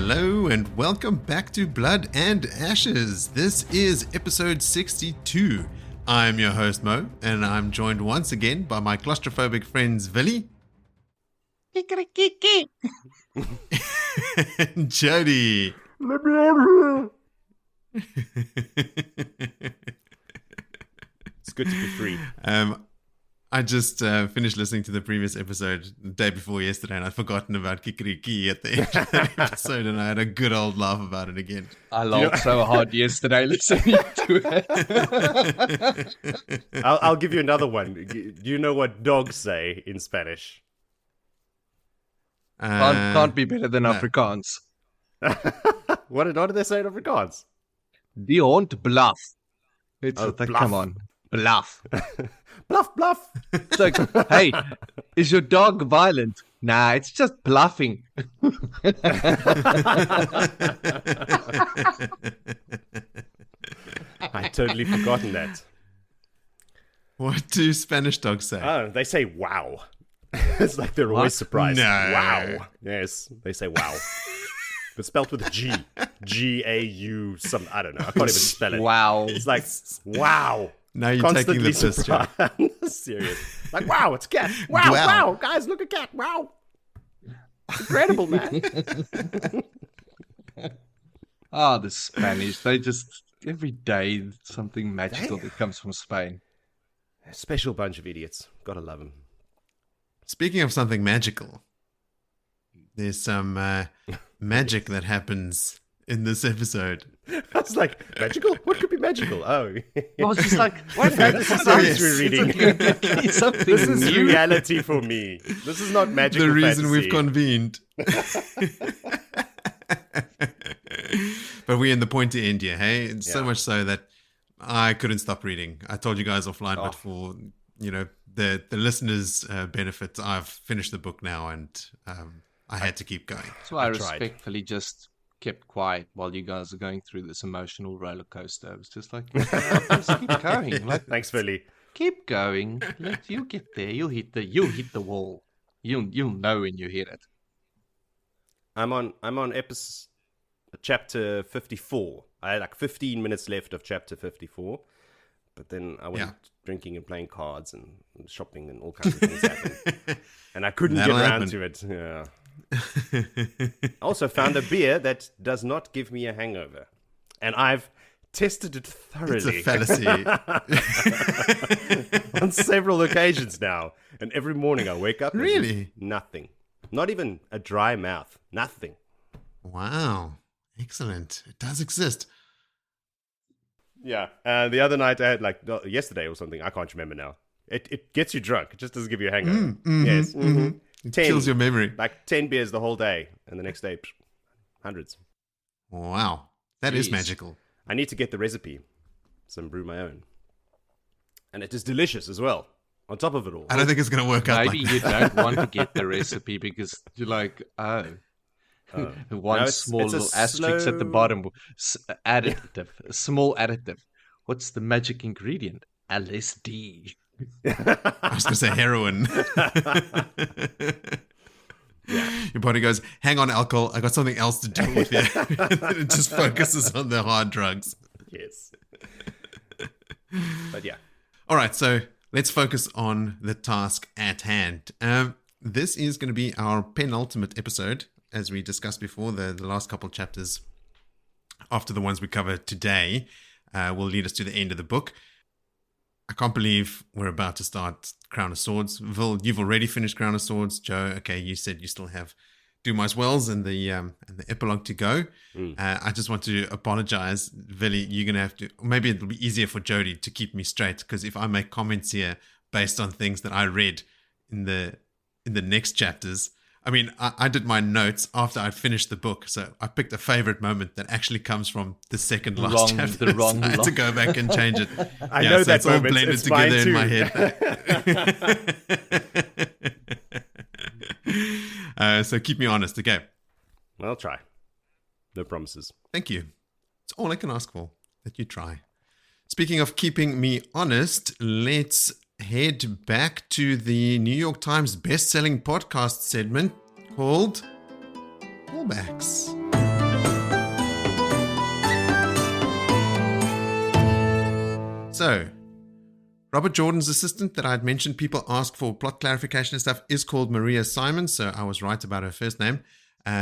Hello and welcome back to Blood and Ashes. This is episode 62. I'm your host Mo, and I'm joined once again by my claustrophobic friends Vili and Jody. Let me out here. It's good to be free. I just finished listening to the previous episode the day before yesterday, and I'd forgotten about Kikriki at the end of that episode, and I had a good old laugh about it again. I laughed so hard yesterday listening to it. I'll give you another one. Do you know what dogs say in Spanish? Can't be better than no. Afrikaans. What do they say in Afrikaans? Die hond bluff. It's Oh, like, bluff. come on, bluff. Bluff, bluff. It's like, hey, is your dog violent? Nah, it's just bluffing. I'd totally forgotten that. What do Spanish dogs say? Oh, they say wow. It's like they're always surprised. No. Wow. Yes, they say wow. But spelled with a G. G-A-U some, I don't know. I can't even spell it. Wow. It's like, wow. Now you're taking the piss, Joe. Serious. Like, wow, it's a cat. Wow, wow. Guys, look at cat. Wow. Incredible, man. The Spanish. They just, every day, something magical that comes from Spain. A special bunch of idiots. Gotta love them. Speaking of something magical, there's some magic that happens in this episode. I was like, magical? What could be magical? Oh. I was just like, what Fantasy series we're reading. Something This is new. reality for me. This is not magical The reason fantasy. we've convened. But we're in the pointy end here, hey? It's so Yeah. much so that I couldn't stop reading. I told you guys offline, Oh. but for, the listeners' benefit, I've finished the book now, and I had to keep going. So I I tried. respectfully just kept quiet while you guys are going through this emotional roller coaster. I was just like, just keep going. Like, Thanks, Philly. keep going. You'll get there. You'll hit the wall. You'll know when you hit it. I'm on chapter 54. I had like 15 minutes left of chapter 54. But then I went drinking and playing cards and shopping and all kinds of things happened. And I couldn't That'll get around happen. to it. Yeah. I also found a beer that does not give me a hangover. And I've tested it thoroughly. It's a fallacy. On several occasions now. And every morning I wake up. and Really? Nothing. Not even a dry mouth. Nothing. Wow. Excellent. It does exist. Yeah. The other night I had yesterday or something. I can't remember now. It gets you drunk. It just doesn't give you a hangover. Yes. Mm-hmm. It kills your memory. Like 10 beers the whole day. And the next day, hundreds. Wow. That is Jeez. magical. I need to get the recipe. Some brew my own. And it is delicious as well. On top of it all. I don't think it's going to work out Maybe like you that. don't want to get the recipe because you're like, one No, small it's a little asterisk at the slow- bottom. Additive. A small additive. What's the magic ingredient? LSD. I was going to say heroin. Your body goes, hang on, alcohol. I got something else to deal with here. It just focuses on the hard drugs. Yes. But yeah. All right, so let's focus on the task at hand. This is going to be our penultimate episode, as we discussed before. The last couple chapters after the ones we covered today will lead us to the end of the book. I can't believe we're about to start Crown of Swords. Vil, you've already finished Crown of Swords. Joe, okay, you said you still have Do My Wells and the epilogue to go. I just want to apologize. Vili, you're going to have to... Maybe it'll be easier for Jody to keep me straight, because if I make comments here based on things that I read in the next chapters... I mean, I did my notes after I'd finished the book, so I picked a favorite moment that actually comes from the second last chapter. The wrong so I had to go back and change it. I know so that it's all moment. blended It's together mine in my head. So keep me honest, okay? I'll try. No promises. Thank you. It's all I can ask for, that you try. Speaking of keeping me honest, let's head back to the New York Times best-selling podcast segment called Callbacks. So, Robert Jordan's assistant that I had mentioned people ask for plot clarification and stuff is called Maria Simon, so I was right about her first name.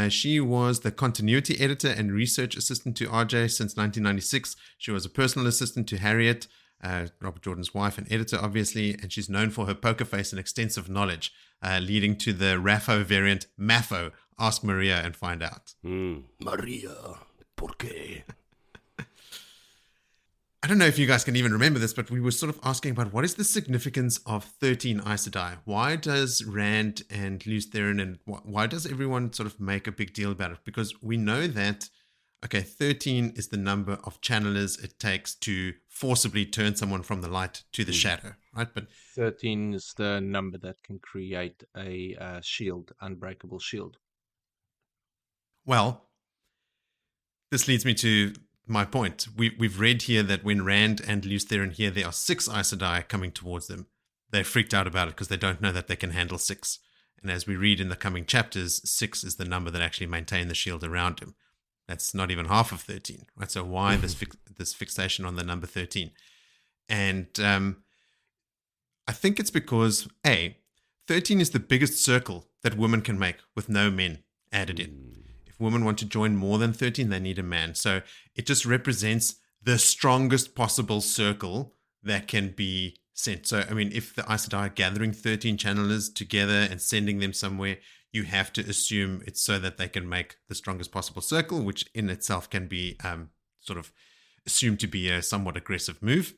She was the continuity editor and research assistant to RJ since 1996. She was a personal assistant to Harriet, Robert Jordan's wife and editor, obviously, and she's known for her poker face and extensive knowledge, leading to the Raffo variant, Maffo. Ask Maria and find out. Maria, ¿por qué? I don't know if you guys can even remember this, but we were sort of asking about what is the significance of 13 Aes Sedai? Why does Rand and Lews Therin and why does everyone sort of make a big deal about it? Because we know that, okay, 13 is the number of channelers it takes to forcibly turn someone from the light to the shadow, right? But 13 is the number that can create a shield, unbreakable shield. Well, this leads me to my point. We've read here that when Rand and Lews Therin here, there are 6 Aes Sedai coming towards them. They're freaked out about it because they don't know that they can handle 6. And as we read in the coming chapters, 6 is the number that actually maintain the shield around him. That's not even half of 13, right? So why this fixation on the number 13? And I think it's because, A, 13 is the biggest circle that women can make with no men added in. If women want to join more than 13, they need a man. So it just represents the strongest possible circle that can be sent. So, I mean, if the Aes Sedai are gathering 13 channelers together and sending them somewhere, you have to assume it's so that they can make the strongest possible circle, which in itself can be sort of assumed to be a somewhat aggressive move.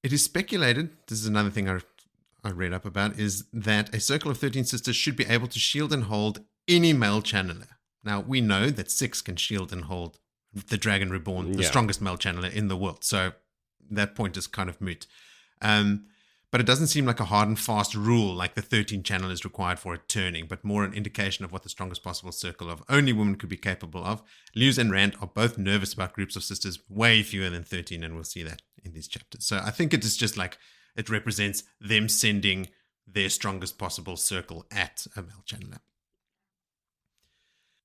It is speculated, this is another thing I read up about, is that a circle of 13 sisters should be able to shield and hold any male channeler. Now, we know that 6 can shield and hold the Dragon Reborn, the strongest male channeler in the world. So that point is kind of moot. But it doesn't seem like a hard and fast rule like the 13 channelers required for a turning, but more an indication of what the strongest possible circle of only women could be capable of. Lews and Rand are both nervous about groups of sisters way fewer than 13, and we'll see that in these chapters. So I think it is just like it represents them sending their strongest possible circle at a male channeler.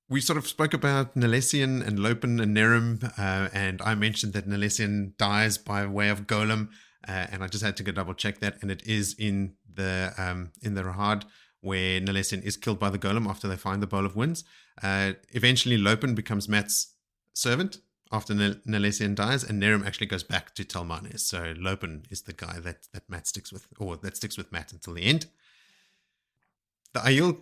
We sort of spoke about Nalessian and Lopen and Nerim, and I mentioned that Nalessian dies by way of Golem, and I just had to go double check that, and it is in the Rahad where Nalessian is killed by the Golem after they find the Bowl of Winds. Eventually, Lopen becomes Mat's servant after Nalessian dies, and Nerim actually goes back to Talmanes. So Lopen is the guy that Matt sticks with, or that sticks with Matt until the end. The Aiel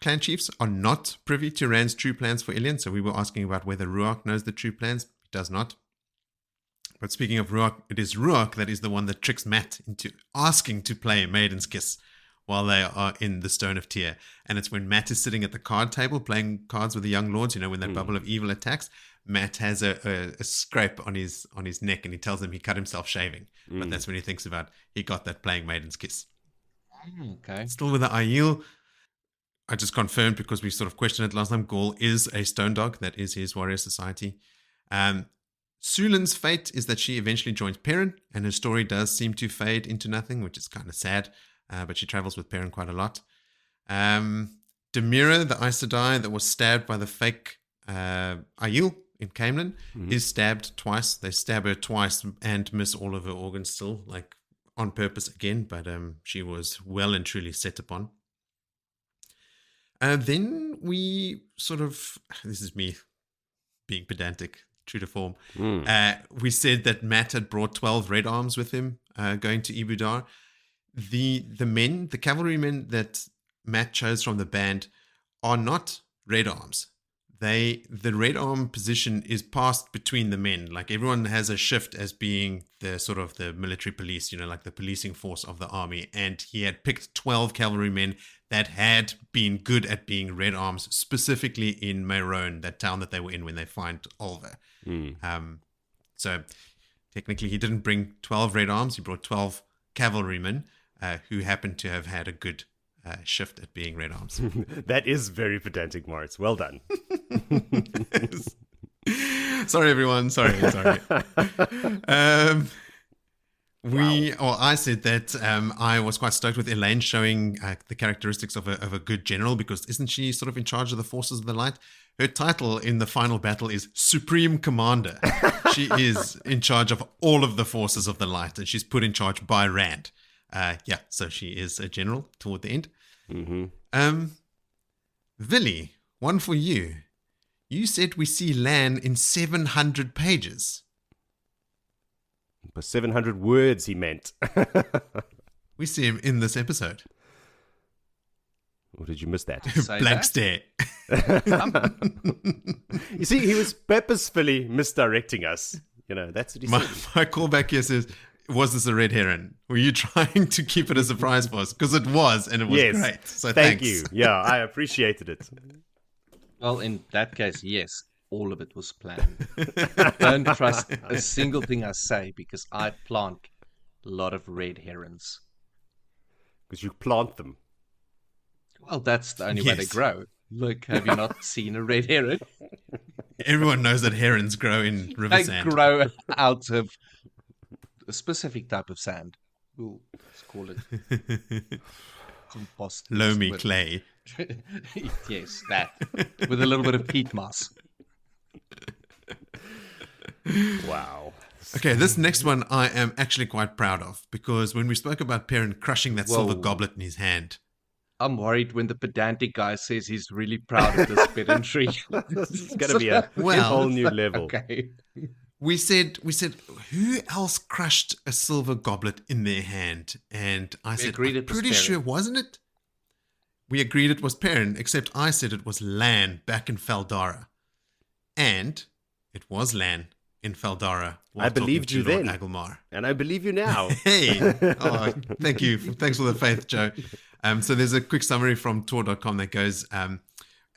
clan chiefs are not privy to Rand's true plans for Ilion, so we were asking about whether Ruach knows the true plans. He does not. But speaking of Ruach, it is Ruach that is the one that tricks Matt into asking to play Maiden's Kiss while they are in the Stone of Tyr. And it's when Matt is sitting at the card table playing cards with the young lords, you know, when that bubble of evil attacks, Matt has a scrape on his neck, and he tells him he cut himself shaving. But that's when he thinks about he got that playing Maiden's Kiss. Okay. Still with the Aiel, I just confirmed because we sort of questioned it last time. Gaul is a stone dog. That is his warrior society. Sulan's fate is that she eventually joins Perrin, and her story does seem to fade into nothing, which is kind of sad. But she travels with Perrin quite a lot. Demira, the Aes Sedai that was stabbed by the fake Aiel in Caemlyn, is stabbed twice. They stab her twice and miss all of her organs still, like on purpose again. But she was well and truly set upon. Then we sort of, this is me being pedantic, true to form. We said that Matt had brought 12 red arms with him going to Ebou Dar. The men, the cavalry men that Matt chose from the band are not red arms. The red arm position is passed between the men. Like everyone has a shift as being the sort of the military police, you know, like the policing force of the army. And he had picked 12 cavalry men that had been good at being red arms, specifically in Meirone, that town that they were in when they find Ulva. So technically he didn't bring 12 red arms. He brought 12 cavalrymen who happened to have had a good shift at being red arms. That is very pedantic, Moritz. Well done. Sorry, everyone. Sorry. I said that I was quite stoked with Elayne showing the characteristics of a good general, because isn't she sort of in charge of the forces of the light? Her title in the final battle is Supreme Commander. she is in charge of all of the forces of the light, and she's put in charge by Rand. So she is a general toward the end. Mm-hmm. Villy, one for you. You said we see Lan in 700 pages. But 700 words, he meant. We see him in this episode. Or did you miss that? Blank stare. You see, he was purposefully misdirecting us. That's what he said. My callback here says, was this a red herring? Were you trying to keep it a surprise for us? Because it was, and it was great. So thank thanks. you. Yeah, I appreciated it. Well, in that case, yes, all of it was planned. Don't trust a single thing I say because I plant a lot of red herons. Because you plant them. Well, that's the only way they grow. Look, have you not seen a red heron? Everyone knows that herons grow in river They sand. grow out of a specific type of sand. Let's call it compost. Loamy clay. Yes, that. With a little bit of peat moss. Wow. Okay, this next one I am actually quite proud of because when we spoke about Perrin crushing that silver goblet in his hand, I'm worried when the pedantic guy says he's really proud of this pedantry. It's going to be a whole new level. Okay. we said, who else crushed a silver goblet in their hand? And I said, I'm pretty sure, wasn't it? We agreed it was Perrin, except I said it was Lan back in Feldara. And it was Lan in Feldara. I believed you then. Agelmar. And I believe you now. Hey! Oh, thank you. Thanks for the faith, Joe. So there's a quick summary from Tor.com that goes,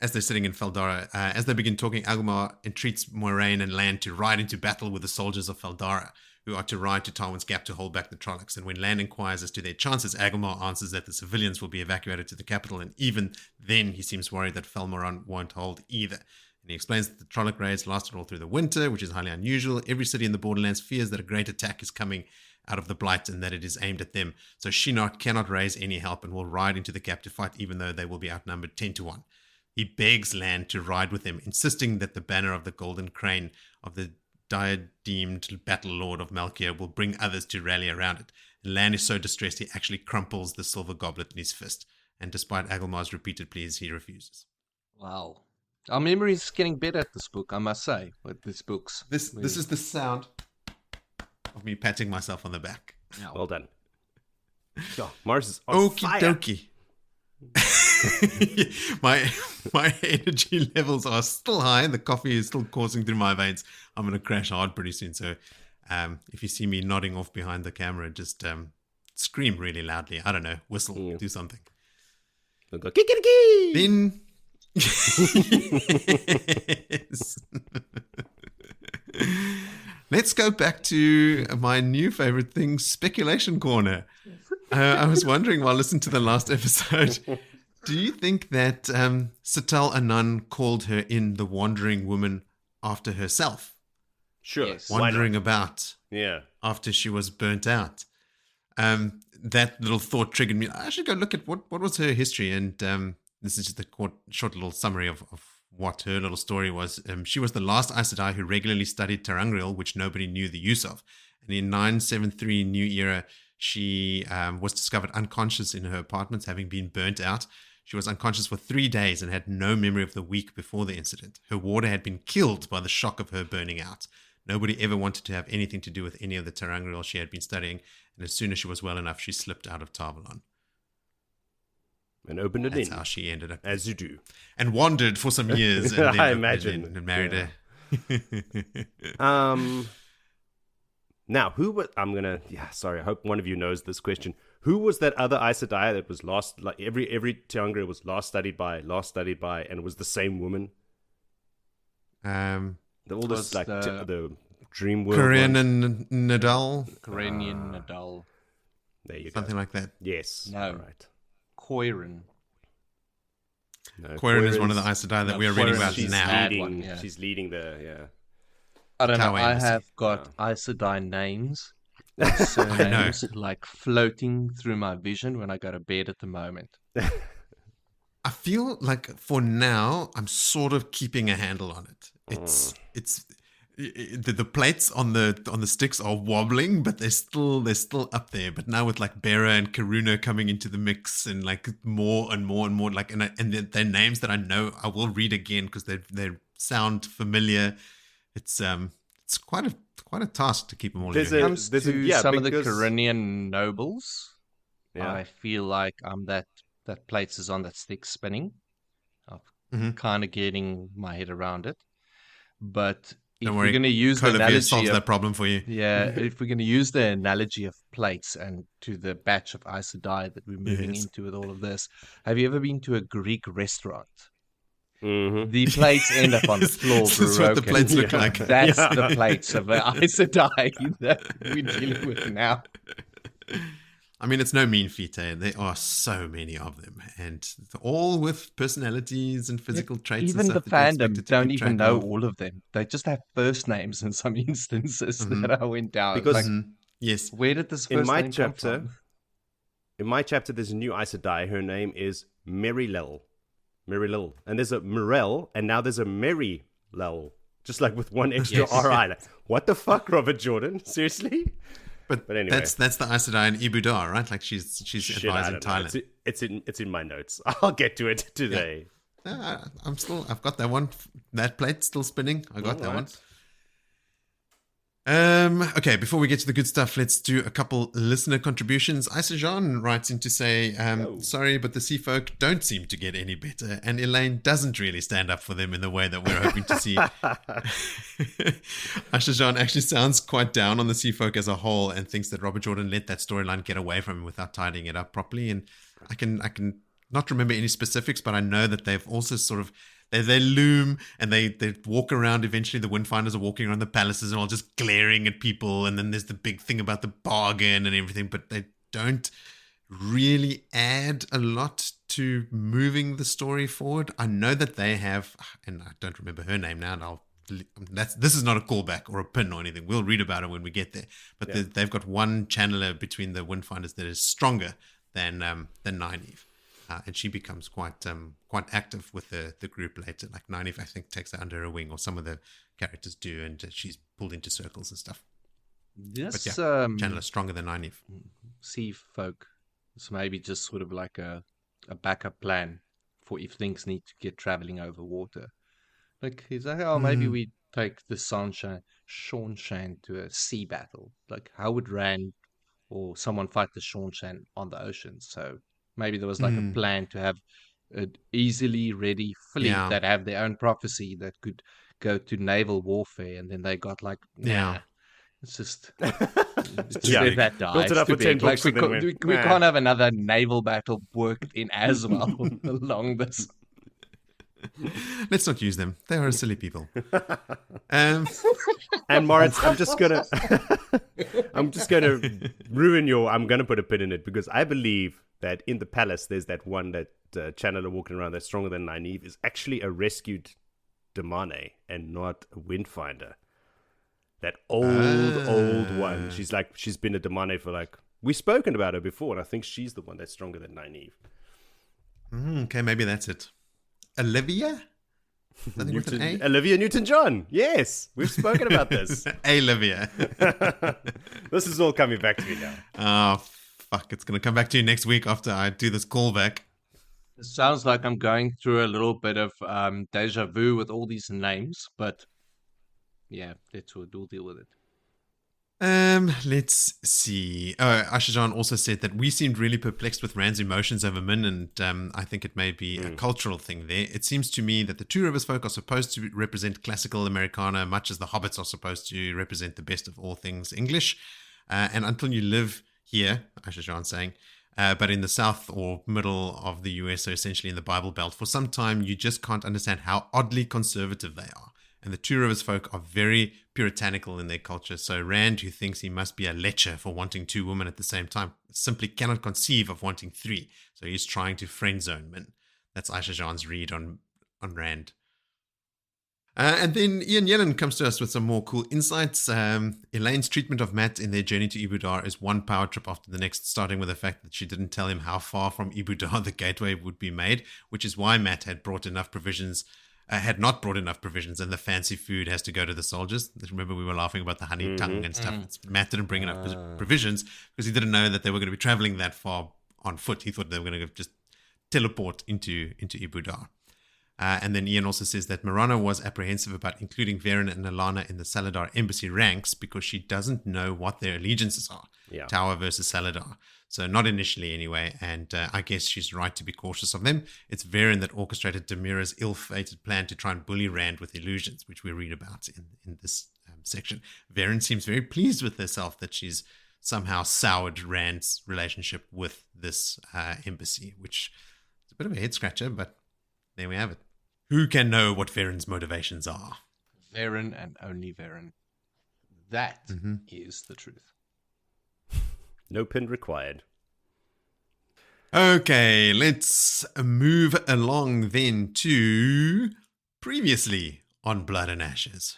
as they're sitting in Feldara, as they begin talking, Agelmar entreats Moiraine and Lan to ride into battle with the soldiers of Feldara, who are to ride to Tywin's Gap to hold back the Trollocs. And when Lan inquires as to their chances, Agelmar answers that the civilians will be evacuated to the capital, and even then he seems worried that Felmoran won't hold either. And he explains that the Trolloc raids lasted all through the winter, which is highly unusual. Every city in the Borderlands fears that a great attack is coming out of the Blight and that it is aimed at them. So Shinnok cannot raise any help and will ride into the Gap to fight, even though they will be outnumbered 10-1. He begs Lan to ride with him, insisting that the banner of the Golden Crane of the diademed Battle Lord of Malkia will bring others to rally around it. And Lan is so distressed he actually crumples the silver goblet in his fist. And despite Agelmar's repeated pleas, he refuses. Wow. Our memory is getting better at this book, I must say, with these books. This is the sound of me patting myself on the back. Yeah. Well done. Oh, Mars is on fire. Okie dokie. my energy levels are still high. The coffee is still coursing through my veins. I'm going to crash hard pretty soon. So if you see me nodding off behind the camera, just scream really loudly. I don't know. Whistle. Do something. We'll go, kiki. Then... Yes. Let's go back to my new favorite thing, Speculation Corner. I was wondering while listening to the last episode, do you think that Satel Anan called her in the Wandering Woman after herself? Sure. Yes. Wandering about after she was burnt out. That little thought triggered me. I should go look at what was her history. And this is just a short little summary of what her little story was. She was the last Aes Sedai who regularly studied Terangriel, which nobody knew the use of. And in 973 New Era, she was discovered unconscious in her apartment, having been burnt out. She was unconscious for 3 days and had no memory of the week before the incident. Her warder had been killed by the shock of her burning out. Nobody ever wanted to have anything to do with any of the Terangriel she had been studying, and as soon as she was well enough, she slipped out of Tarvalon. And opened it in. That's how she ended up. As you do. And wandered for some years. And then I imagine. And married her. Now, who was... I hope one of you knows this question. Who was that other Aes Sedai that was last... Like every Terangriel was last studied by, and it was the same woman? The dream world. Cairhien and Nadal. Cairhien Nadal. There you go. Something like that. Yes. No. Right. Coirin. No, Coirin is one of the Aes Sedai that we are reading about now. She's leading the, I don't know. I Embassy. have got Aes Sedai names, surnames, like floating through my vision when I go to bed at the moment. I feel like for now, I'm sort of keeping a handle on it. It's the plates on the sticks are wobbling, but they're still up there. But now with like Bera and Karuna coming into the mix, and like more and more and more, like and they're names that I know I will read again because they sound familiar. It's quite a task to keep them all. When it comes to some of the because- Cairhien nobles, Yeah. I feel like I'm that plates is on that stick spinning. I'm Mhm. kind of getting my head around it. But if Don't we're worry, going to use the Colavia analogy solves of that problem for you. yeah, if we're going to use the analogy of plates and to the batch of Aes Sedai that we're moving Yes. into with all of this, have you ever been to a Greek restaurant? Mhm. The plates end up on the floor This is what the broken. plates look Yeah. like. That's Yeah. the plates of Aes Sedai that we're dealing with now. I mean, it's no mean feat. There are so many of them, and all with personalities and physical traits. Even and the stuff that they're fandom expected to don't keep even track know of. all of them. They just have first names in some instances Mhm. that I went down. Because- Like, Mhm. Yes. where did this In first my name chapter- come from? In my chapter, there's a new Aes Sedai. Her name is Merilel. And there's a Mirel, and now there's a Merilel. Just like with one extra Yes. RI. Like, what the fuck, Robert Jordan? Seriously? But anyway. that's the Aes Sedai and Ebou Dar, right? Like she's Shit, I advising don't know. Thailand. It's in my notes. I'll get to it today. I've got that one. That plate still spinning. I got that one. Alright. Okay, before we get to the good stuff, let's do a couple listener contributions. Jean writes in to say, sorry, but the sea folk don't seem to get any better, and Elayne doesn't really stand up for them in the way that we're hoping to see. Jean actually sounds quite down on the sea folk as a whole and thinks that Robert Jordan let that storyline get away from him without tidying it up properly. And I can not remember any specifics, but I know that they've also sort of they loom and they walk around. Eventually, the Windfinders are walking around the palaces and all just glaring at people. And then there's the big thing about the bargain and everything, but they don't really add a lot to moving the story forward. I know that they have, and I don't remember her name now, and this is not a callback or a pin or anything. We'll read about it when we get there. But they've got one channeler between the Windfinders that is stronger than Nynaeve. And she becomes quite active with the group later. Like Nynaeve, I think, takes her under her wing, or some of the characters do, and she's pulled into circles and stuff. This But yeah, Chandler's stronger than Nynaeve. sea folk is maybe just sort of like a backup plan for if things need to get traveling over water. Like he's like, oh, maybe we take the Seanshan to a sea battle. Like how would Rand or someone fight the Seanshan on the ocean? So maybe there was like a plan to have an easily ready fleet that have their own prophecy that could go to naval warfare, and then they got like, it's just let that die. Built it up It's too for 10 big. Like, books and then went, we nah. can't have another naval battle worked in as well along this. Let's not use them. They are silly people. And Moritz, I'm just gonna ruin your. I'm gonna put a pin in it because I believe that in the palace there's that one that channeler walking around that's stronger than Nynaeve is actually a rescued Damane and not a Windfinder. That old one. She's been a Damane for like we've spoken about her before, and I think she's the one that's stronger than Nynaeve. Okay, maybe that's it. Olivia? Something with an A? Olivia Newton-John. Yes, we've spoken about this. Olivia. This is all coming back to me now. Oh, fuck. It's going to come back to you next week after I do this callback. It sounds like I'm going through a little bit of deja vu with all these names, but yeah, we'll deal with it. Let's see. Oh, Ashajan also said that we seemed really perplexed with Rand's emotions over Min, and I think it may be a cultural thing there. It seems to me that the Two Rivers folk are supposed to represent classical Americana, much as the Hobbits are supposed to represent the best of all things English. And until you live here, Ashajan saying, but in the south or middle of the US, so essentially in the Bible Belt, for some time you just can't understand how oddly conservative they are. And the Two Rivers folk are very puritanical in their culture. So Rand, who thinks he must be a lecher for wanting two women at the same time, simply cannot conceive of wanting three. So he's trying to friend zone Min. That's Aisha Jan's read on Rand. And then Ian Yellen comes to us with some more cool insights. Elayne's treatment of Matt in their journey to Ebou Dar is one power trip after the next, starting with the fact that she didn't tell him how far from Ebou Dar the gateway would be made, which is why Matt had brought enough provisions had not brought enough provisions, and the fancy food has to go to the soldiers. Remember, we were laughing about the honey tongue and stuff. Matt didn't bring enough provisions because he didn't know that they were going to be traveling that far on foot. He thought they were going to just teleport into Ebou Dar. And then Ian also says that Marana was apprehensive about including Perrin and Alanna in the Salidar embassy ranks because she doesn't know what their allegiances are. Yeah. Tower versus Salidar. So not initially anyway, and I guess she's right to be cautious of them. It's Perrin that orchestrated Demira's ill-fated plan to try and bully Rand with illusions, which we read about in this section. Perrin seems very pleased with herself that she's somehow soured Rand's relationship with this embassy, which is a bit of a head-scratcher, but there we have it. Who can know what Perrin's motivations are? Perrin and only Perrin. That is the truth. No pin required. Okay, let's move along then to previously on Blood and Ashes.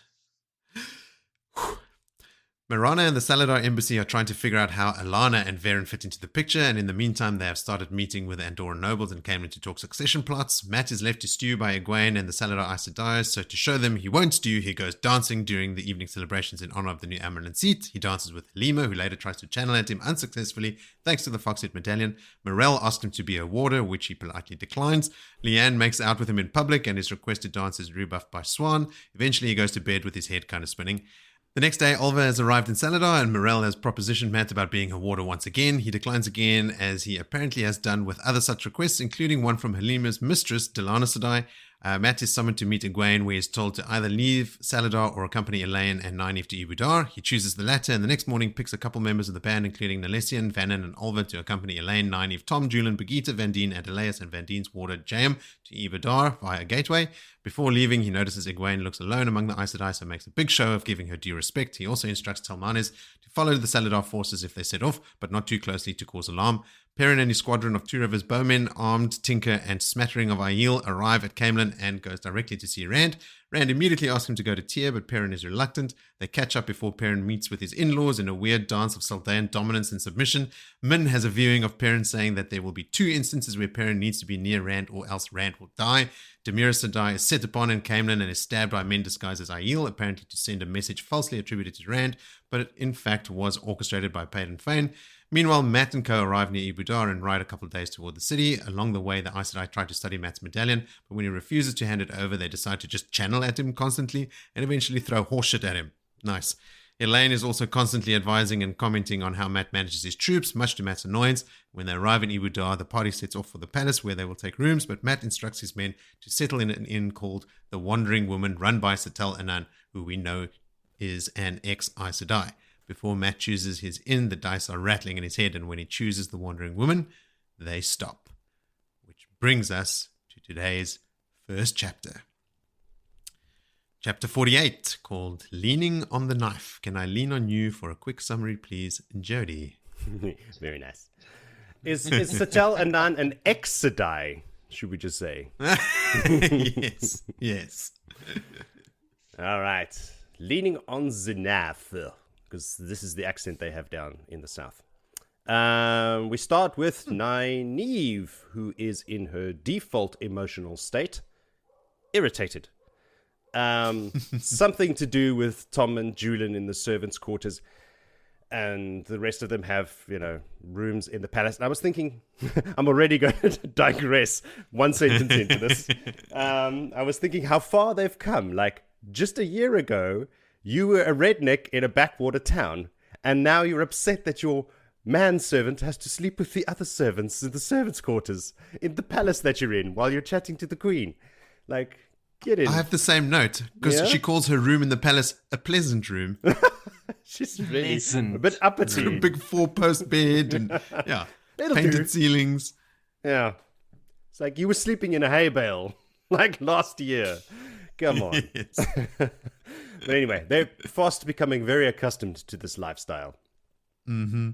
Marana and the Salidar embassy are trying to figure out how Alanna and Perrin fit into the picture, and in the meantime they have started meeting with Andorran nobles and Caemlyn to talk succession plots. Mat is left to stew by Egwene and the Salidar Aes Sedai, so to show them he won't stew, he goes dancing during the evening celebrations in honor of the new Amyrlin seat. He dances with Halima, who later tries to channel at him unsuccessfully thanks to the Foxhead medallion. Morel asks him to be a warder, which he politely declines. Leanne makes out with him in public, and his request to dance is rebuffed by Swan. Eventually he goes to bed with his head kind of spinning. The next day, Olva has arrived in Salidar, and Morel has propositioned Mat about being a warder once again. He declines again, as he apparently has done with other such requests, including one from Halima's mistress, Delana Sedai. Mat is summoned to meet Egwene, where he is told to either leave Salidar or accompany Elayne and Nynaeve to Ebou Dar. He chooses the latter, and the next morning picks a couple members of the band, including Nalessian, Vannon, and Olva, to accompany Elayne, Nynaeve, Tom, Julian, Begita, Vandine, Adelaus, and Vandine's warder, Jaem, to Ebou Dar via a gateway. Before leaving, he notices Egwene looks alone among the Aes Sedai, so makes a big show of giving her due respect. He also instructs Talmanes to follow the Salidar forces if they set off, but not too closely to cause alarm. Perrin and his squadron of Two Rivers bowmen, armed Tinker and smattering of Aiel, arrive at Caemlyn and goes directly to see Rand. Rand immediately asks him to go to Tyr, but Perrin is reluctant. They catch up before Perrin meets with his in-laws in a weird dance of Saldaean dominance and submission. Min has a viewing of Perrin saying that there will be 2 instances where Perrin needs to be near Rand or else Rand will die. Demira Sedai is set upon in Caemlyn and is stabbed by men disguised as Aiel, apparently to send a message falsely attributed to Rand, but it in fact was orchestrated by Paden Fane. Meanwhile, Mat and co arrive near Ebou Dar and ride a couple of days toward the city. Along the way, the Aes Sedai try to study Mat's medallion, but when he refuses to hand it over, they decide to just channel at him constantly and eventually throw horseshit at him. Nice. Elayne is also constantly advising and commenting on how Mat manages his troops, much to Mat's annoyance. When they arrive in Ebou Dar, the party sets off for the palace where they will take rooms, but Mat instructs his men to settle in an inn called the Wandering Woman, run by Satel Anan, who we know is an ex-Aes Sedai. Before Mat chooses his inn, the dice are rattling in his head, and when he chooses the Wandering Woman, they stop. Which brings us to today's first chapter. Chapter 48, called Leaning on the Knife. Can I lean on you for a quick summary, please, Jody? Very nice. Is Satel Anan an ex-Sedai, should we just say? Yes. All right. Leaning on Nynaeve, because this is the accent they have down in the south. We start with Nynaeve, who is in her default emotional state, irritated. Something to do with Tom and Julian in the servants' quarters, and the rest of them have, rooms in the palace. And I was thinking, I'm already going to digress one sentence into this. I was thinking how far they've come. Like, just a year ago, you were a redneck in a backwater town, and now you're upset that your manservant has to sleep with the other servants in the servants' quarters in the palace that you're in while you're chatting to the queen. Like, get in. I have the same note, because she calls her room in the palace a pleasant room. She's really a bit uppity. It's got a big 4-post bed and, painted ceilings. Yeah. It's like you were sleeping in a hay bale, like last year. Come on. Yes. But anyway, they're fast becoming very accustomed to this lifestyle. Mm-hmm.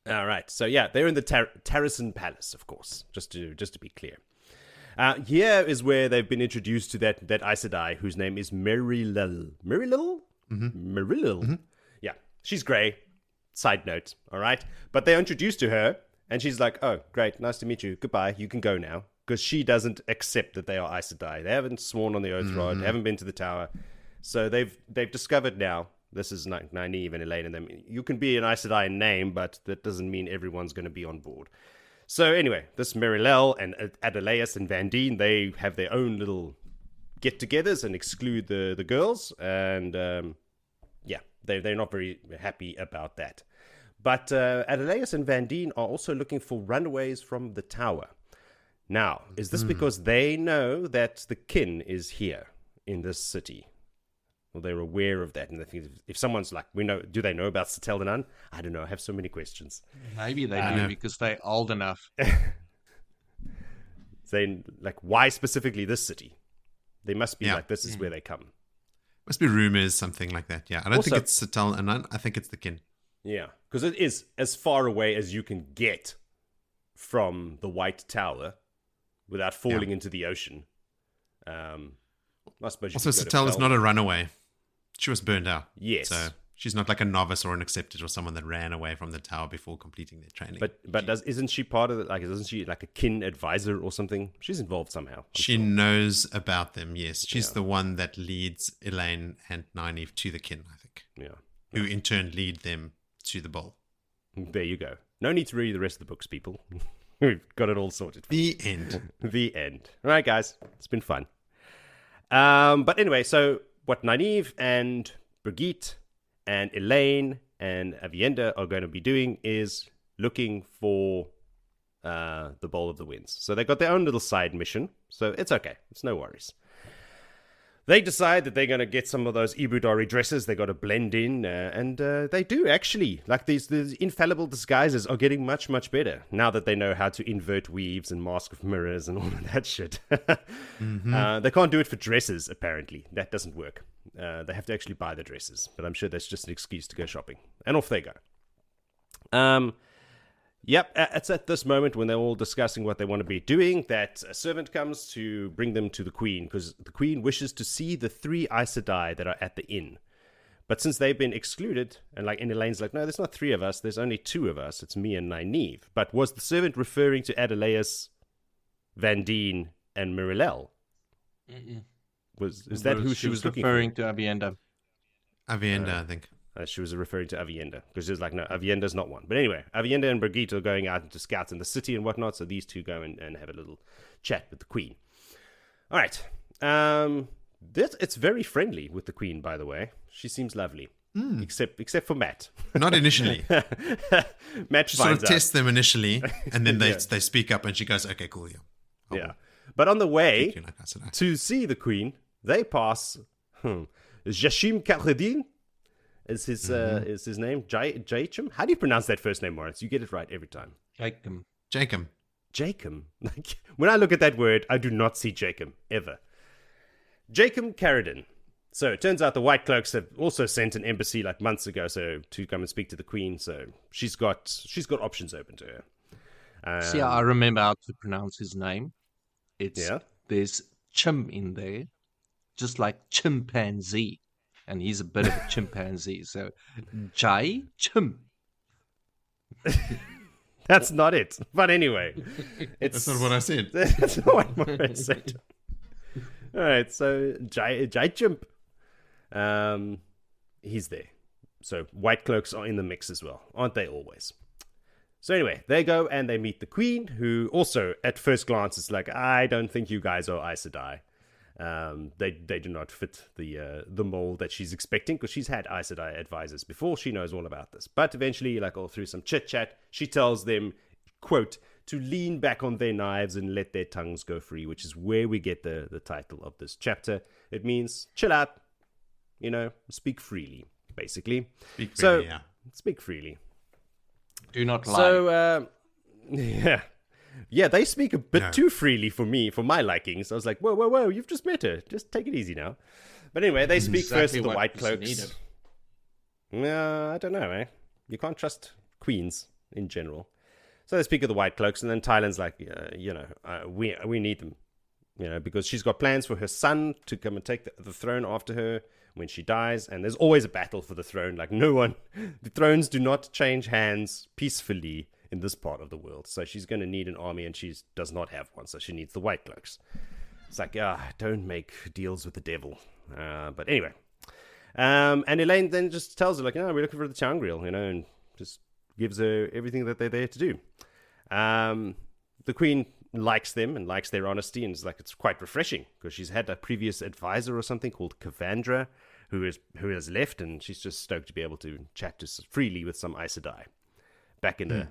All right. So, they're in the Terrasen Palace, of course, just to be clear. Here is where they've been introduced to that Aes Sedai, whose name is Merilil. Merilil? Mm-hmm. Merilil. Mm-hmm. Yeah. She's grey. Side note. All right. But they're introduced to her, and she's like, oh, great. Nice to meet you. Goodbye. You can go now. because she doesn't accept that they are Aes Sedai. They haven't sworn on the oath rod, haven't been to the tower. So they've discovered now, this is Nynaeve and Elayne and them, you can be an Aes Sedai in name, but that doesn't mean everyone's going to be on board. So anyway, this Loial and Adelaus and Vandene, they have their own little get-togethers and exclude the girls, and they're not very happy about that. But Adelaus and Vandene are also looking for runaways from the tower. Now, is this because they know that the kin is here in this city? Well, they're aware of that, and they think if someone's like, do they know about Satel the Nun? I don't know. I have so many questions. Maybe they do because they're old enough. Then, why specifically this city? They must be this is where they come. Must be rumors, something like that. Yeah, I don't think it's Satel and Nun. I think it's the kin. Yeah, because it is as far away as you can get from the White Tower without falling into the ocean. I suppose also, Satel is not a runaway. She was burned out. Yes. So she's not like a novice or an accepted or someone that ran away from the tower before completing their training. But isn't she part of it? Isn't she like a kin advisor or something? She's involved somehow. She knows about them, yes. She's the one that leads Elayne and Nynaeve to the kin, I think. Yeah. Who in turn lead them to the bowl. There you go. No need to read the rest of the books, people. We've got it all sorted. The end. The end. All right, guys. It's been fun. But anyway, so what Nynaeve and Brigitte and Elayne and Avienda are going to be doing is looking for the Bowl of the Winds. So they got their own little side mission, so it's okay. It's no worries. They decide that they're going to get some of those Ebou Dar dresses. They got to blend in, and they do actually. These infallible disguises are getting much, much better now that they know how to invert weaves and mask of mirrors and all of that shit. They can't do it for dresses, apparently. That doesn't work. They have to actually buy the dresses, but I'm sure that's just an excuse to go shopping. And off they go. Yep, it's at this moment when they're all discussing what they want to be doing that a servant comes to bring them to the Queen, because the Queen wishes to see the 3 Aes Sedai that are at the inn. But since they've been excluded, and Elayne's like, no, there's not 3 of us, there's only 2 of us, it's me and Nynaeve. But was the servant referring to Adelaus, Vandene, and Loial? Is that who she was looking for? Referring to Avienda. Avienda, I think. She was referring to Avienda, because she was like, no, Avienda's not one. But anyway, Avienda and Brigitte are going out into scouts in the city and whatnot, so these two go and have a little chat with the Queen. All right. It's very friendly with the Queen, by the way. She seems lovely, except for Matt. Not initially. Matt she sort of tests them initially, and then they speak up, and she goes, okay, cool, yeah. But on the way to see the Queen, they pass Jashim Khaldin. Is his name Jachim? How do you pronounce that first name, Moritz? You get it right every time. Jacob. Like, when I look at that word, I do not see Jacob ever. Jacob Cairhien. So it turns out the White Cloaks have also sent an embassy like months ago, so to come and speak to the Queen. So she's got options open to her. See, I remember how to pronounce his name. There's chim in there, just like chimpanzee. And he's a bit of a chimpanzee. So, Jai Chim. That's not it. But anyway. That's not what I said. That's not what I said. All right. So, Jai Chimp. He's there. So, White Cloaks are in the mix as well. Aren't they always? So, anyway, they go and they meet the Queen, who also, at first glance, is like, I don't think you guys are Aes Sedai. They do not fit the mold that she's expecting, because she's had Aes Sedai advisors before. She knows all about this. But eventually, all through some chit-chat, she tells them, quote, to lean back on their knives and let their tongues go free, which is where we get the title of this chapter. It means chill out, speak freely, basically. Speak freely. Do not lie. So, yeah. Yeah, they speak a bit too freely for my liking. So I was like, whoa, you've just met her. Just take it easy now. But anyway, they speak first to the White Cloaks. I don't know, eh? You can't trust queens in general. So they speak of the White Cloaks, and then Tylin's like, we need them. Because she's got plans for her son to come and take the throne after her when she dies. And there's always a battle for the throne. Like, the thrones do not change hands peacefully in this part of the world. So she's going to need an army, and she does not have one. So she needs the White Cloaks. It's like, don't make deals with the devil. But anyway. And Elayne then just tells her, like, we're looking for the Changriel, and just gives her everything that they're there to do. The Queen likes them and likes their honesty, and it's quite refreshing because she's had a previous advisor or something called Kavandra who has left, and she's just stoked to be able to chat just freely with some Aes Sedai back in the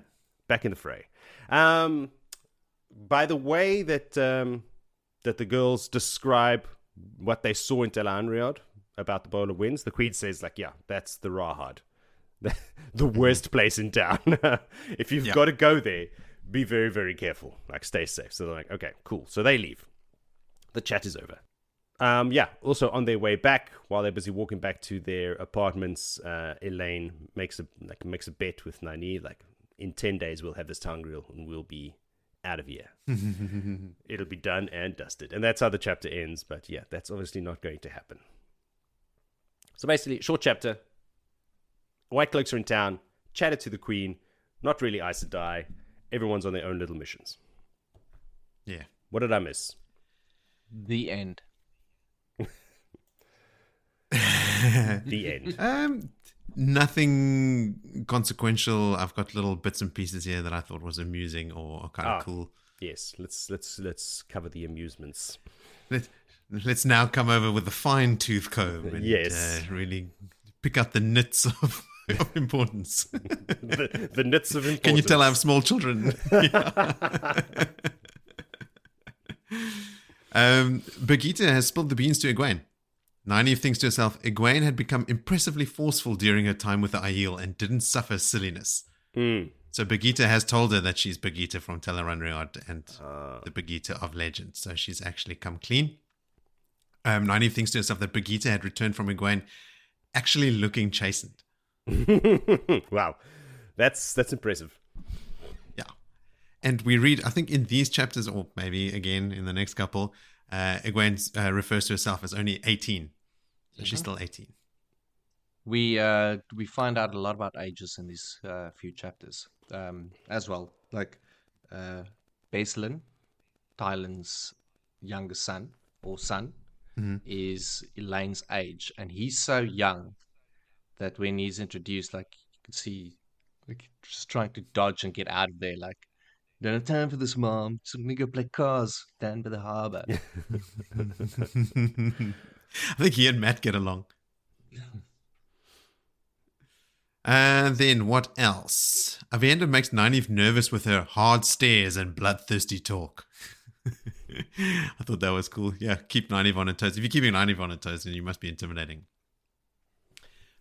fray. By the way that the girls describe what they saw in Cairhien Rand about the Bowl of Winds, the Queen says, like, yeah, that's the Rahad, the worst place in town. If you've got to go there, be very, very careful. Like, stay safe. So they're like, okay, cool. So they leave. The chat is over. Also on their way back, while they're busy walking back to their apartments, Elayne makes a bet with Nynaeve, like, in 10 days we'll have this Tangriel and we'll be out of here. It'll be done and dusted. And that's how the chapter ends. But yeah, that's obviously not going to happen. So basically, short chapter. White Cloaks are in town, chatted to the Queen, not really Aes Sedai. Everyone's on their own little missions. Yeah. What did I miss? The end. The end. Nothing consequential. I've got little bits and pieces here that I thought was amusing or kind of cool. Yes, let's cover the amusements. Let's now come over with the fine tooth comb and really pick out the nits of importance. the nits of importance. Can you tell I have small children? Birgitte has spilled the beans to Egwene. Nynaeve thinks to herself, Egwene had become impressively forceful during her time with the Aiel and didn't suffer silliness. So Birgitte has told her that she's Birgitte from Cairhien Rand and the Birgitte of legend. So she's actually come clean. Nynaeve thinks to herself that Birgitte had returned from Egwene actually looking chastened. Wow. That's impressive. Yeah. And we read, I think in these chapters, or maybe again in the next couple, Egwene refers to herself as only 18. So she's still 18. We find out a lot about ages in these few chapters as well. Like Berelain, Tylin's youngest son, is Elayne's age. And he's so young that when he's introduced, like, you can see, like, just trying to dodge and get out of there. Like, don't have time for this, Mom. So I'm going to go play cars down by the harbor. I think he and Matt get along. And then what else? Avienda makes Nynaeve nervous with her hard stares and bloodthirsty talk. I thought that was cool. Yeah, keep Nynaeve on her toes. If you're keeping Nynaeve on her toes, then you must be intimidating.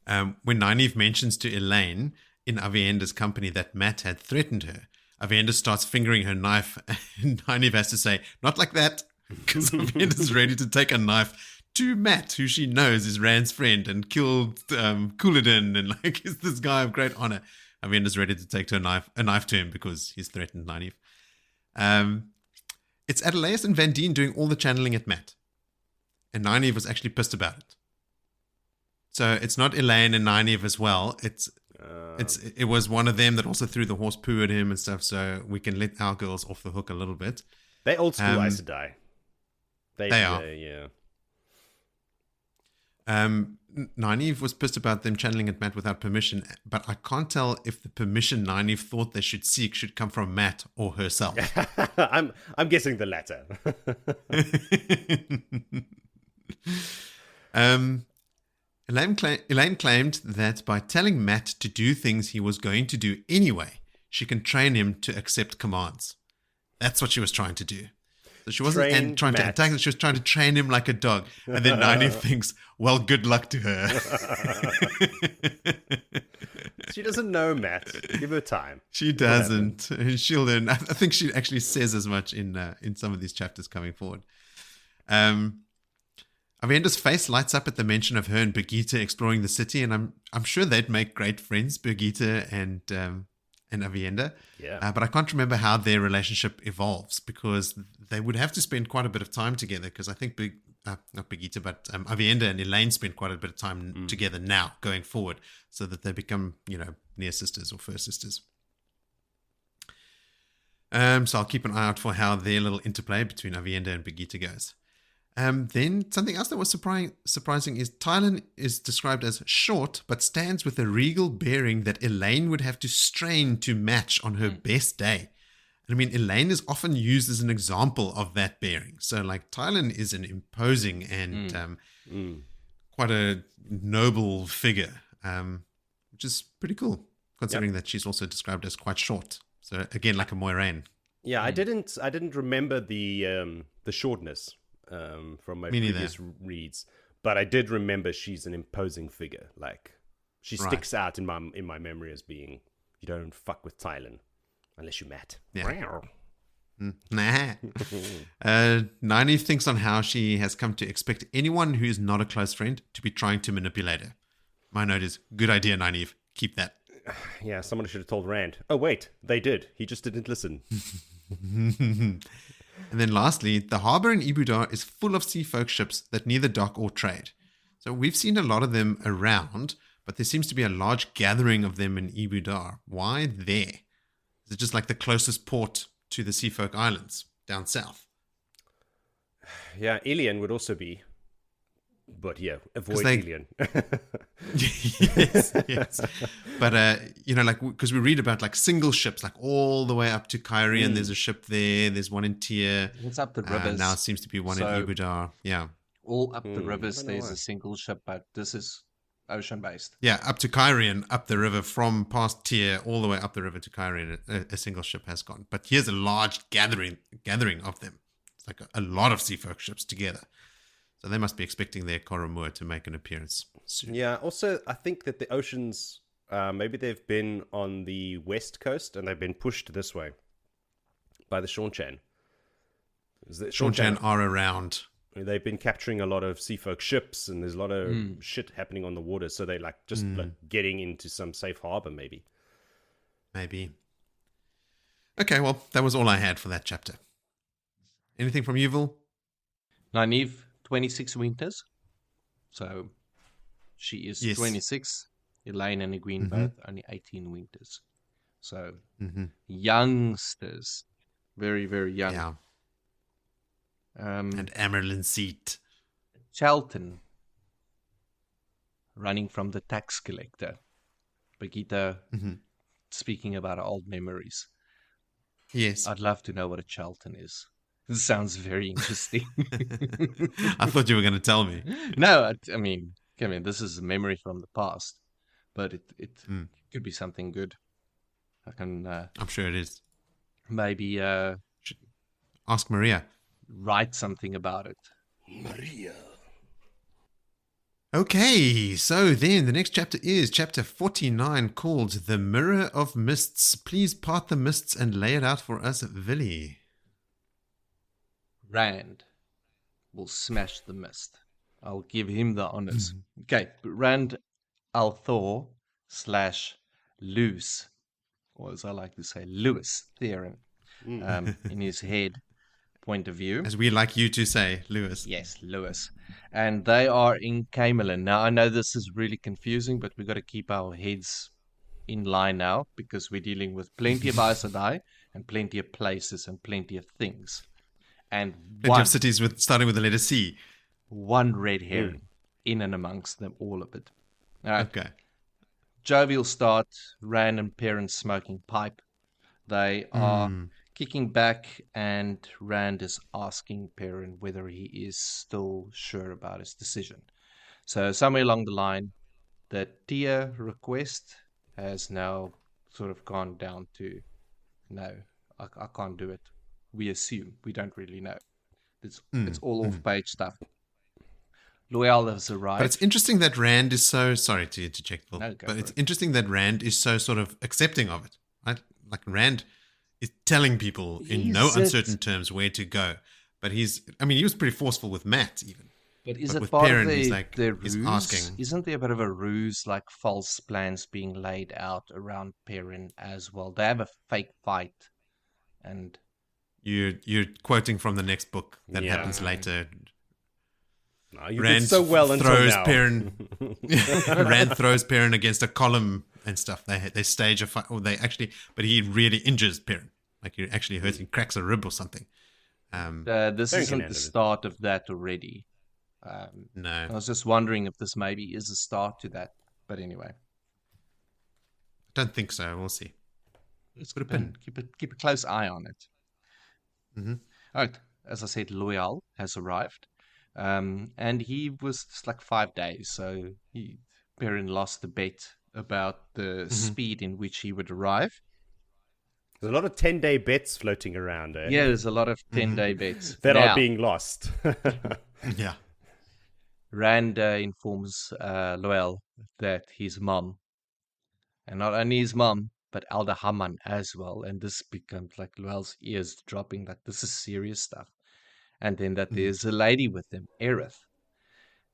When Nynaeve mentions to Elayne in Avienda's company that Matt had threatened her, Avienda starts fingering her knife, and Nynaeve has to say, not like that, because Avienda's ready to take a knife to Matt, who she knows is Rand's friend and killed Couladin, and like is this guy of great honor. Avienda's ready to take a knife to him because he's threatened Nynaeve. It's Adelaide and Van Dien doing all the channeling at Matt, and Nynaeve was actually pissed about it. So it's not Elayne and Nynaeve as well. It was one of them that also threw the horse poo at him and stuff. So we can let our girls off the hook a little bit. They old school Aes Sedai. They are. Yeah. Nynaeve was pissed about them channeling at Matt without permission, but I can't tell if the permission Nynaeve thought they should seek should come from Matt or herself. I'm guessing the latter. Elayne claimed that by telling Matt to do things he was going to do anyway, she can train him to accept commands. That's what she was trying to do. So she wasn't trying to attack him, she was trying to train him like a dog. And then Nynaeve thinks, well, good luck to her. She doesn't know Matt. Give her time. She doesn't. She'll learn. I think she actually says as much in some of these chapters coming forward. Avienda's face lights up at the mention of her and Birgitte exploring the city, and I'm sure they'd make great friends, Birgitte and Avienda. Yeah. But I can't remember how their relationship evolves because they would have to spend quite a bit of time together. Because I think not Birgitte, but Avienda and Elayne spend quite a bit of time together now, going forward, so that they become near sisters or first sisters. So I'll keep an eye out for how their little interplay between Avienda and Birgitte goes. Then something else that was surprising is Tylin is described as short, but stands with a regal bearing that Elayne would have to strain to match on her best day. And I mean, Elayne is often used as an example of that bearing. So like Tylin is an imposing and quite a noble figure, which is pretty cool, considering that she's also described as quite short. So again, like a Moiraine. Yeah, I didn't remember the shortness from my previous reads, but I did remember she's an imposing figure. Like she sticks out in my memory as being, you don't fuck with Tylin unless you met. Yeah. Nah. Nynaeve thinks on how she has come to expect anyone who is not a close friend to be trying to manipulate her. My note is, good idea, Nynaeve. Keep that. Yeah, someone should have told Rand. Oh, wait, they did. He just didn't listen. And then lastly, the harbour in Ebou Dar is full of sea folk ships that neither dock or trade. So we've seen a lot of them around, but there seems to be a large gathering of them in Ebou Dar. Why there? Is it just like the closest port to the sea folk islands down south? Yeah, Elayne would also be. But yeah, avoid Elayne. yes. But, like, because we read about like single ships, like all the way up to Cairhien. There's a ship there. There's one in Tyr. It's up the rivers. Now it seems to be one in Ebou Dar. Yeah. All up the rivers, there's a single ship, but this is ocean-based. Yeah, up to Cairhien, up the river from past Tyr, all the way up the river to Cairhien, a single ship has gone. But here's a large gathering of them. It's like a lot of sea folk ships together. So they must be expecting their Coromur to make an appearance soon. Yeah, also, I think that the oceans, maybe they've been on the west coast and they've been pushed this way by the Seanchan. Seanchan are around. They've been capturing a lot of sea folk ships and there's a lot of shit happening on the water. So they're like just like getting into some safe harbor, maybe. Maybe. Okay, well, that was all I had for that chapter. Anything from you, Vil? Nynaeve, 26 winters. So she is 26. Elayne and Egwene both only 18 winters. So youngsters. Very, very young. Yeah. And Amerlin Seat. Chalton. Running from the tax collector. Birgitte speaking about her old memories. Yes. I'd love to know what a Chalton is. It sounds very interesting. I thought you were going to tell me. No, I mean, this is a memory from the past, but it could be something good. I can. I'm sure it is. Maybe ask Maria. Write something about it. Maria. Okay, so then the next chapter is chapter 49, called The Mirror of Mists. Please part the mists and lay it out for us, Villy. Rand will smash the mist. I'll give him the honors. Okay, but Rand Althor / Luce, or as I like to say, Lewis Theron, in his head point of view. As we like you to say, Lewis. Yes, Lewis. And they are in Caemlyn. Now, I know this is really confusing, but we've got to keep our heads in line now because we're dealing with plenty of Aes Sedai and plenty of places and plenty of things. And plenty of cities starting with the letter C. One red herring in and amongst them, all of it. All right. Okay. Jovial start, Rand and Perrin smoking pipe. They are kicking back, and Rand is asking Perrin whether he is still sure about his decision. So somewhere along the line, the Tyr request has now sort of gone down to, no, I can't do it. We assume. We don't really know. It's all off-page stuff. Loial has arrived. But it's interesting that Rand is so... Sorry to interject, Will. No, but it's interesting that Rand is so sort of accepting of it. Right? Like Rand is telling people in no uncertain terms where to go. But he was pretty forceful with Matt even. But is but it with part Perrin, of he's ruse? Asking. Isn't there a bit of a ruse, like false plans being laid out around Perrin as well? They have a fake fight, and you're quoting from the next book that happens later. No, you did so well until now. Perrin, Rand throws Perrin against a column and stuff. They stage a fight, or they actually, but he really injures Perrin. Like you're actually hurting, cracks a rib or something. This Perrin can isn't the handle it. start of that already. I No, was just wondering if this maybe is a start to that. But anyway, I don't think so. We'll see. let's Put a pin. keep a close eye on it. Mm-hmm. All right, as I said, Loial has arrived, and he was just like 5 days. So Perrin lost the bet about the speed in which he would arrive. There's a lot of 10-day bets floating around, eh? Yeah, there's a lot of 10-day bets that now. are being lost. Yeah. Rand informs Loial that his mom, and not only his mom, but Elder Haman as well, and this becomes like Loial's ears dropping, like this is serious stuff. And then that there's a lady with him, Aerith,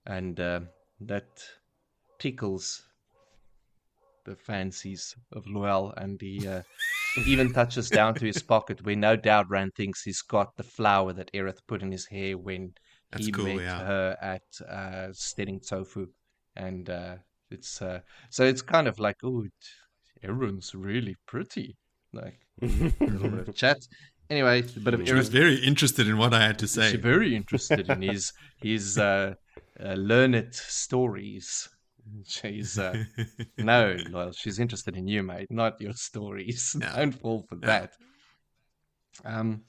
and that tickles the fancies of Loial, and he even touches down to his pocket, where no doubt Rand thinks he's got the flower that Aerith put in his hair when That's he cool, met yeah. her at Steading Tofu, and it's so it's kind of like, oh, everyone's really pretty, like a little bit of chat. Anyway, a bit of She was Aerith. very interested in what I had to say. She's very interested in his learned stories. She's no, Loial, she's interested in you, mate, not your stories. Yeah. Don't fall for Yeah. that.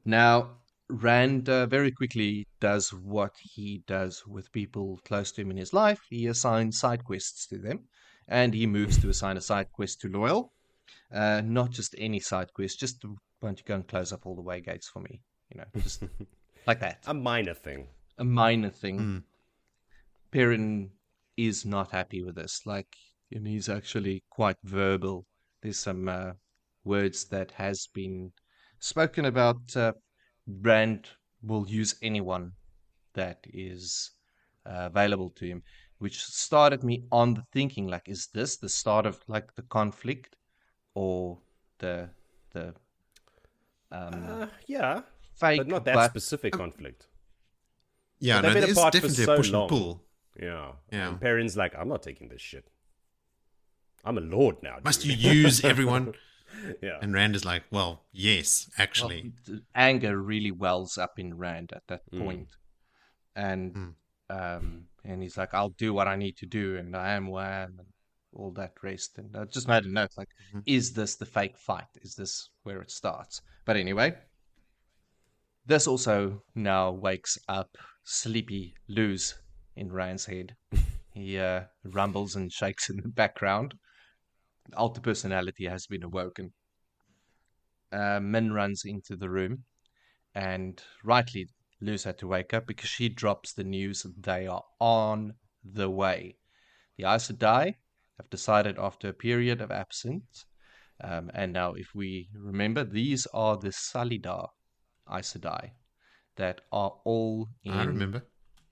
Now, Rand very quickly does what he does with people close to him in his life. He assigns side quests to them, and he moves to assign a side quest to Loial. Not just any side quest, just why don't you go and close up all the way gates for me? You know, just like that. A minor thing. A minor thing. Perrin is not happy with this. Like, and he's actually quite verbal. There's some words that has been spoken about. Rand will use anyone that is available to him, which started me on the thinking, like, is this the start of like the conflict, or the Yeah, fake, but not that specific conflict. Yeah, But no, they've been there's apart for definitely so a push long. and pull. Yeah. Yeah. And Perrin's like, I'm not taking this shit. I'm a lord now. Dude. Must you use everyone? Yeah. And Rand is like, well, yes, actually. Well, anger really wells up in Rand at that point. And he's like, I'll do what I need to do, and I am who I am, and all that rest. And I just made a note, like, is this the fake fight? Is this where it starts? But anyway, this also now wakes up sleepy Luz in Rand's head. He rumbles and shakes in the background. Alter personality has been awoken. Min runs into the room, and rightly, Luz had to wake up because she drops the news that they are on the way. The Aes Sedai have decided after a period of absence, and now if we remember, these are the Salidar Aes Sedai that are all in... I remember.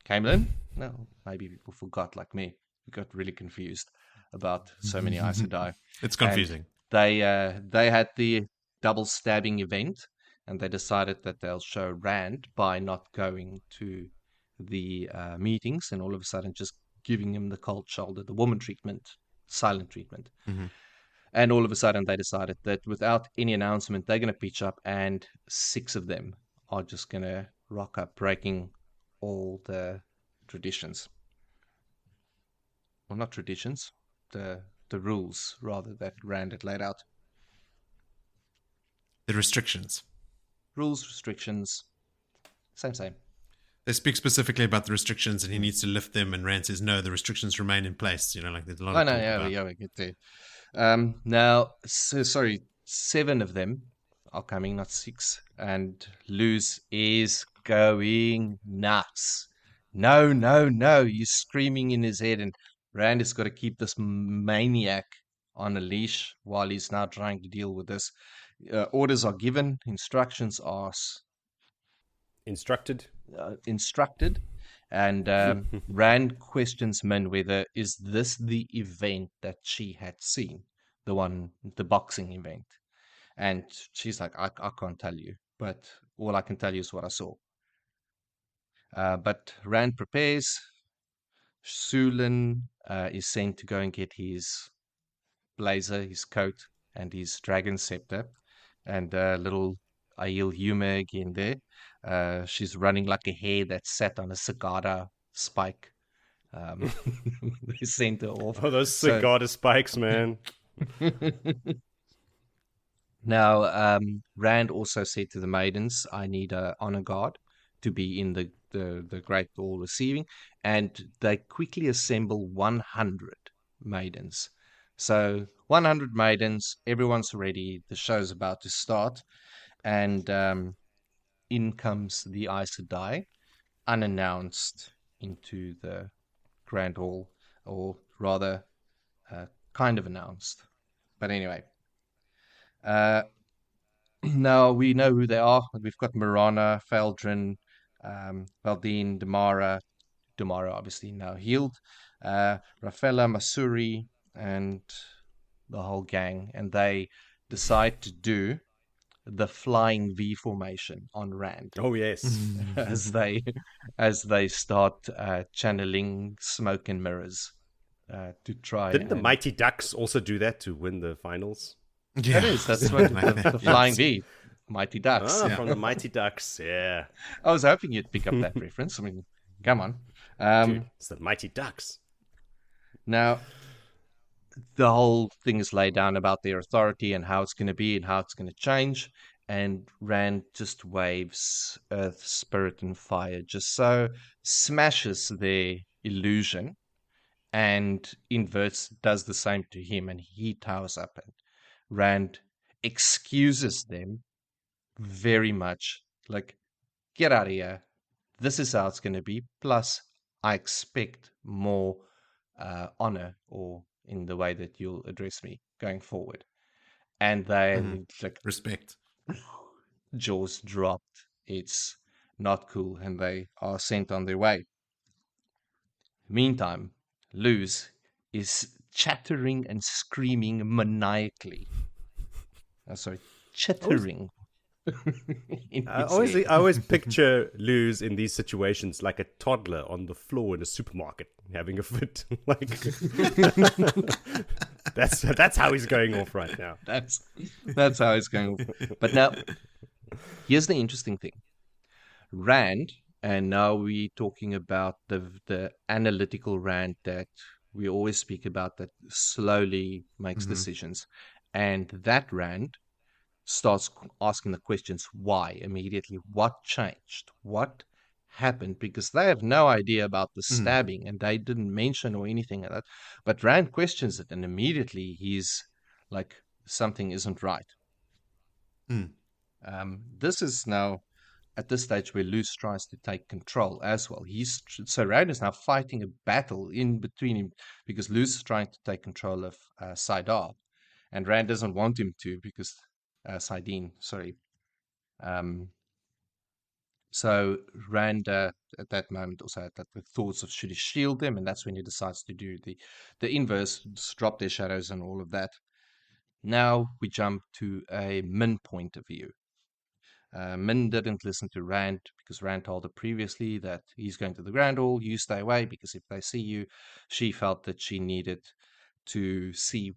Caemlyn? No, maybe people forgot like me. We got really confused about so many Aes Sedai. It's confusing. And they had the double stabbing event, and they decided that they'll show Rand by not going to the meetings, and all of a sudden just giving him the cold shoulder, the woman treatment, silent treatment. And all of a sudden they decided that without any announcement, they're going to pitch up, and 6 of them are just going to rock up, breaking all the traditions. Well, not traditions, the rules, rather, that Rand had laid out. The restrictions. Rules, restrictions, same. They speak specifically about the restrictions, and he needs to lift them. And Rand says, "No, the restrictions remain in place." You know, like there's a lot. Oh no, yeah, we get there. Now, sorry, 7 of them are coming, not 6, and Luz is going nuts. No! He's screaming in his head, and Rand has got to keep this maniac on a leash while he's now trying to deal with this. Orders are given, instructions are Instructed. And Rand questions Min whether is this the event that she had seen, the boxing event, and she's like, I can't tell you, but all I can tell you is what I saw. But Rand prepares. Sulin is sent to go and get his blazer, his coat, and his dragon scepter. and little Aiel humor again there. She's running like a hare that's sat on a cicada spike. They sent her off. Oh, those So cigar spikes, man. now, Rand also said to the maidens, I need a honor guard to be in the Great Hall receiving. And they quickly assemble 100 maidens. So 100 maidens, everyone's ready. The show's about to start. And in comes the Aes Sedai, unannounced into the Grand Hall, or rather, kind of announced. But anyway, now we know who they are. We've got Marana, Feldrin, Valdine, Damara obviously now healed, Rafella, Masuri, and the whole gang. And they decide to do the flying V formation on Rand Oh, yes. as they start channeling smoke and mirrors to try. Didn't the Mighty Ducks also do that to win the finals? That is, that's what the flying V, Mighty Ducks. Ah, from the Mighty Ducks, yeah. I was hoping you'd pick up that reference. I mean, come on. Dude, it's the Mighty Ducks. Now, the whole thing is laid down about their authority and how it's going to be and how it's going to change. And Rand just waves earth, spirit, and fire, just so smashes their illusion, and inverts, does the same to him, and he towers up. And Rand excuses them very much, like, get out of here. This is how it's going to be. Plus, I expect more honor, or in the way that you'll address me going forward. And then, like, Respect. jaws dropped. It's not cool, and they are sent on their way. Meantime, Luz is chattering and screaming maniacally. Chittering. I always picture Luz in these situations like a toddler on the floor in a supermarket having a fit. Like that's how he's going off right now. That's how he's going off. But now, here's the interesting thing. Rand, and now we're talking about the analytical Rand that we always speak about, that slowly makes decisions. And that Rand starts asking the questions why immediately. What changed? What happened? Because they have no idea about the stabbing, and they didn't mention or anything like that. But Rand questions it, and immediately he's like, something isn't right. This is now at this stage where Luz tries to take control as well. So Rand is now fighting a battle in between him, because Luz is trying to take control of Salidar, and Rand doesn't want him to, because Sidene, sorry. So Rand at that moment also had the thoughts of, should he shield them, and that's when he decides to do the inverse, just drop their shadows and all of that. Now we jump to a Min point of view. Min didn't listen to Rand, because Rand told her previously that he's going to the Grand Hall, you stay away, because if they see you, she felt that she needed to see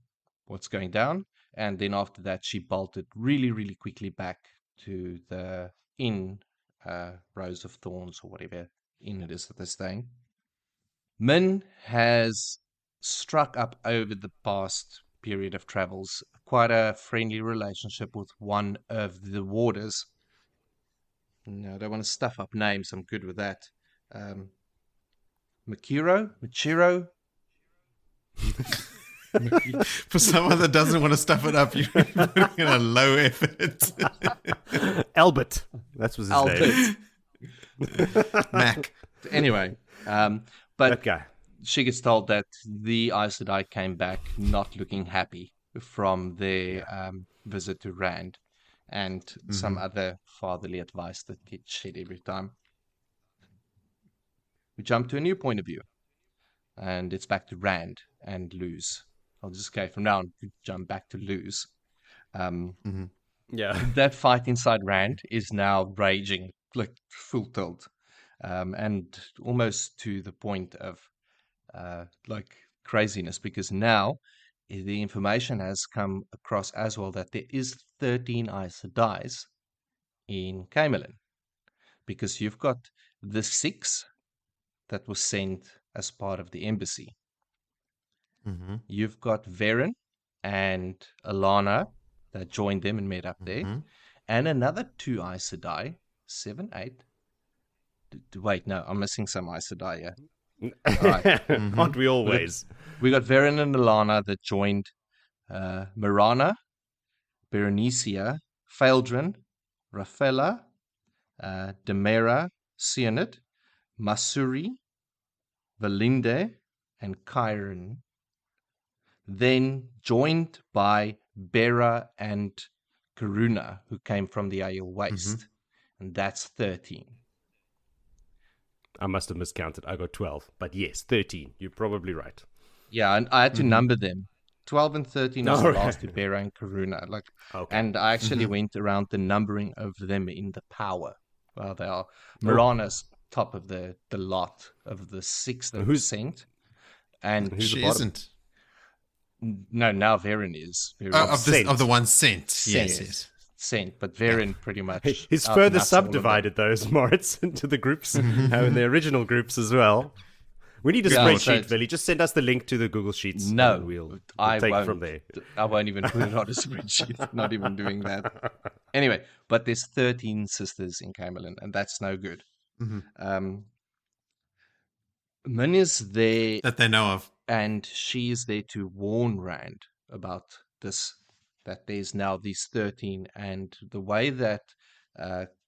what's going down. And then after that, she bolted really, really quickly back to the inn, Rose of Thorns, or whatever inn it is that they're staying. Min has struck up over the past period of travels quite a friendly relationship with one of the warders. No, I don't want to stuff up names. I'm good with that. Machiro? For someone that doesn't want to stuff it up, you're putting in a low effort. Albert. That was his name. Mac. Anyway, but That guy. she gets told that the Aes Sedai came back not looking happy from their visit to Rand, and some other fatherly advice that gets shed every time. We jump to a new point of view, and it's back to Rand and Luz. I'll just go from now on, jump back to Luz. Yeah. That fight inside Rand is now raging, like full tilt, and almost to the point of like craziness, because now the information has come across as well that there is 13 Aes Sedai in Caemlyn, because you've got the 6 that was sent as part of the embassy. Mm-hmm. You've got Perrin and Alana that joined them and met up there, Mm-hmm. and another 2 Aes Sedai, 7, 8. Wait, no, I'm missing some Aes Sedai here. Right. Aren't we always? We got Perrin and Alana that joined Mirana, Berenicia, Faildren, Rafella, Demera, Sionid, Masuri, Valinde, and Cairhien. Then joined by Bera and Karuna, who came from the Aiel Waste. And that's 13. I must have miscounted. I got 12. But yes, 13. You're probably right. Yeah, and I had to number them. 12 and 13 was the last to Bera and Karuna. And I actually went around the numbering of them in the power. Well, they are. Mirana's top of the lot of the 6 that were sent. And She isn't. No, now Perrin is. Of the ones sent. Yes. Sent, but Perrin pretty much. He's further subdivided those, Moritz, into the groups, in the original groups as well. We need a spreadsheet, Billy. Just send us the link to the Google Sheets. No, we'll I take won't. from there. I won't even put it on a spreadsheet. Not even doing that. Anyway, but there's 13 sisters in Caemlyn, and that's no good. Min is there that they know of, and she is there to warn Rand about this. That there's now these 13, and the way that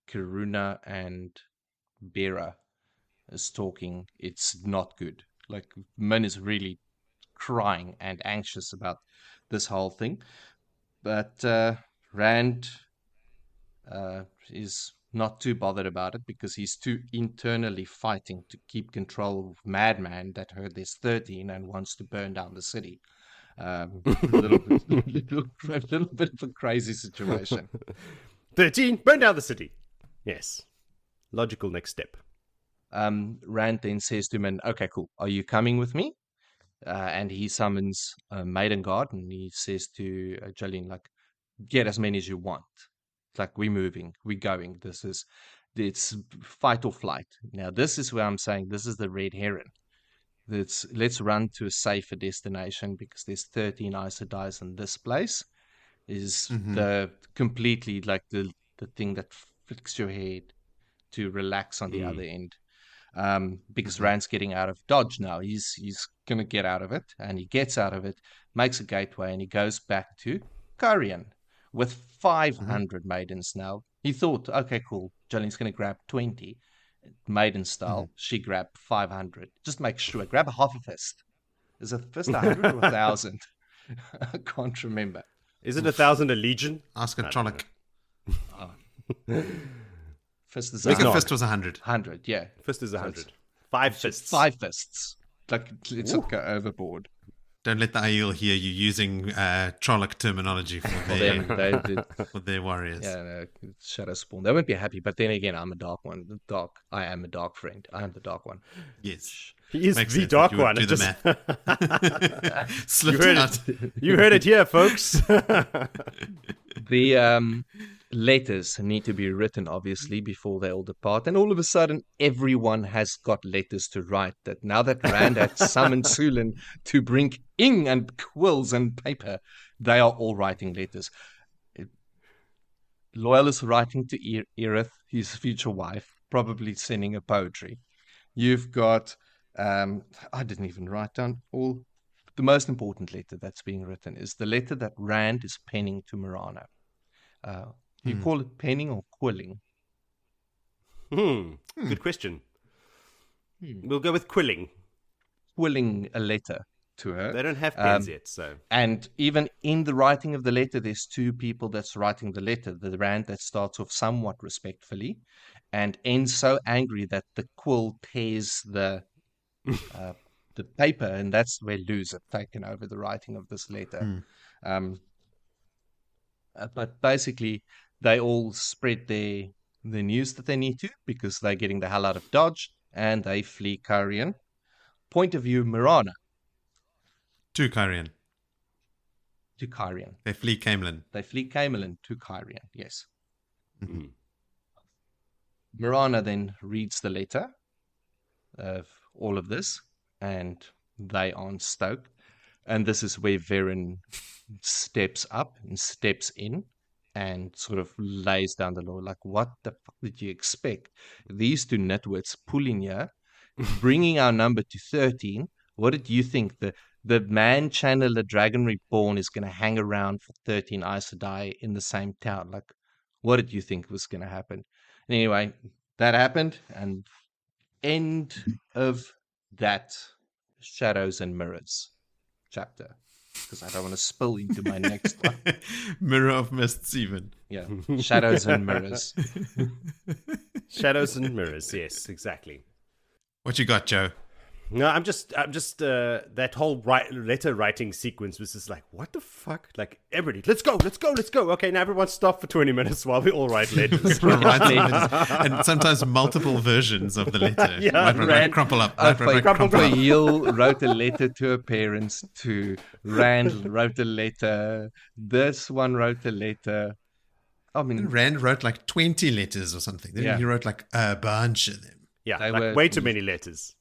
Karuna and Bera is talking, it's not good. Like, Min is really crying and anxious about this whole thing. But Rand is not too bothered about it because he's too internally fighting to keep control of Madman that heard there's 13 and wants to burn down the city. A little bit of a crazy situation. 13, burn down the city. Yes. Logical next step. Rand then says to Min, okay, cool. Are you coming with me? And he summons Maiden Guard, and he says to Jolene, like, get as many as you want. It's like, we're moving, we're going. It's fight or flight. Now, this is where I'm saying this is the red herring. Let's run to a safer destination because there's 13 Aes Sedai in this place. Is the completely like the thing that flicks your head to relax on the other end. Because Rand's getting out of Dodge now. He's gonna get out of it, and he gets out of it, makes a gateway, and he goes back to Cairhien with 500 maidens now. He thought, okay, cool, Jolene's gonna grab 20. Maiden style, she grabbed 500. Just make sure. Grab a half a fist. Is it fist 100 or 1,000? I can't remember. Is it 1,000 a legion? Ask a Trolloc. Fist is Bigger fist was 100. 100, yeah. Fist is 100. 5 fists. 5 fists. Like, let's not go overboard. Don't let the Aiel hear you using Trolloc terminology for their warriors. Yeah, no, Shadow Spawn. They won't be happy, but then again, I'm a dark one. I am a dark friend. I am the dark one. Yes. He is the dark one. Do the math. Slipped out. You heard it here, folks. The letters need to be written, obviously, before they all depart. And all of a sudden, everyone has got letters to write. That now that Rand had summoned Sulin to bring ink and quills and paper, they are all writing letters. Loial is writing to Erith, his future wife, probably sending her poetry. You've got, I didn't even write down all. The most important letter that's being written is the letter that Rand is penning to Mirana. You call it penning or quilling? Good question. We'll go with quilling. Quilling a letter to her. They don't have pens yet, so. And even in the writing of the letter, there's 2 people that's writing the letter. The Rand that starts off somewhat respectfully and ends so angry that the quill tears the paper, and that's where Luz have taken over the writing of this letter. But basically, they all spread the news that they need to because they're getting the hell out of Dodge and they flee Cairhien. Point of view, Mirana. To Cairhien. to Cairhien. They flee Caemlyn. They flee Caemlyn to Cairhien, yes. Mhm. Mirana then reads the letter of all of this, and they aren't stoked. And this is where Perrin steps up and steps in and sort of lays down the law. Like, what the fuck did you expect? These two nitwits pulling here, bringing our number to 13. What did you think? The man channeler Dragon Reborn is going to hang around for 13 Aes Sedai in the same town? Like, what did you think was going to happen? Anyway, that happened, and end of that Shadows and Mirrors chapter, because I don't want to spill into my next one. Mirror of Mists, even. Yeah, Shadows and Mirrors. Shadows and mirrors, yes, exactly. What you got, Joe? No, I'm just that whole letter writing sequence was just like, what the fuck? Like, everybody, let's go. Okay, now everyone stop for 20 minutes while we all write letters. And sometimes multiple versions of the letter. Yeah, right, crumple up. Crumple up. Loial wrote a letter to her parents. To Rand wrote a letter. This one wrote a letter. I mean, Rand wrote like 20 letters or something. Then he wrote like a bunch of them. Yeah, They like were- way too many letters.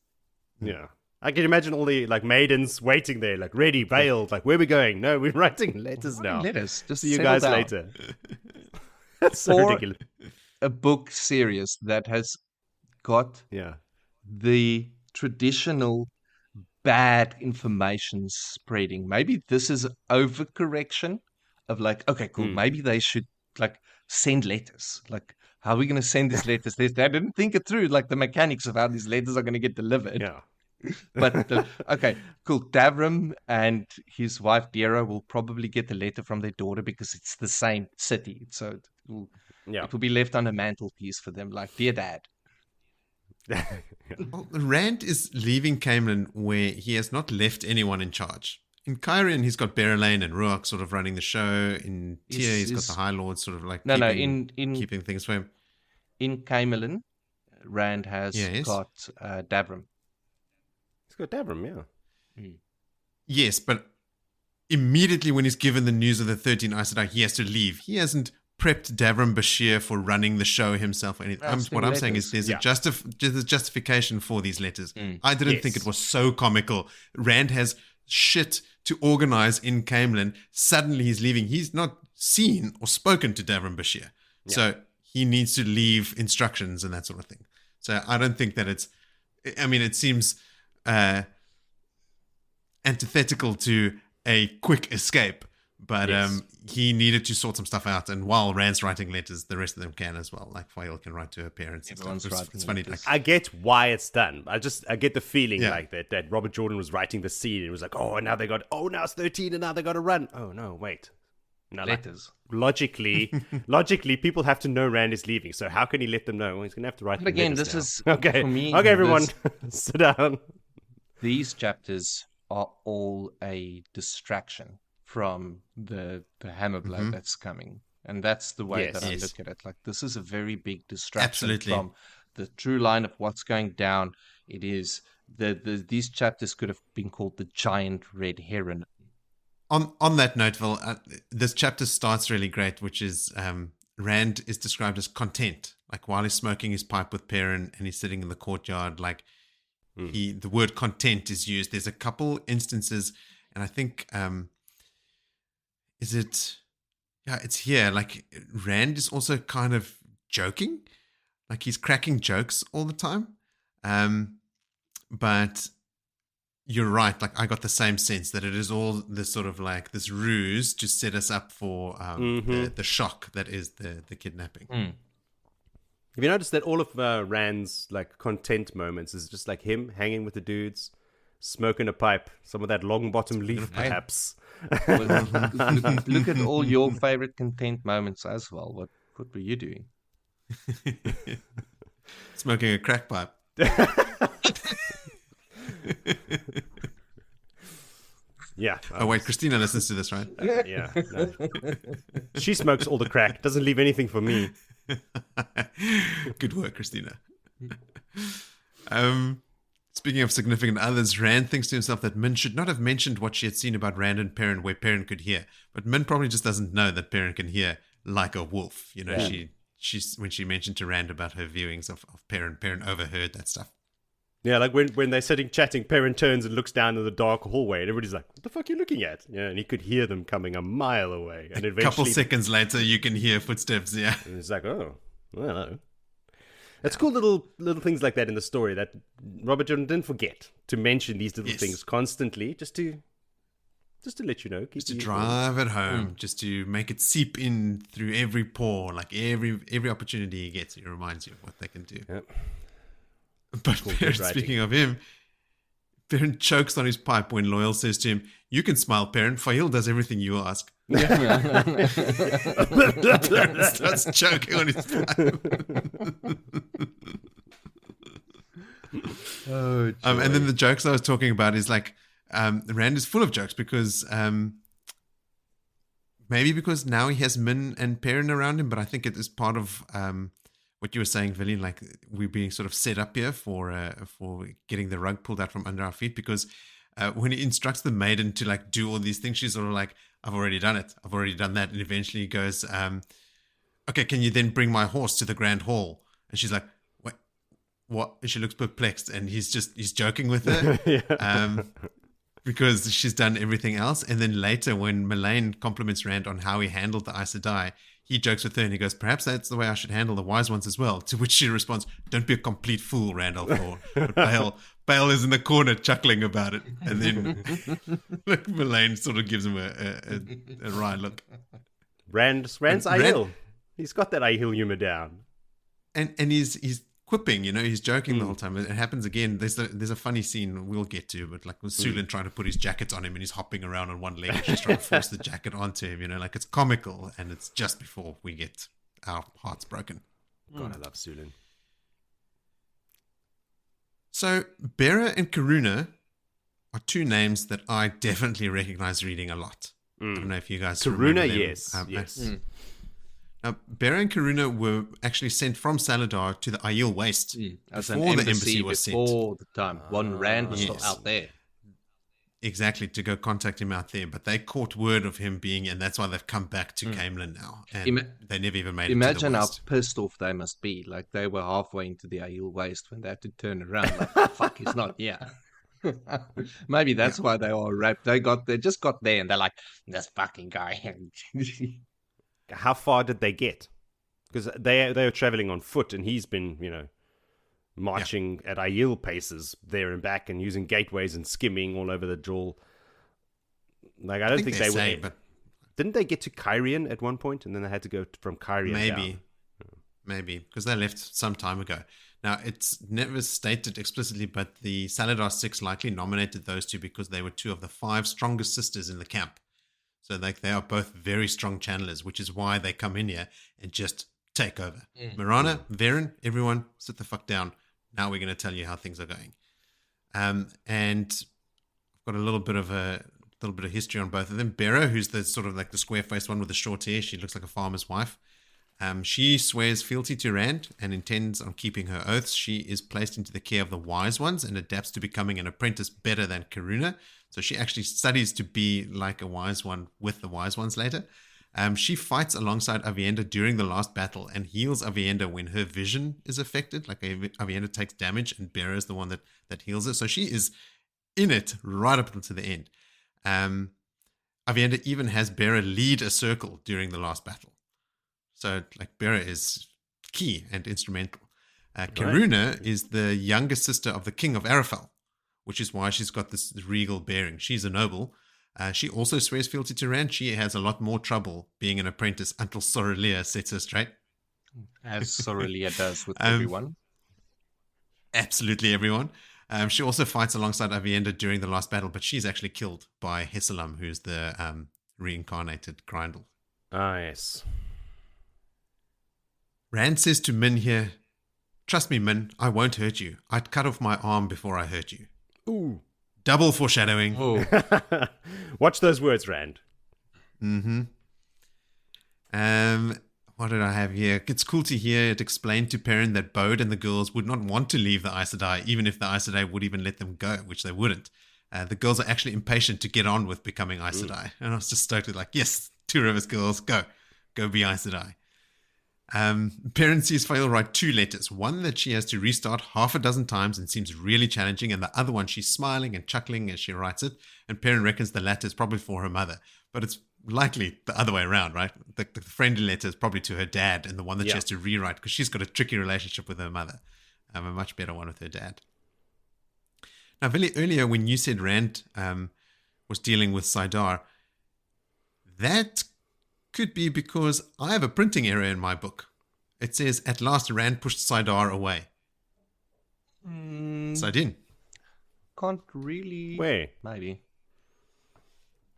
Yeah. I can imagine all the like maidens waiting there, like ready, veiled, like where are we going? No, we're writing letters now. letters. Just See you settle guys down. later. That's so For- ridiculous. A book series that has got Yeah. the traditional bad information spreading. Maybe this is overcorrection of like, okay, cool. Maybe they should like send letters. Like, how are we going to send these letters? They didn't think it through, like the mechanics of how these letters are going to get delivered. Yeah. But okay, cool. Davram and his wife Dira will probably get the letter from their daughter because it's the same city, so it will be left on a mantelpiece for them. Like, dear Dad. Well, Rand is leaving Caemlyn where he has not left anyone in charge. In Cairhien, he's got Berelain and Ruach sort of running the show. In Tyr, he's got the High Lord sort of like keeping things for him. In Caemlyn, Rand has got Davram. He's got Davram, yeah. Yes, but immediately when he's given the news of the 13 Aes Sedai, he has to leave. He hasn't prepped Davram Bashir for running the show himself or anything. What I'm saying is there's a justification for these letters. I didn't think it was so comical. Rand has shit to organize in Caemlyn. Suddenly he's leaving. He's not seen or spoken to Davram Bashir. So he needs to leave instructions and that sort of thing. So I don't think that it's, I mean, it seems antithetical to a quick escape, but he needed to sort some stuff out. And while Rand's writing letters, the rest of them can as well. Like Faile can write to her parents. Everyone's writing it's funny. letters. I get why it's done. I get the feeling like that Robert Jordan was writing the scene and it was like, oh, now it's 13 and now they got to run. Oh, no, wait. No, Letters. Logically, people have to know Rand is leaving. So how can he let them know? Well, he's going to have to write But again, letters this now. is Okay. for me. Okay, everyone, sit down. These chapters are all a distraction from the hammer blow that's coming. And that's the way that I look at it. Like, this is a very big distraction from the true line of what's going down. It is these chapters could have been called the giant red heron. On that note, Phil, this chapter starts really great, which is Rand is described as content. Like while he's smoking his pipe with Perrin and he's sitting in the courtyard, like the word content is used. There's a couple instances, and I think it's here. Like Rand is also kind of joking, like he's cracking jokes all the time. But you're right. Like I got the same sense that it is all this sort of like this ruse to set us up for the shock that is the kidnapping. Have you noticed that all of Rand's like content moments is just like him hanging with the dudes, smoking a pipe, some of that long bottom leaf perhaps. Look at all your favorite content moments as well. What were you doing? Smoking a crack pipe. Yeah. Oh wait, Christina listens to this, right? Yeah. No. She smokes all the crack. Doesn't leave anything for me. Speaking of significant others, Rand thinks to himself that Min should not have mentioned what she had seen about Rand and Perrin where Perrin could hear. But Min probably just doesn't know that Perrin can hear like a wolf. You know, she's when she mentioned to Rand about her viewings of Perrin overheard that stuff. Yeah, like when they're sitting chatting, Perrin turns and looks down in the dark hallway, and everybody's like, "What the fuck are you looking at?" Yeah, and he could hear them coming a mile away. And a couple seconds later, you can hear footsteps. Yeah, and it's like, "Oh, I don't know." It's cool little things like that in the story that Robert Jordan didn't forget to mention these little things constantly, just to let you know, just to drive it home, just to make it seep in through every pore, like every opportunity he gets, it reminds you of what they can do. Yep. But Perrin, speaking of him, Perrin chokes on his pipe when Loial says to him, "You can smile, Perrin. Faile does everything you ask." Perrin starts choking on his pipe. And then the jokes I was talking about is like, Rand is full of jokes because maybe because now he has Min and Perrin around him, but I think it is part of what you were saying, Villian, like we're being sort of set up here for getting the rug pulled out from under our feet, because when he instructs the maiden to like do all these things, she's sort of like, "I've already done it. I've already done that." And eventually he goes, "Okay, can you then bring my horse to the Grand Hall?" And she's like, "What?" And she looks perplexed, and he's joking with her. Because she's done everything else. And then later when Elayne compliments Rand on how he handled the Aes Sedai, he jokes with her and he goes, "Perhaps that's the way I should handle the wise ones as well." To which she responds, "Don't be a complete fool, Randolph." But Bale is in the corner chuckling about it. And then Elayne sort of gives him a wry look. Rand's Ahil. He's got that Ahil humor down. And he's quipping, you know, he's joking the whole time. It happens again. There's a funny scene we'll get to, but like with Sulin trying to put his jacket on him and he's hopping around on one leg and she's trying to force the jacket onto him, you know, like it's comical, and it's just before we get our hearts broken. God, I love Sulin. So Bera and Karuna are two names that I definitely recognize reading a lot. I don't know if you guys remember them. Yes. Now, Bera and Karuna were actually sent from Salidar to the Aiel Waste before the embassy was sent. Before the time. One Rand was still out there. Exactly, to go contact him out there. But they caught word of him being, and that's why they've come back to Caemlyn now. And they never even made it to the Imagine how West. pissed off they must be. Like, they were halfway into the Aiel Waste when they had to turn around. Like, fuck, he's not here. Maybe that's why they all wrapped. They just got there and they're like, "This fucking guy." How far did they get? Because they were traveling on foot, and he's been, you know, marching at Aiel paces there and back, and using gateways and skimming all over the jewel. Like, I don't think they were. But didn't they get to Cairhien at one point, and then they had to go from Cairhien down? Maybe because they left some time ago. Now, it's never stated explicitly, but the Salidar Six likely nominated those two because they were two of the 5 strongest sisters in the camp. So like they are both very strong channelers, which is why they come in here and just take over. Marana, Varen, everyone, sit the fuck down. Now we're going to tell you how things are going. And I've got a little bit of history on both of them. Bera, who's the sort of like the square-faced one with the short hair, she looks like a farmer's wife. She swears fealty to Rand and intends on keeping her oaths. She is placed into the care of the wise ones and adapts to becoming an apprentice better than Karuna. So she actually studies to be like a wise one with the wise ones later. She fights alongside Avienda during the last battle and heals Avienda when her vision is affected. Like Avienda takes damage and Bera is the one that heals her. So she is in it right up until the end. Avienda even has Bera lead a circle during the last battle. So like Bera is key and instrumental. Karuna is the younger sister of the king of Arafel, which is why she's got this regal bearing. She's a noble. She also swears fealty to Rand. She has a lot more trouble being an apprentice until Sorelia sets her straight. As Sorelia does with everyone. Absolutely everyone. She also fights alongside Avienda during the last battle, but she's actually killed by Hessalam, who's the reincarnated Grindel. Ah, yes. Rand says to Min here, "Trust me, Min, I won't hurt you. I'd cut off my arm before I hurt you." Ooh. Double foreshadowing. Oh. Watch those words, Rand. Mm-hmm. what did I have here? It's cool to hear it explained to Perrin that Bode and the girls would not want to leave the Aes Sedai, even if the Aes Sedai would even let them go, which they wouldn't. The girls are actually impatient to get on with becoming Aes Sedai. And I was just stoked with like, yes, Two Rivers girls, go be Aes Sedai. Perrin sees Faile write 2 letters, one that she has to restart half a dozen times and seems really challenging, and the other one she's smiling and chuckling as she writes it, and Perrin reckons the latter is probably for her mother, but it's likely the other way around, right? The friendly letter is probably to her dad, and the one that she has to rewrite because she's got a tricky relationship with her mother, a much better one with her dad. Now, Billy, earlier when you said Rand was dealing with Salidar, that could be because I have a printing error in my book. It says, at last Rand pushed Salidar away. So I didn't. Can't really... Where? Maybe.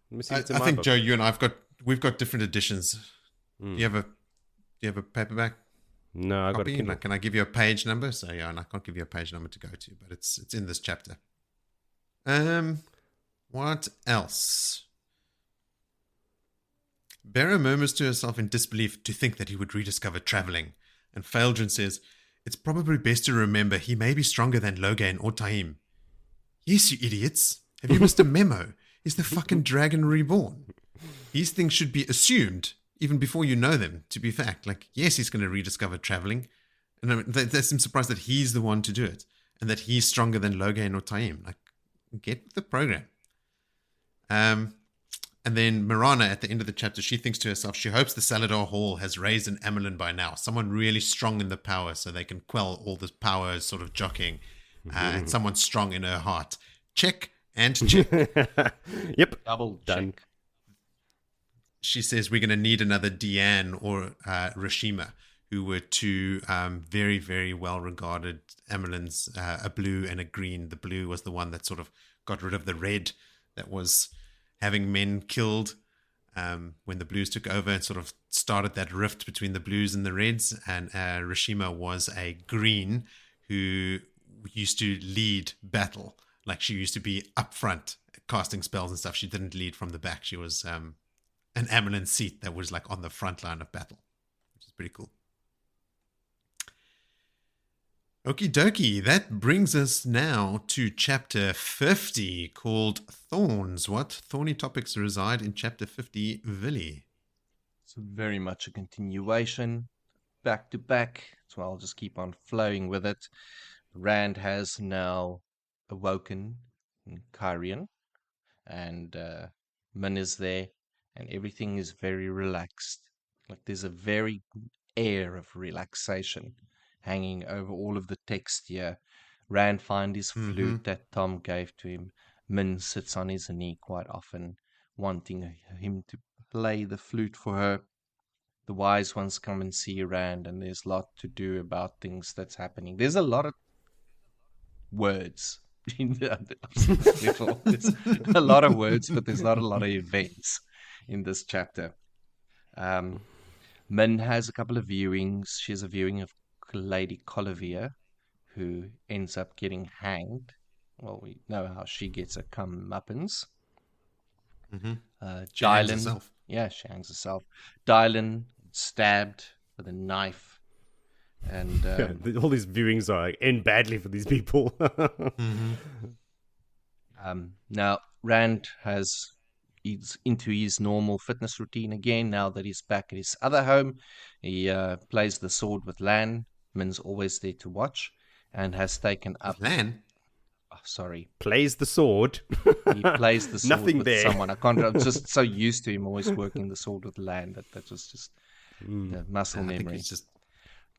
Let me see I what's in my think, book. Joe, you and we've got different editions. Do you have a paperback No, I got a copy? Kindle. Like, can I give you a page number? So yeah, and I can't give you a page number to go to, but it's in this chapter. What else? Bera murmurs to herself in disbelief to think that he would rediscover traveling, and Faildren says, it's probably best to remember he may be stronger than Logain or Taim. Yes, you idiots. Have you missed a memo? He's the fucking dragon reborn. These things should be assumed even before you know them to be fact. Like, yes, he's going to rediscover traveling. And I mean, they seem surprised that he's the one to do it and that he's stronger than Logain or Taim. Like, get with the program. And then Mirana, at the end of the chapter, she thinks to herself, she hopes the Salidar Hall has raised an Caemlyn by now. Someone really strong in the power so they can quell all this power sort of jockeying. And someone strong in her heart. Check and check. Yep. Double Done. check. She says we're going to need another Deanne or Rashima, who were 2 very, very well-regarded Caemlyns, a blue and a green. The blue was the one that sort of got rid of the red that was having men killed when the blues took over and sort of started that rift between the blues and the reds. And Rashima was a green who used to lead battle. Like, she used to be up front casting spells and stuff. She didn't lead from the back. She was an Caemlyn seat that was like on the front line of battle, which is pretty cool. Okie dokie, that brings us now to chapter 50, called Thorns. What thorny topics reside in chapter 50, Villy? It's very much a continuation, back to back, so I'll just keep on flowing with it. Rand has now awoken in Cairhien, and Min is there, and everything is very relaxed. Like, there's a very air of relaxation hanging over all of the text here. Rand finds his flute that Tom gave to him. Min sits on his knee quite often, wanting him to play the flute for her. The wise ones come and see Rand, and there's a lot to do about things that's happening. There's a lot of words. There's a lot of words, but there's not a lot of events in this chapter. Min has a couple of viewings. She has a viewing of Lady Colivia, who ends up getting hanged. Well, we know how she gets a comeuppance. She hangs Dylan, herself. yeah, she hangs herself. Dylan stabbed with a knife, and All these viewings are end badly for these people. now Rand he's into his normal fitness routine again. Now that he's back at his other home, he plays the sword with Lan. Min's always there to watch, and has taken up. Lan? Oh, sorry. Plays the sword. He plays the sword Nothing with there. someone. I'm just so used to him always working the sword with Lan that was just the muscle I think memory. it's just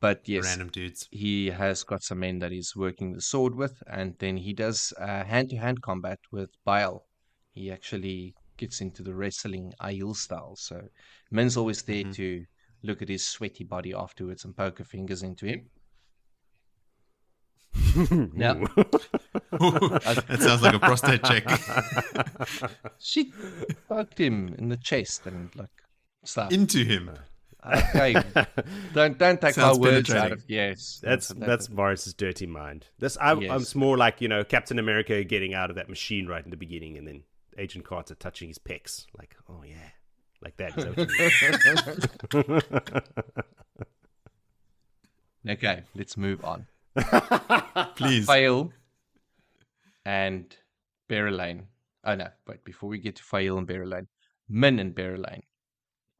But yes, random dudes. he has got some men that he's working the sword with, and then he does hand-to-hand combat with Baal. He actually gets into the wrestling Aiel style. So Min's always there to look at his sweaty body afterwards and poke her fingers into him. Now, That sounds like a prostate check. she poked him in the chest and like stuff. Into him. Okay, don't take my Sounds words out penetrating. of yes. That's Morris's dirty mind. I'm Yes. more like, Captain America getting out of that machine right in the beginning, and then Agent Carter touching his pecs. Like, oh yeah, like that. Is that what you mean? Okay, let's move on. Please. Faile and Berelain. Oh no, wait, before we get to Faile and Berelain, Min and Berelain.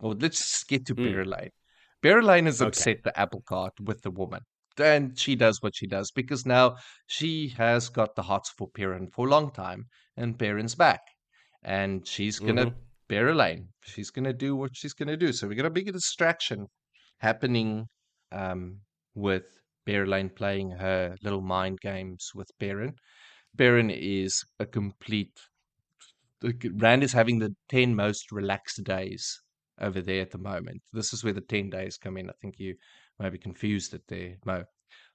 Well, let's just get to Berelain. Berelain has upset the apple cart with the woman. And she does what she does because now she has got the hots for Perrin for a long time, and Perrin's back. And she's going to, Berelain, she's going to do what she's going to do. So we got a big distraction happening with Berelain playing her little mind games with Perrin. Perrin is a complete. Rand is having the 10 most relaxed days over there at the moment. This is where the 10 days come in. I think you may be confused at there, Mo.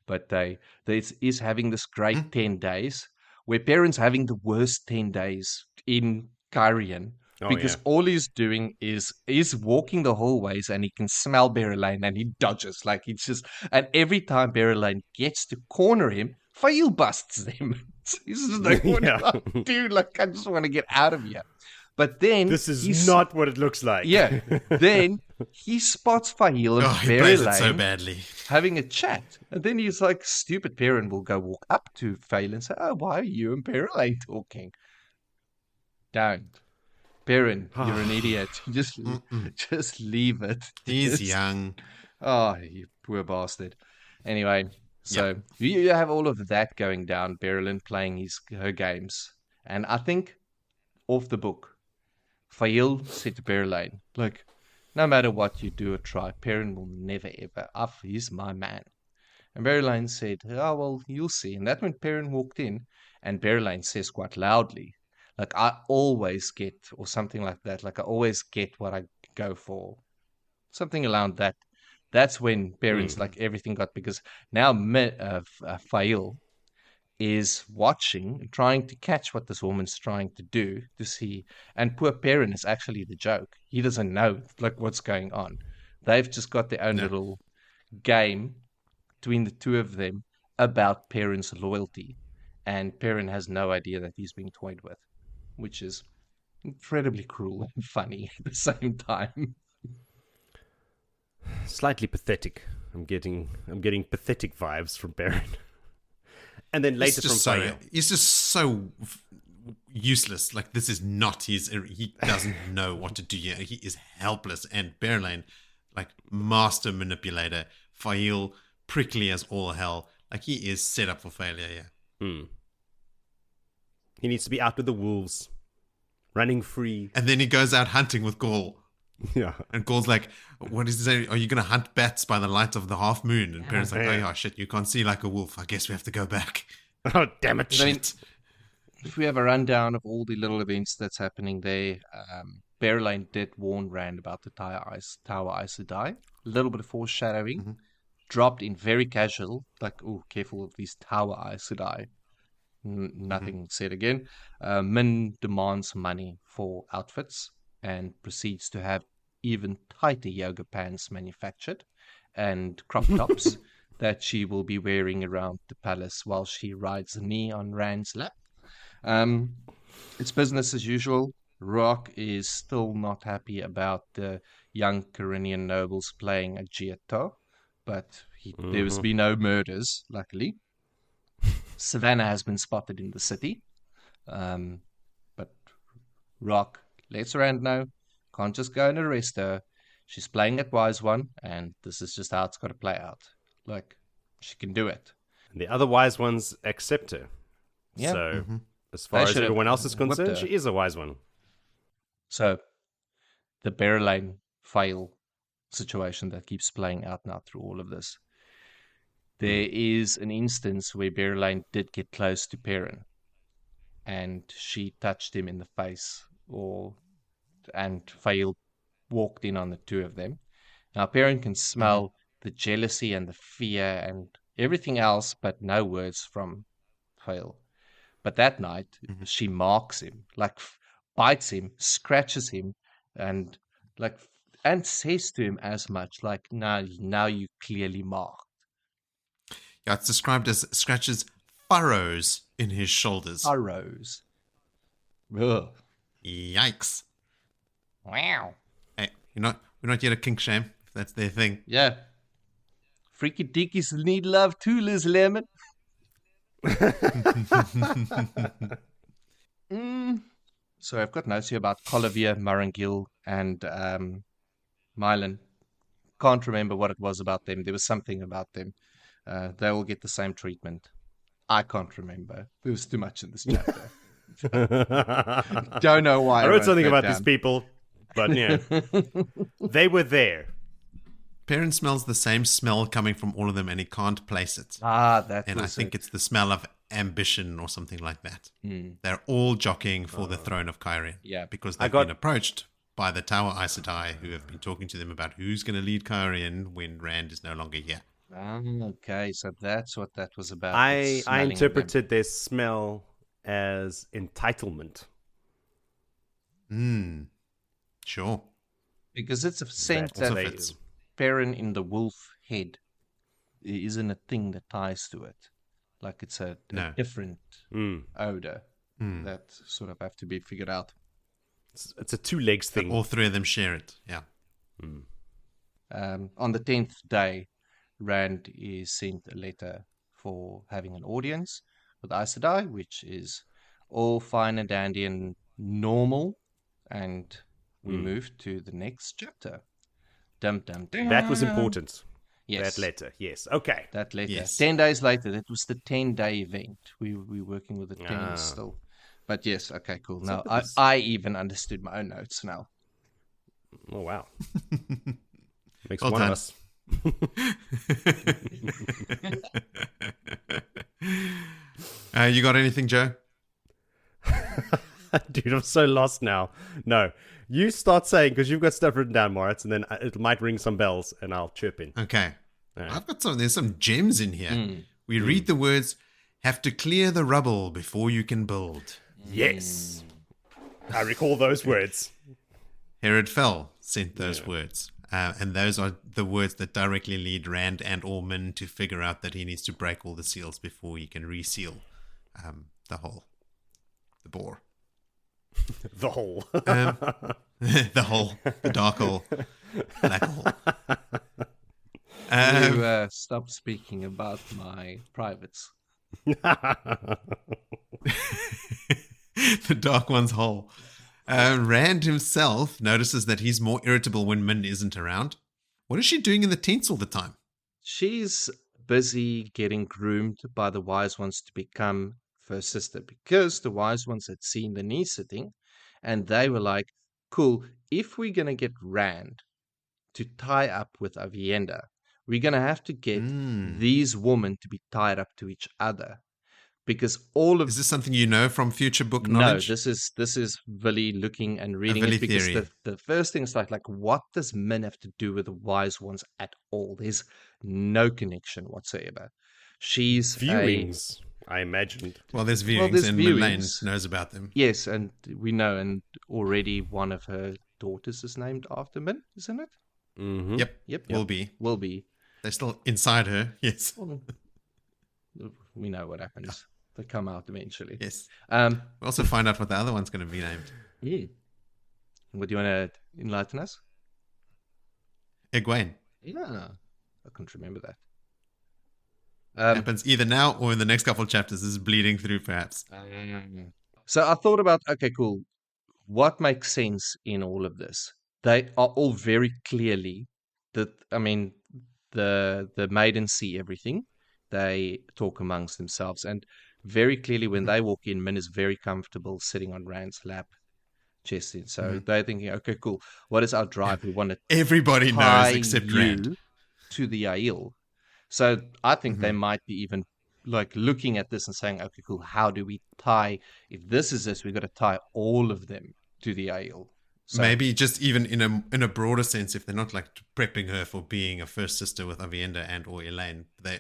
But they is having this great 10 days where Perrin's having the worst 10 days in Cairhien. Because all he's doing is walking the hallways and he can smell Berelain and he dodges. Like it's just, and every time Berelain gets to corner him, Faile busts him. He's just like, what dude, like I just want to get out of here. But then this is not what it looks like. Yeah. Then he spots Faile and he plays it Berelain so badly. having a chat. And then he's like, stupid Perrin will go walk up to Faile and say, oh, why are you and Berelain talking? Don't. Perrin, you're an idiot. Just leave it. He's young. Oh, you poor bastard. Anyway, so you have all of that going down. Berelain playing her games, and I think off the book, Faile said to Berelain, "Look, no matter what you do or try, Perrin will never ever. He's my man." And Berelain said, "Oh well, you'll see." And that's when Perrin walked in, and Berelain says quite loudly, like, I always get, or something like that. Like, I always get what I go for. Something around that. That's when Perrin's like, everything got, because now Faile is watching and trying to catch what this woman's trying to do to see. And poor Perrin is actually the joke. He doesn't know, like, what's going on. They've just got their own little game between the two of them about Perrin's loyalty. And Perrin has no idea that he's being toyed with, which is incredibly cruel and funny at the same time. Slightly pathetic. I'm getting pathetic vibes from Perrin. And then later from Faile. He's just so useless. Like, this is not his. He doesn't know what to do here. He is helpless. And Berelain, like, master manipulator. Faile, prickly as all hell. Like, he is set up for failure here. He needs to be out with the wolves, running free. And then he goes out hunting with Gaul. Yeah. And Gaul's like, what is he saying? Are you going to hunt bats by the light of the half moon? And Perrin's like, oh yeah, shit, you can't see like a wolf. I guess we have to go back. Oh, damn it. Shit. If we have a rundown of all the little events that's happening there, Berelain did warn Rand about the Tower Aes Sedai. A little bit of foreshadowing. Dropped in very casual, like, oh, careful of these Tower Aes Sedai. Nothing said again. Min demands money for outfits and proceeds to have even tighter yoga pants manufactured and crop tops that she will be wearing around the palace while she rides a knee on Rand's lap. It's business as usual. Rock is still not happy about the young Cairhien nobles playing a Giotto, but there has been no murders, luckily. Savannah has been spotted in the city, but Rock lets Rand know, can't just go and arrest her. She's playing at Wise One, and this is just how it's got to play out. Like, she can do it. And the other Wise Ones accept her. Yeah. So, as far as everyone else is concerned, she is a Wise One. So, the Berelain Faile situation that keeps playing out now through all of this. There is an instance where Berelain did get close to Perrin, and she touched him in the face, and Faile walked in on the two of them. Now Perrin can smell the jealousy and the fear and everything else, but no words from Faile. But that night, she marks him, like bites him, scratches him, and says to him as much, like, now you clearly marked. Yeah, it's described as scratches furrows in his shoulders. Furrows. Ugh. Yikes. Wow. Hey, We're not yet a kink shame, if that's their thing. Yeah. Freaky dickies need love too, Liz Lemon. So I've got notes here about Colivia, Marangil, and Mylan. Can't remember what it was about them. There was something about them. They all get the same treatment. I can't remember. There was too much in this chapter. Don't know why. I wrote something about these people, but yeah, they were there. Perrin smells the same smell coming from all of them, and he can't place it. And I think it's the smell of ambition or something like that. They're all jockeying for the throne of Cairhien. Yeah. Because they've been approached by the Tower Aes Sedai, who have been talking to them about who's going to lead Cairhien when Rand is no longer here. Okay, so that's what that was about. I interpreted their smell as entitlement. Sure. Because it's a sense that Perrin in the wolf head isn't a thing that ties to it. Like it's a different odor that sort of have to be figured out. It's a two legs thing. All three of them share it, yeah. On the 10th day, Rand is sent a letter for having an audience with Aes Sedai, which is all fine and dandy and normal. And we move to the next chapter. Dum, dum, dum. That was important. Yes. That letter, yes. Okay. That letter. Yes. 10 days later, that was the 10-day event. We're working with the 10 still. But yes, okay, cool. Now, I even understood my own notes now. Oh, wow. Makes Well one done. of us. You got anything, Joe? Dude, I'm so lost now. No. You start saying, because you've got stuff written down, Moritz, and then it might ring some bells, and I'll chirp in. Okay. Right. I've got there's some gems in here. We read the words, have to clear the rubble before you can build. Yes. I recall those words. Herod Fell sent those words. And those are the words that directly lead Rand and Orman to figure out that he needs to break all the seals before he can reseal the hole. The bore. The hole. The hole. The dark hole. Black hole. You stop speaking about my privates. The dark one's hole. Rand himself notices that he's more irritable when Min isn't around. What is she doing in the tents all the time? She's busy getting groomed by the wise ones to become first sister, because the wise ones had seen the knee sitting and they were like, cool, if we're going to get Rand to tie up with Avienda, we're going to have to get these women to be tied up to each other. Because is this something you know from future book knowledge? No, this is Villy looking and reading Villy it, because theory. the first thing is like what does Min have to do with the wise ones at all? There's no connection whatsoever. She's viewings, I imagined. Well, there's viewings, there's and viewings. Elayne knows about them. Yes, and we know, and already one of her daughters is named after Min, isn't it? Mm-hmm. Yep. Will be. They're still inside her. Yes. We know what happens. They come out eventually. Yes. We We also find out what the other one's going to be named. What do you want to enlighten us? Egwene. Yeah, I can't remember that. Happens either now or in the next couple of chapters. This is bleeding through, perhaps. So I thought about, okay, cool. What makes sense in all of this? They are all very clearly the maidens see everything. They talk amongst themselves, and very clearly when they walk in, Min is very comfortable sitting on Rand's lap, chest in. So they're thinking, okay, cool. What is our drive? We want to Everybody knows except Rand. To the Aiel. So I think they might be even like looking at this and saying, okay, cool. How do we tie? If this is this, we've got to tie all of them to the Aiel. So, maybe just even in a broader sense, if they're not like prepping her for being a first sister with Avienda and or Elayne, they're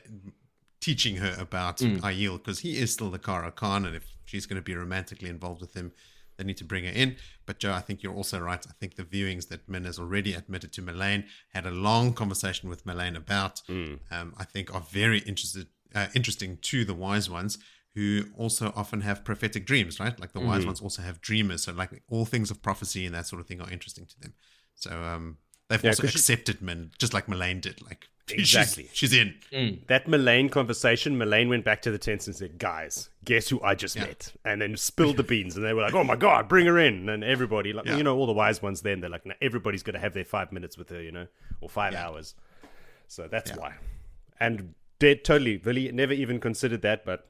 teaching her about Aiel, because he is still the Kara Khan, and if she's going to be romantically involved with him, they need to bring her in. But Joe, I think you're also right. I think the viewings that Min has already admitted to Elayne, had a long conversation with Elayne about, I think are very interesting to the wise ones, who also often have prophetic dreams, right? Like the wise ones also have dreamers. So like all things of prophecy and that sort of thing are interesting to them. So they've Yeah, also 'cause she- accepted Min, just like Elayne did. Like, Exactly. she's in. That Elayne conversation, Elayne went back to the tents and said, guys, guess who I just met? And then spilled the beans. And they were like, oh my God, bring her in. And everybody, like, Yeah. all the wise ones then, they're like, no, everybody's going to have their 5 minutes with her, or 5 hours. So that's why. And totally, really never even considered that, but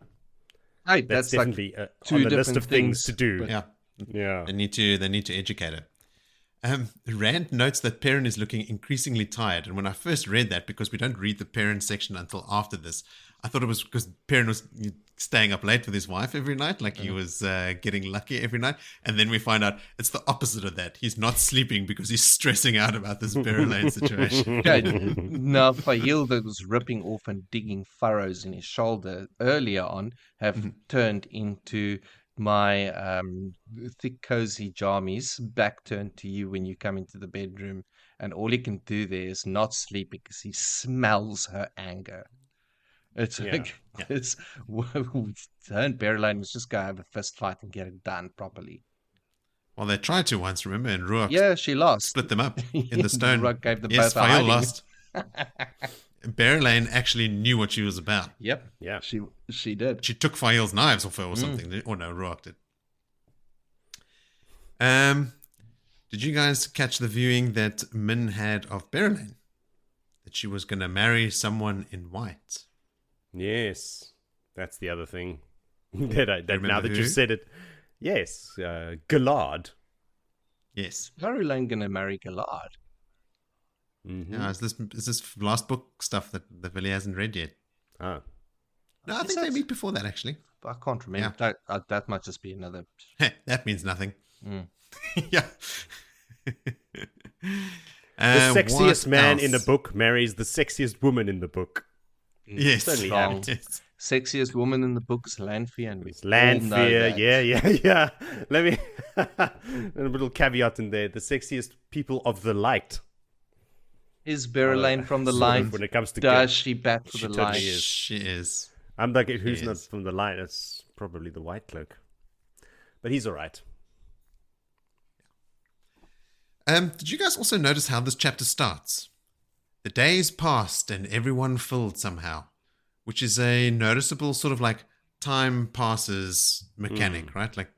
Hey, that's that's like definitely two on the list different of things things, to do. but- Yeah. Yeah. They need to educate her. Rand notes that Perrin is looking increasingly tired, and when I first read that, because we don't read the Perrin section until after this, I thought it was because Perrin was staying up late with his wife every night, like he was getting lucky every night, and then we find out it's the opposite of that. He's not sleeping because he's stressing out about this Berelain situation. Okay, now Faile that was ripping off and digging furrows in his shoulder earlier on have turned into my thick cozy jammies back turned to you when you come into the bedroom, and all he can do there is not sleep because he smells her anger. It's like this. Her and Berelain was just gonna have a fist fight and get it done properly. Well, they tried to once, remember, and Ruach Yeah, she lost. split them up in the stone. Ruach gave them Yes, both a Faile hiding. lost. Berelain actually knew what she was about. Yep. Yeah. She did. She took Faile's knives off her or something. Or no, Ruach did. Did you guys catch the viewing that Min had of Berelain? That she was going to marry someone in white. Yes. That's the other thing. that now Remember that who? you said it. Yes. Galad. Yes. Berelain gonna marry Galad. Mm-hmm. Yeah, is this last book stuff that Billy hasn't read yet? Ah. No, I think they meet before that, actually. I can't remember. That might just be another. That means nothing. Mm. Yeah. The sexiest what man else? in the book marries the sexiest woman in the book. Yes. Certainly Wrong. happened. Yes. Sexiest woman in the book is Lanfear, and we all know Lanfear, that. yeah. Let me a little caveat in there. The sexiest people of the light. Is Berelain from the Sort light? of, when it comes to Does she bat for She the totally light? is. She is. I'm like, who's not Yes. from the light? It's probably the white cloak. But he's all right. Did you guys also notice how this chapter starts? The days passed and everyone filled somehow, which is a noticeable sort of like time passes mechanic, right? Like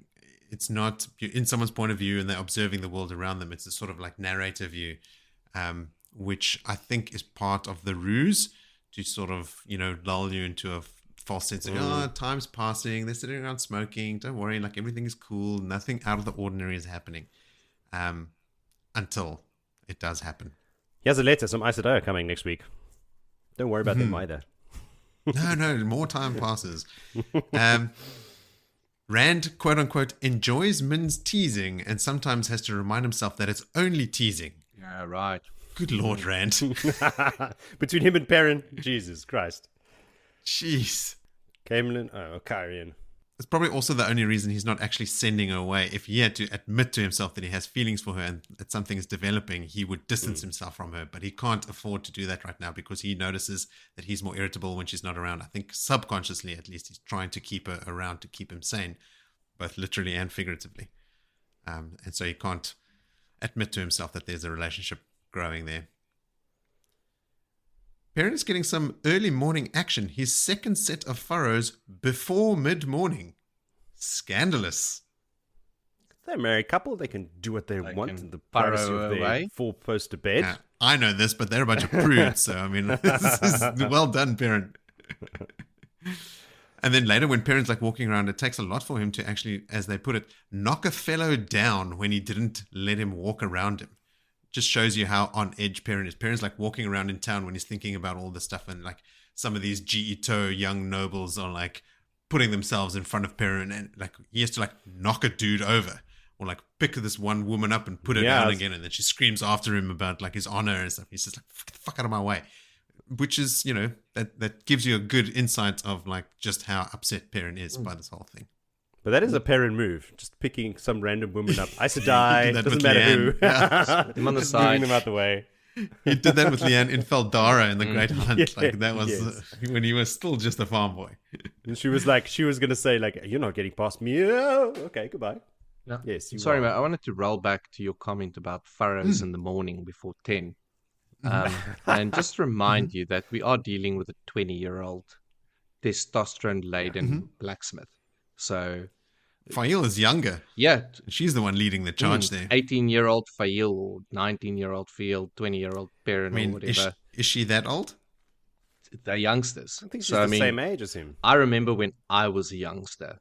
it's not you're in someone's point of view and they're observing the world around them. It's a sort of like narrator view, which I think is part of the ruse to sort of, lull you into a false sense of, time's passing. They're sitting around smoking. Don't worry. Like everything is cool. Nothing out of the ordinary is happening. Until it does happen. He has a letter. Some Aes Sedai are coming next week. Don't worry about them either. No, more time passes. Rand, quote unquote, enjoys Min's teasing and sometimes has to remind himself that it's only teasing. Yeah, right. Good Lord, Rand. Between him and Perrin, Jesus Christ. Jeez. Caemlyn, Cairhien. It's probably also the only reason he's not actually sending her away. If he had to admit to himself that he has feelings for her and that something is developing, he would distance himself from her. But he can't afford to do that right now because he notices that he's more irritable when she's not around. I think subconsciously, at least, he's trying to keep her around to keep him sane, both literally and figuratively. And so he can't admit to himself that there's a relationship growing there. Perrin is getting some early morning action. His second set of furrows before mid-morning. Scandalous. They're a married couple. They can do what they They want can in the privacy furrow of their away. four-post to bed. I know this, but they're a bunch of prudes. So, I mean, this is well done, Perrin. And then later when Perrin's like walking around, it takes a lot for him to actually, as they put it, knock a fellow down when he didn't let him walk around him. Just shows you how on edge Perrin is. Perrin's like walking around in town when he's thinking about all this stuff, and like some of these G.E.T.O. young nobles are like putting themselves in front of Perrin, and like he has to like knock a dude over or like pick this one woman up and put her down again, and then she screams after him about like his honor and stuff. He's just like, "Get the fuck out of my way," which is, that gives you a good insight of like just how upset Perrin is by this whole thing. But that is a Perrin move. Just picking some random woman up. Aes Sedai, that doesn't with matter Leanne. who. Yeah. Him on the Just side. moving them out the way. He did that with Leanne in Feldara in the Great Hunt. Yes, Like that was yes. when he was still just a farm boy. And she was going to say, like, you're not getting past me. Oh, okay, goodbye. No. Yes, you Sorry, are. mate. I wanted to roll back to your comment about furrows in the morning before 10. And just remind you that we are dealing with a 20-year-old testosterone-laden blacksmith. So, Faile is younger. yeah, She's the one leading the charge there. 18-year-old Faile or 19-year-old Faile, 20-year-old Perrin I mean, or whatever. is she that old? They're youngsters. I think she's the same age as him. I remember when I was a youngster,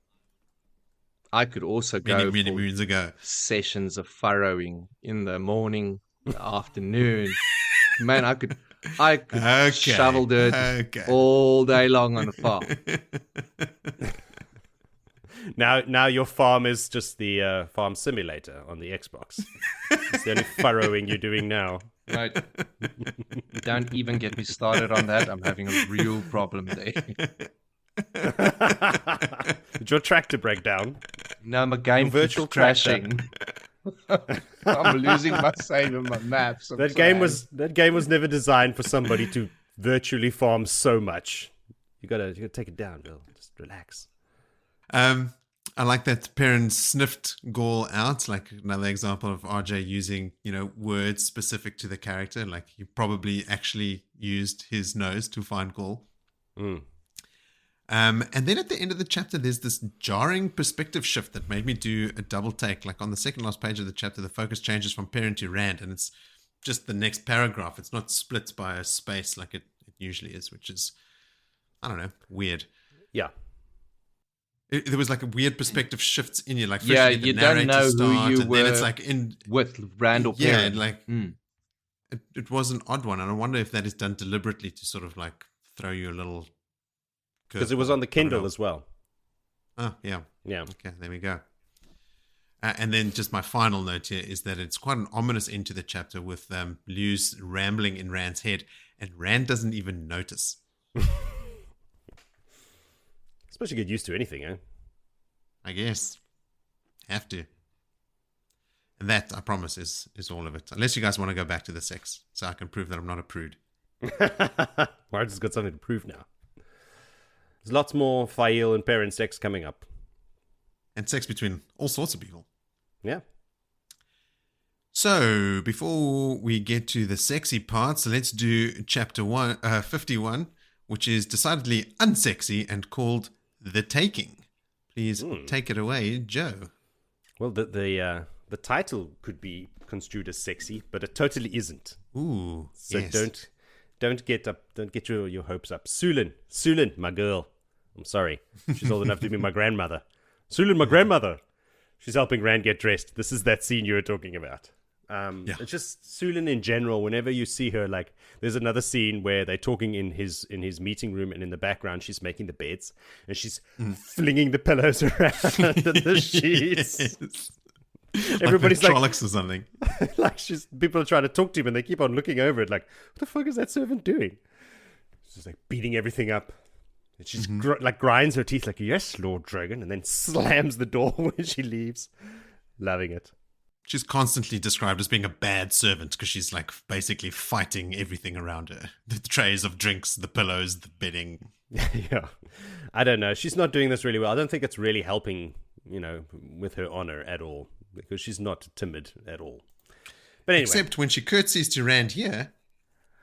I could also go Many for moons ago. sessions of furrowing in the morning, the afternoon. Man, I could shovel dirt all day long on a farm. Now your farm is just the farm simulator on the Xbox. It's the only furrowing you're doing now. Right. Don't even get me started on that. I'm having a real problem there. Did your tractor break down? No, my game virtual keeps crashing. I'm losing my save and my maps. That game was never designed for somebody to virtually farm so much. You gotta take it down, Bill. Just relax. I like that Perrin sniffed Gaul out, like another example of RJ using, words specific to the character. Like he probably actually used his nose to find Gaul. And then at the end of the chapter, there's this jarring perspective shift that made me do a double take. Like on the second last page of the chapter, the focus changes from Perrin to Rand, and it's just the next paragraph. It's not split by a space like it usually is, which is, I don't know, weird. Yeah. There was like a weird perspective shifts in you. Like first you don't know who you were then it's like with Rand or Perrin. Yeah, like it was an odd one, and I wonder if that is done deliberately to sort of like throw you a little. Because it was on the Kindle as well. Oh, yeah. Yeah. Okay, there we go. And then just my final note here is that it's quite an ominous end to the chapter with Lewis rambling in Rand's head, and Rand doesn't even notice. I suppose you get used to anything, eh? I guess. Have to. And that, I promise, is all of it. Unless you guys want to go back to the sex, so I can prove that I'm not a prude. Marge has got something to prove now. There's lots more Faile and Perrin sex coming up. And sex between all sorts of people. Yeah. So, before we get to the sexy parts, let's do chapter 51, which is decidedly unsexy and called The Taking. Please take it away, Joe. Well, the title could be construed as sexy, but it totally isn't. Ooh, so yes. Don't get your hopes up. Sulin, my girl. I'm sorry. She's old enough to be my grandmother. Sulin, my grandmother. She's helping Rand get dressed. This is that scene you were talking about. It's just Sulin in general. Whenever you see her, like there's another scene where they're talking in his meeting room, and in the background she's making the beds and she's flinging the pillows around the sheets. Yes. Everybody's like Trollocs or something. Like people are trying to talk to him and they keep on looking over it like, what the fuck is that servant doing? She's just like beating everything up. And she's grinds her teeth like, yes, Lord Drogon, and then slams the door when she leaves. Loving it. She's constantly described as being a bad servant because she's like basically fighting everything around her. The trays of drinks, the pillows, the bedding. Yeah. I don't know. She's not doing this really well. I don't think it's really helping, with her honor at all, because she's not timid at all. But anyway. Except when she curtsies to Rand here,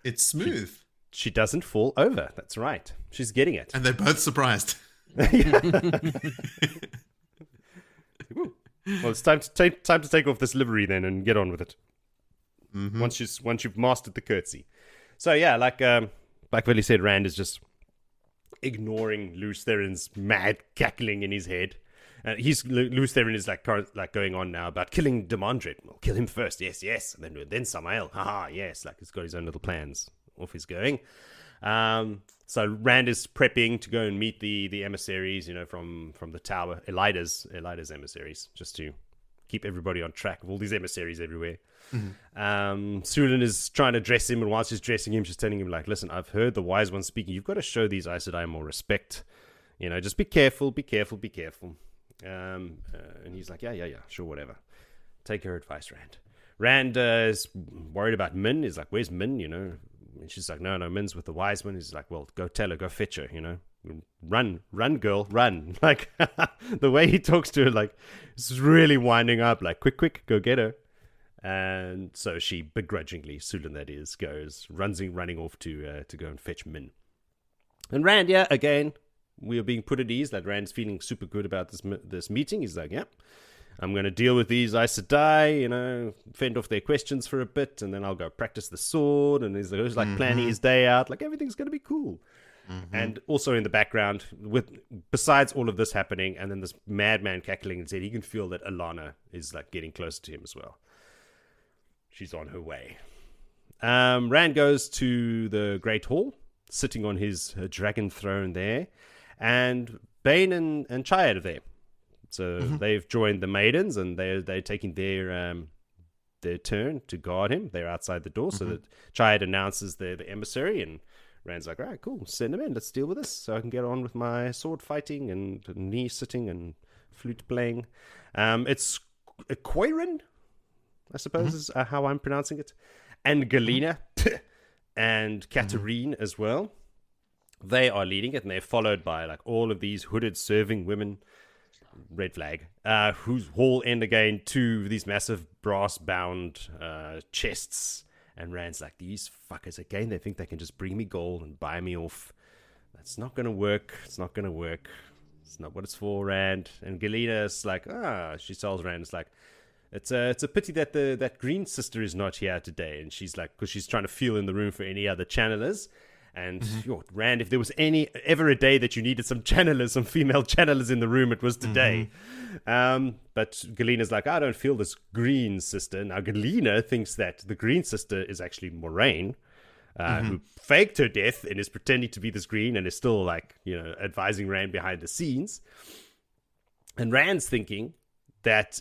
it's smooth. She doesn't fall over. That's right. She's getting it. And they're both surprised. Well, it's time to take off this livery then and get on with it. Once you've mastered the curtsy. So yeah, like Billy said, Rand is just ignoring Lews Therin's mad cackling in his head. Lews Therin is like going on now about killing Demandred. We'll kill him first, yes, and then Samael. Haha, yes, like he's got his own little plans. Off he's going. So Rand is prepping to go and meet the emissaries, from the tower, Elayne's emissaries, just to keep everybody on track of all these emissaries everywhere. Sulin is trying to dress him, and while she's dressing him, she's telling him, like, listen, I've heard the wise one speaking. You've got to show these Aes Sedai more respect. Just be careful. And he's like, yeah, sure, whatever. Take her advice, Rand. Rand is worried about Min. He's like, where's Min, And she's like, no, Min's with the wise one. He's like, well, go tell her, go fetch her, run, girl, run. Like, the way he talks to her, like, it's really winding up, like, quick, go get her. And so she begrudgingly, Sulin that is, running off to go and fetch Min. And Rand, yeah, again, we are being put at ease. That Rand's feeling super good about this meeting. He's like, yeah, I'm going to deal with these Aes Sedai, fend off their questions for a bit, and then I'll go practice the sword. And he's like planning his day out. Like, everything's going to be cool. And also in the background, besides all of this happening, and then this madman cackling in his head, he can feel that Alanna is like getting closer to him as well. She's on her way. Rand goes to the Great Hall, sitting on his dragon throne there, and Bane and Chayad are there. So they've joined the maidens, and they're taking their turn to guard him. They're outside the door, so that Chayad announces they're the emissary, and Rand's like, all right, cool, send them in. Let's deal with this so I can get on with my sword fighting and knee sitting and flute playing. It's Cairhien, I suppose is how I'm pronouncing it. And Galena and Katarine as well. They are leading it, and they're followed by like all of these hooded serving women. Red flag. Whose hall end again to these massive brass-bound chests. And Rand's like, these fuckers again, they think they can just bring me gold and buy me off. That's not going to work. It's not going to work. It's not what it's for, Rand. And Galena's like, she tells Rand, it's like, it's a pity that that green sister is not here today. And she's like, because she's trying to feel in the room for any other channelers. And Rand, if there was ever a day that you needed some channelers, some female channelers in the room, it was today. But Galena's like, I don't feel this green sister. Now, Galena thinks that the green sister is actually Moraine, who faked her death and is pretending to be this green and is still like, advising Rand behind the scenes. And Rand's thinking that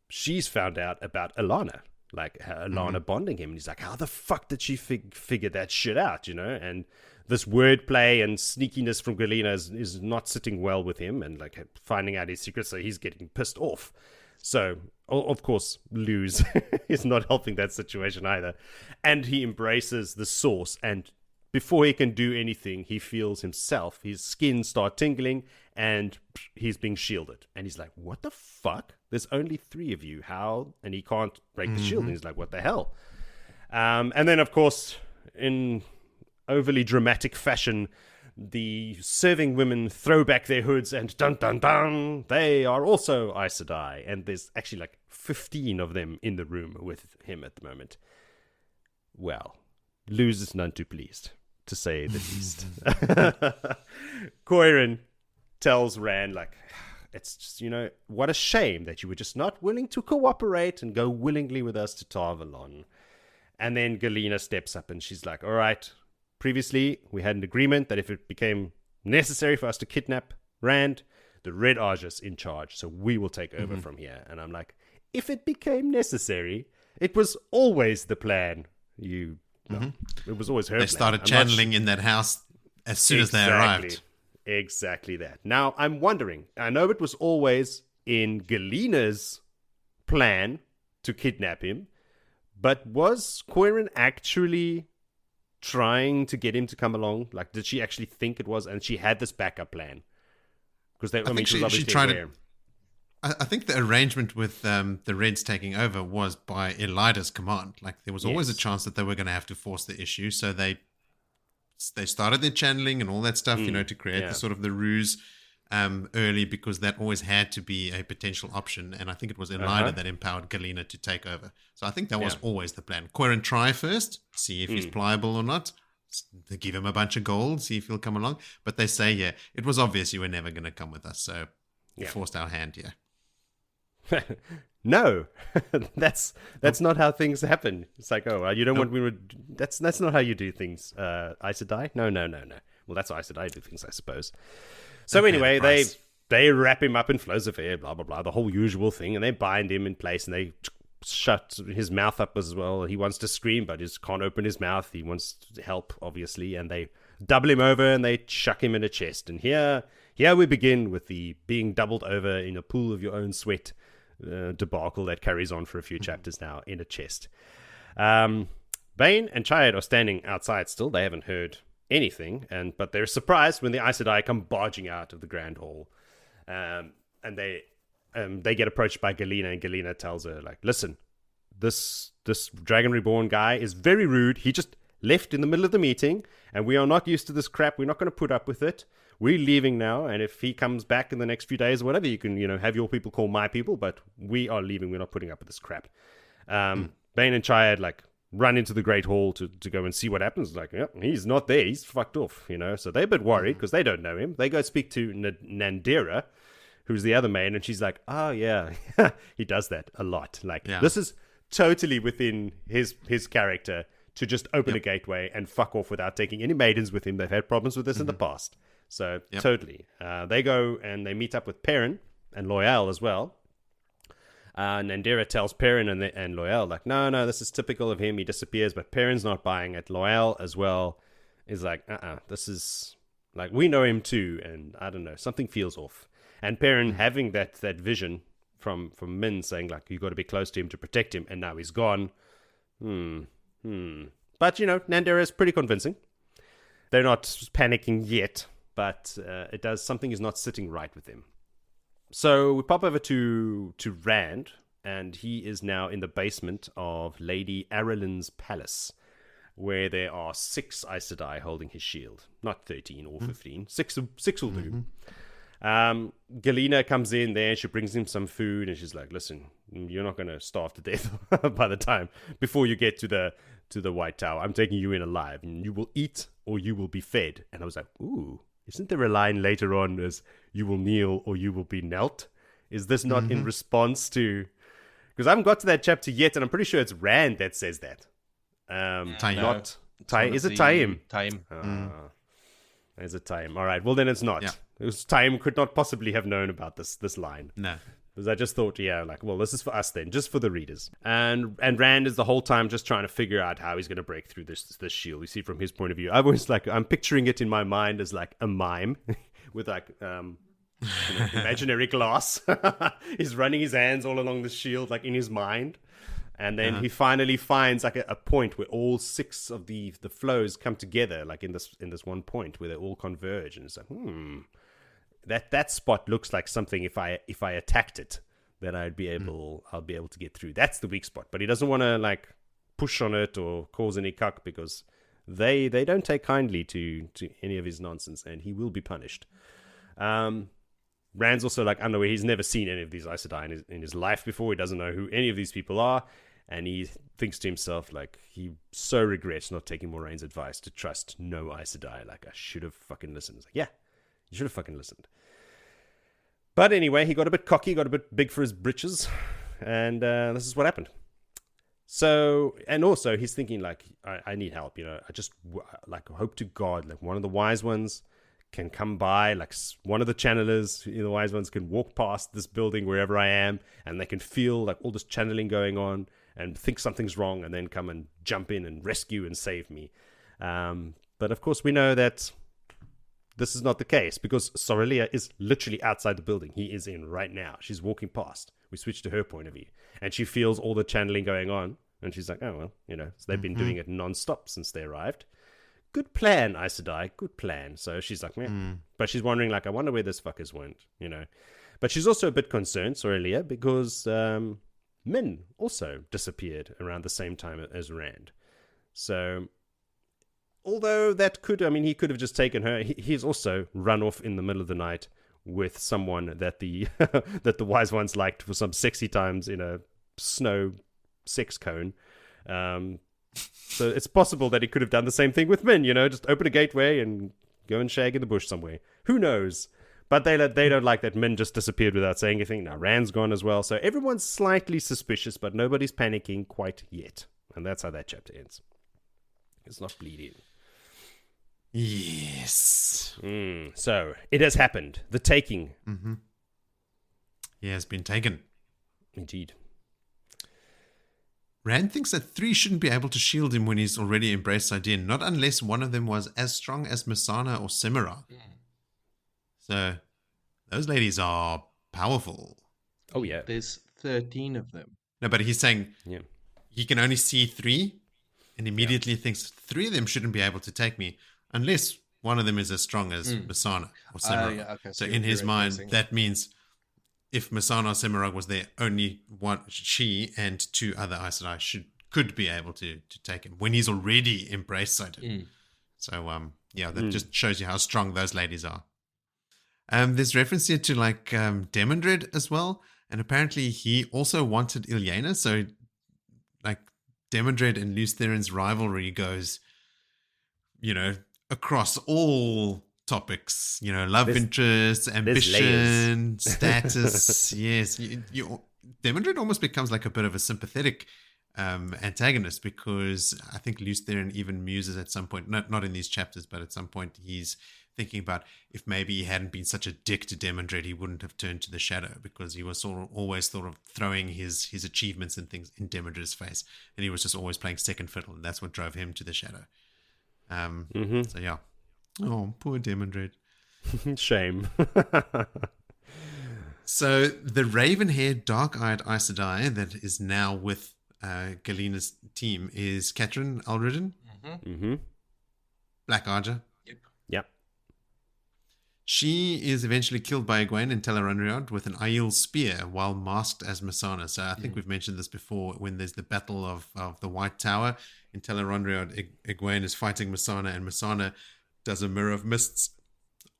she's found out about Alanna. Like Alanna bonding him, and he's like, how the fuck did she figure that shit out, and this wordplay and sneakiness from Galena is not sitting well with him, and like finding out his secrets, so he's getting pissed off. So of course Luz is not helping that situation either, and he embraces the source, and before he can do anything, he feels his skin start tingling, and he's being shielded. And he's like, what the fuck? There's only 3 of you. How? And he can't break the shield. And he's like, what the hell? And then, of course, in overly dramatic fashion, the serving women throw back their hoods, and dun dun dun, they are also Aes Sedai. And there's actually like 15 of them in the room with him at the moment. Well, Luz is none too pleased, to say the least. Cairhien tells Rand, like, it's just, what a shame that you were just not willing to cooperate and go willingly with us to Tar Valon. And then Galena steps up and she's like, all right, previously we had an agreement that if it became necessary for us to kidnap Rand, the Red Argus in charge, so we will take over from here. And I'm like, if it became necessary, it was always the plan. It was always her plan. They started channeling in that house as soon as they arrived. Exactly that. Now, I'm wondering, I know it was always in Galena's plan to kidnap him, but was Cairhien actually trying to get him to come along? Like, did she actually think it was, and she had this backup plan? Because she was obviously aware. I think the arrangement with the Reds taking over was by Elida's command. Like, there was always a chance that they were going to have to force the issue, so they started their channeling and all that stuff, to create the sort of the ruse early, because that always had to be a potential option. And I think it was Elida that empowered Galena to take over. So I think that was always the plan. Cairhien try first, see if he's pliable or not. They give him a bunch of gold, see if he'll come along. But they say, it was obvious you were never going to come with us, so you forced our hand here. No, that's not how things happen. It's like, you don't want me to... That's not how you do things, Aes Sedai. No. Well, that's how Aes Sedai do things, I suppose. So anyway, they wrap him up in flows of air, blah, blah, blah, the whole usual thing, and they bind him in place, and they shut his mouth up as well. He wants to scream, but he can't open his mouth. He wants help, obviously, and they double him over, and they chuck him in a chest. And here we begin with the being doubled over in a pool of your own sweat debacle that carries on for a few chapters now in a chest. Bane and Chayad are standing outside still. They haven't heard anything, but they're surprised when the Aes Sedai come barging out of the Grand Hall, and they get approached by Galena, and Galena tells her, like, listen, this Dragon Reborn guy is very rude. He just left in the middle of the meeting, and we are not used to this crap. We're not going to put up with it. We're leaving now, and if he comes back in the next few days or whatever, you can, have your people call my people, but we are leaving. We're not putting up with this crap. Bane and Chayad, like, run into the Great Hall to go and see what happens. Like, yep, he's not there. He's fucked off, So they're a bit worried because they don't know him. They go speak to Nandera, who's the other main, and she's like, oh, yeah, he does that a lot. Like, this is totally within his character to just open a gateway and fuck off without taking any maidens with him. They've had problems with this in the past. So, totally. They go and they meet up with Perrin and Loial as well. Nandera tells Perrin and Loial, like, no, this is typical of him. He disappears, but Perrin's not buying it. Loial as well is like, this is, like, we know him too, and I don't know, something feels off. And Perrin having that vision from Min saying, like, you got to be close to him to protect him, and now he's gone. But, Nandera is pretty convincing. They're not panicking yet, but something is not sitting right with him. So we pop over to Rand, and he is now in the basement of Lady Arelyn's palace, where there are 6 Aes Sedai holding his shield. Not 13 or 15. 6 will do. Galena comes in there, she brings him some food, and she's like, listen, you're not going to starve to death by the time, before you get to the White Tower. I'm taking you in alive, and you will eat or you will be fed. And I was like, ooh, isn't there a line later on as you will kneel or you will be knelt? Is this not in response to... Because I haven't got to that chapter yet, and I'm pretty sure it's Rand that says that. Taim. Not Taim. Is it Taim? Taim. Is it Taim? All right. Well, then it's not. Yeah. It was Taim could not possibly have known about this line. No. Because I just thought, well, this is for us then, just for the readers. And Rand is the whole time just trying to figure out how he's going to break through this shield. You see, from his point of view, I'm picturing it in my mind as like a mime with like imaginary glass. He's running his hands all along the shield, like in his mind. And then he finally finds like a point where all 6 of the flows come together, like in this one point where they all converge. And it's like, that spot looks like something if I attacked it, then I'll be able to get through. That's the weak spot. But he doesn't want to like push on it or cause any cuck, because they don't take kindly to any of his nonsense, and he will be punished. Rand's also like unaware. He's never seen any of these Aes Sedai in his life before. He doesn't know who any of these people are, and he thinks to himself, like, he so regrets not taking Moraine's advice to trust no Aes Sedai. Like, I should have fucking listened. It's like, yeah, you should have fucking listened. But anyway, he got a bit cocky, got a bit big for his britches, and this is what happened. So, and also he's thinking, like, I need help, I just like hope to God, like one of the wise ones can come by, like one of the channelers, the wise ones can walk past this building wherever I am, and they can feel like all this channeling going on and think something's wrong, and then come and jump in and rescue and save me. But of course we know that this is not the case, because Sorelia is literally outside the building he is in right now. She's walking past. We switch to her point of view, and she feels all the channeling going on, and she's like, oh, well, so they've been doing it non-stop since they arrived. Good plan, Aes Sedai, good plan. So she's like, but she's wondering, like, I wonder where this fuckers went, But she's also a bit concerned, Sorelia, because Min also disappeared around the same time as Rand. So... although that he could have just taken her. He's also run off in the middle of the night with someone that the that the wise ones liked for some sexy times in a snow sex cone. So it's possible that he could have done the same thing with Min, just open a gateway and go and shag in the bush somewhere. Who knows? But they don't like that Min just disappeared without saying anything. Now Rand's gone as well. So everyone's slightly suspicious, but nobody's panicking quite yet. And that's how that chapter ends. It's not bleeding. Yes. So it has happened. The taking. He has been taken. Indeed. Rand thinks that 3 shouldn't be able to shield him when he's already embraced Sidene, not unless one of them was as strong as Messana or Semira. So those ladies are powerful. Oh, yeah. There's 13 of them. No, but he's saying he can only see 3 and immediately thinks 3 of them shouldn't be able to take me. unless one of them is as strong as Missana or Semirog. Yeah, okay, so so in his you're mind, referencing- that means if Missana or Semirog was there, only one, she and 2 other Aes Sedai could be able to take him when he's already embraced Satan. So that just shows you how strong those ladies are. There's reference here to like Demandred as well, and apparently he also wanted Ilyena. So like Demandred and Lews Therin's rivalry goes, across all topics, love interests, ambition, status. Yes, Demandred almost becomes like a bit of a sympathetic antagonist, because I think Lews Therin even muses at some point, not in these chapters, but at some point he's thinking about if maybe he hadn't been such a dick to Demandred, he wouldn't have turned to the Shadow, because he was always throwing his achievements and things in Demandred's face, and he was just always playing second fiddle, and that's what drove him to the Shadow. So yeah. Oh, poor Demandred. Shame. So the raven-haired, dark-eyed Aes Sedai that is now with Galena's team is Catelyn Alridden, Black Arger. Yep. She is eventually killed by Egwene in Tel'aran'rhiod with an Aiel spear while masked as Missana. So I think we've mentioned this before, when there's the Battle of the White Tower in Tel'aran'rhiod, Egwene is fighting Missana, and Missana does a Mirror of Mists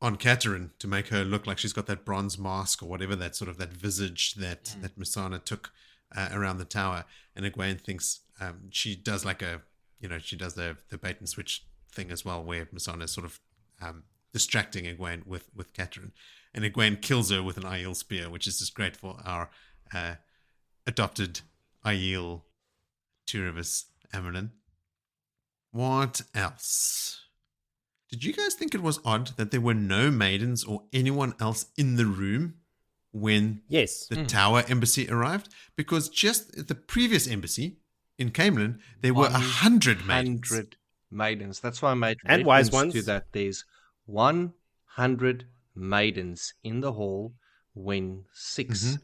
on Catelyn to make her look like she's got that bronze mask or whatever, that sort of that visage that Missana took around the tower. And Egwene thinks she does like she does the bait and switch thing as well, where Missana is sort of distracting Egwene with Catelyn, and Egwene kills her with an Aiel spear, which is just great for our adopted Aiel Turivis Amerlin. What else? Did you guys think it was odd that there were no maidens or anyone else in the room when the Tower Embassy arrived? Because just at the previous embassy in Caemlyn, there were 100 maidens. 100 maidens. That's why I made And wise reference ones. to that. There's 100 maidens in the hall when 6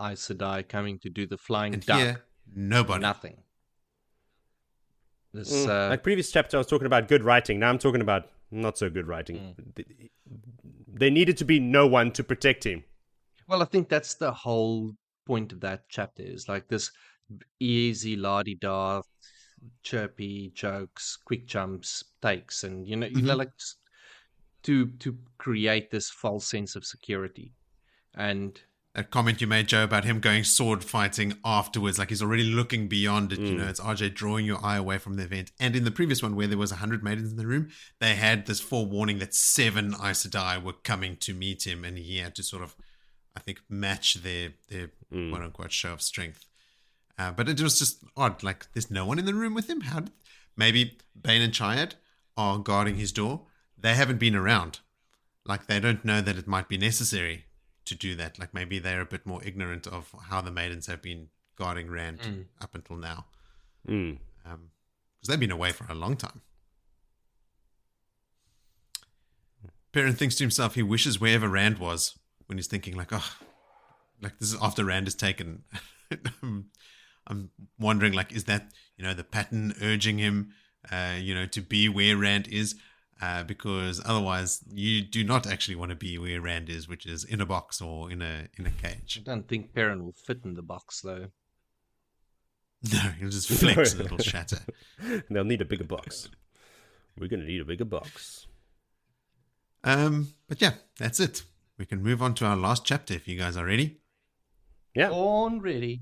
Aes Sedai coming to do the flying And duck. here, nobody. Nothing. This, like previous chapter, I was talking about good writing. Now I'm talking about not so good writing. There needed to be no one to protect him. well, I think that's the whole point of that chapter, is like this easy la-di-da, chirpy jokes, quick jumps, takes, and like to create this false sense of security. And That comment you made, Joe, about him going sword fighting afterwards, like he's already looking beyond it. It's RJ drawing your eye away from the event. And in the previous one, where there was 100 maidens in the room, they had this forewarning that 7 Aes Sedai were coming to meet him, and he had to sort of, I think, match their quote unquote show of strength. But it was just odd. Like, there's no one in the room with him. Maybe Bane and Chiad are guarding his door. They haven't been around. Like, they don't know that it might be necessary to do that. Like, maybe they're a bit more ignorant of how the maidens have been guarding Rand up until now. Because they've been away for a long time. Perrin thinks to himself he wishes wherever Rand was, when he's thinking like, oh, like this is after Rand is taken. I'm wondering, like, is that, the pattern urging him, to be where Rand is? Because otherwise you do not actually want to be where Rand is, which is in a box or in a cage. I don't think Perrin will fit in the box, though. No, he'll just flex and it'll shatter. They'll need a bigger box. We're going to need a bigger box. But yeah, that's it. We can move on to our last chapter if you guys are ready. Yeah. Born ready.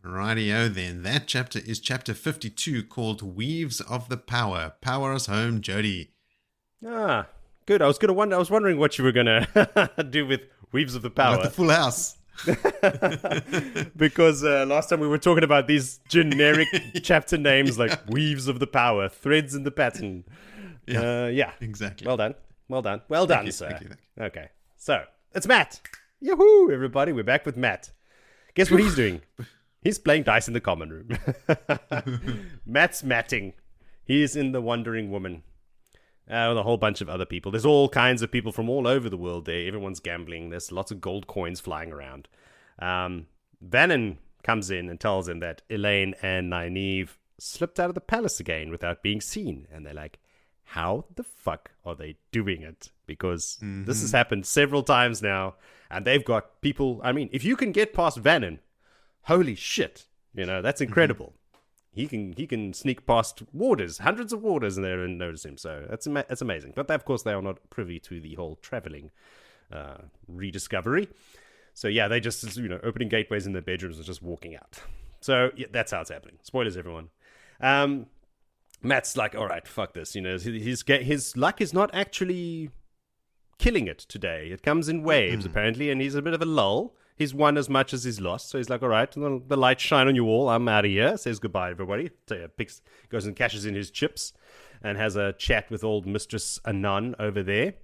Rightio then. That chapter is chapter 52, called Weaves of the Power. Power us home, Jody. Ah, good. I was wondering what you were gonna do with Weaves of the Power. Not the full house. Because last time we were talking about these generic chapter names like Weaves of the Power, Threads in the Pattern. Yeah, exactly. Well done, Thank you, sir. thank you. Okay, so it's Matt. Yahoo, everybody, we're back with Matt. Guess what he's doing? He's playing dice in the common room. Matt's matting. He's in the Wandering Woman. With a whole bunch of other people. There's all kinds of people from all over the world there. Everyone's gambling. There's lots of gold coins flying around. Vannon comes in and tells him that Elayne and Nynaeve slipped out of the palace again without being seen. And they're like, how the fuck are they doing it? Because this has happened several times now, and they've got people. I mean, if you can get past Vannon, holy shit, that's incredible. He can sneak past warders, hundreds of warders, and they don't notice him. So that's amazing. But of course, they are not privy to the whole traveling rediscovery. So yeah, they just opening gateways in their bedrooms and just walking out. So yeah, that's how it's happening. Spoilers, everyone. Matt's like, all right, fuck this. His luck is not actually killing it today. It comes in waves apparently, and he's a bit of a lull. He's won as much as he's lost, so he's like, all right, the lights shine on you all. I'm out of here. Says goodbye, everybody. So yeah, goes and cashes in his chips and has a chat with old Mistress Anan over there.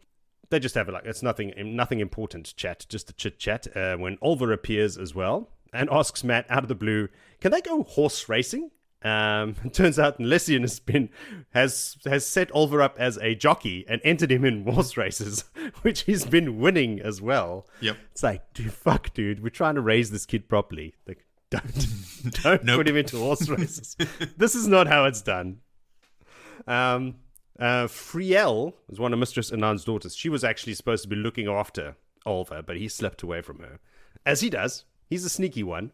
They just have it's nothing important chat, just a chit chat. When Olver appears as well and asks Matt out of the blue, can they go horse racing? It turns out Nalessian has set Olver up as a jockey and entered him in horse races, which he's been winning as well. Yep. It's like, dude, we're trying to raise this kid properly. Like, don't put him into horse races. This is not how it's done. Friel was one of Mistress Anan's daughters. She was actually supposed to be looking after Olver, but he slipped away from her, as he does. He's a sneaky one.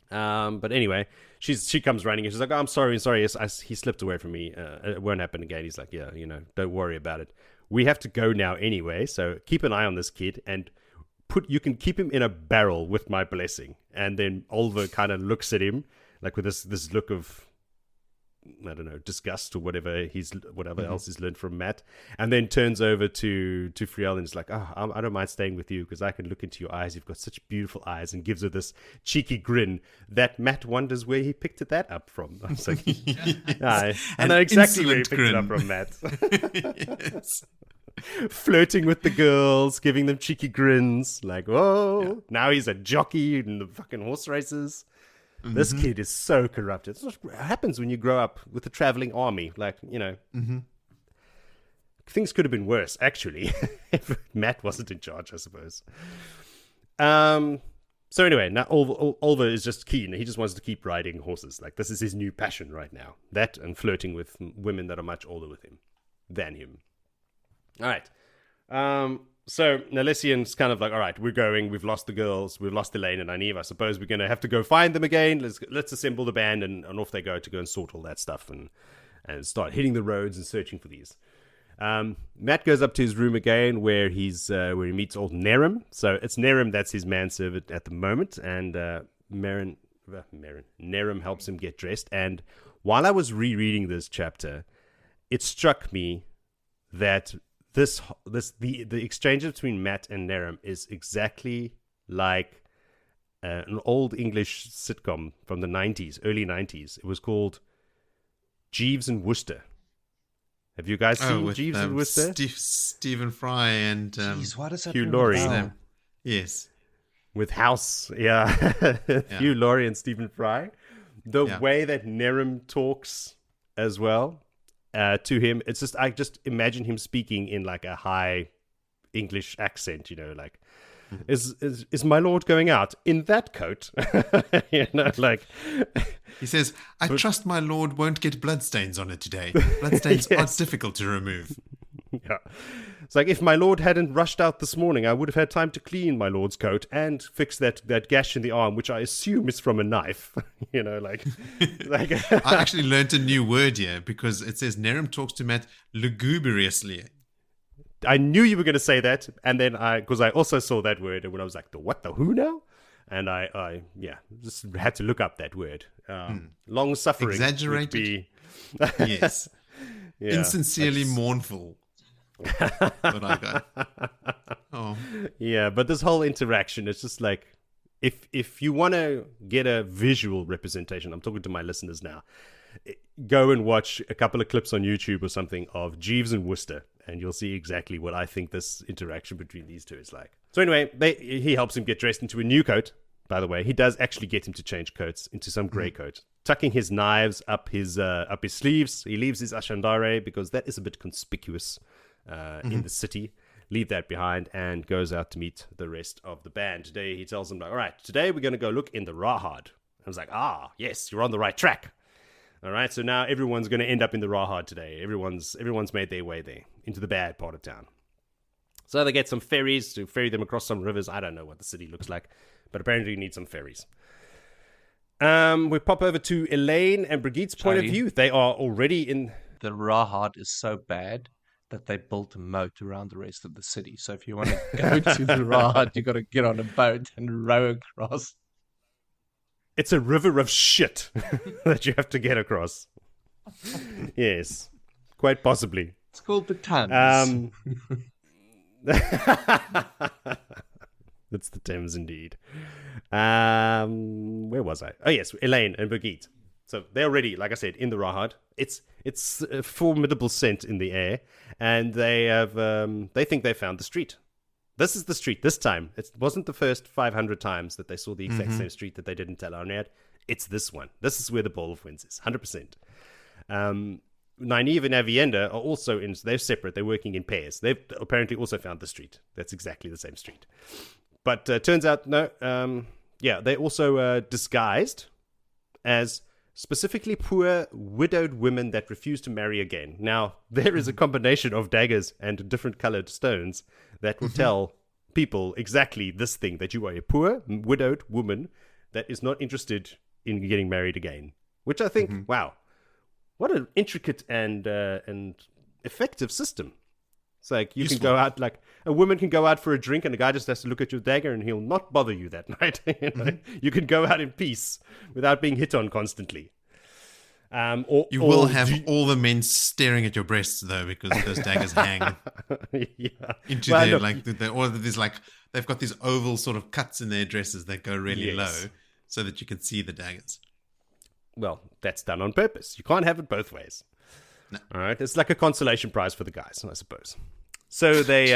But anyway, she comes running and she's like, oh, I'm sorry. Yes, he slipped away from me. It won't happen again. He's like, yeah, don't worry about it. We have to go now anyway. So keep an eye on this kid and you can keep him in a barrel with my blessing. And then Olver kind of looks at him like with this look of, I don't know, disgust or whatever else he's learned from Matt, and then turns over to Friel and is like, oh, I don't mind staying with you because I can look into your eyes. You've got such beautiful eyes, and gives her this cheeky grin that Matt wonders where he picked that up from. I was like, I know exactly where he picked it up from, Matt. Yes. Flirting with the girls, giving them cheeky grins, like, whoa, now he's a jockey in the fucking horse races. This kid is so corrupted. It's what happens when you grow up with a traveling army. Like, things could have been worse, actually, if Matt wasn't in charge, I suppose. So anyway, now Olver is just keen. He just wants to keep riding horses. Like, this is his new passion right now. That and flirting with women that are much older than him. All right. So Nalessian's kind of like, all right, we're going. We've lost the girls. We've lost Elayne and Nynaeve. I suppose we're going to have to go find them again. Let's assemble the band, and off they go and sort all that stuff and start hitting the roads and searching for these. Matt goes up to his room again where he meets old Nerem. So it's Nerem that's his manservant at the moment, and Nerem helps him get dressed. And while I was rereading this chapter, it struck me that the exchange between Matt and Nerem is exactly like an old English sitcom from the 90s, early 90s. It was called Jeeves and Wooster. Have you guys seen Jeeves and Wooster? Stephen Fry and Jeez, why does that Hugh Laurie. Yes. With House, yeah. Hugh Laurie and Stephen Fry. The way that Nerem talks as well. To him, it's just I just imagine him speaking in like a high English accent, like, is my lord going out in that coat? Like he says, I trust my lord won't get bloodstains on it today. Bloodstains are difficult to remove. Yeah, it's like if my lord hadn't rushed out this morning, I would have had time to clean my lord's coat and fix that gash in the arm, which I assume is from a knife. Like I actually learned a new word here because it says Nerem talks to Matt lugubriously. I knew you were going to say that, and then because I also saw that word, and when I was like, the who now? And I just had to look up that word. Long suffering, exaggerated. Yes, insincerely mournful. What I got. Oh, yeah, but this whole interaction, it's just like, if you want to get a visual representation, I'm talking to my listeners now, go and watch a couple of clips on YouTube or something of Jeeves and Wooster, and you'll see exactly what I think this interaction between these two is like. So anyway, he helps him get dressed into a new coat. By the way, he does actually get him to change coats into some grey coat, tucking his knives up his sleeves. He leaves his ashandare because that is a bit conspicuous in the city. Leave that behind and goes out to meet the rest of the band. Today he tells them, like, all right, today we're going to go look in the Rahad. I was like, yes, you're on the right track. All right, so now everyone's going to end up in the Rahad today. Everyone's made their way there into the bad part of town. So they get some ferries to ferry them across some rivers. I don't know what the city looks like, but apparently you need some ferries. We pop over to Elayne and Brigitte's point of view. They are already in... The Rahad is so bad that they built a moat around the rest of the city. So if you want to go to the Rahad, you got to get on a boat and row across. It's a river of shit that you have to get across. Yes, quite possibly. It's called the Thames. It's the Thames indeed. Where was I? Oh yes, Elayne and Brigitte. So they're already, like I said, in the Rahad. It's a formidable scent in the air, and they think they found the street. This is the street this time. It wasn't the first 500 times that they saw the exact same street that they didn't tell Arnad. It's this one. This is where the Bowl of Winds is, 100%. Nynaeve and Avienda are also they're separate. They're working in pairs. They've apparently also found the street. That's exactly the same street. But turns out, no, they're also disguised as specifically poor widowed women that refuse to marry again. Now, there is a combination of daggers and different colored stones that will tell people exactly this thing, that you are a poor widowed woman that is not interested in getting married again. Which I think, wow, what an intricate and effective system. It's like you can go out, like a woman can go out for a drink and a guy just has to look at your dagger and he'll not bother you that night. You can go out in peace without being hit on constantly. You will have all the men staring at your breasts though, because those daggers hang into their or there's like they've got these oval sort of cuts in their dresses that go really low, so that you can see the daggers. Well, that's done on purpose. You can't have it both ways. No. All right, it's like a consolation prize for the guys, I suppose. So they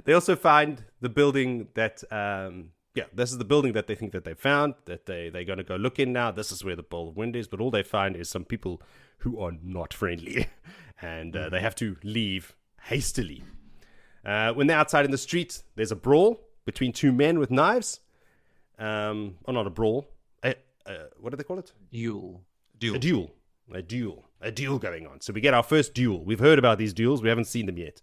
they also find the building that this is the building that they think that they found, that they're going to go look in now. This is where the Bowl of Wind is, but all they find is some people who are not friendly, and they have to leave hastily. When they're outside in the street, there's a brawl between two men with knives. Not a brawl. What do they call it? A duel going on. So we get our first duel. We've heard about these duels. We haven't seen them yet.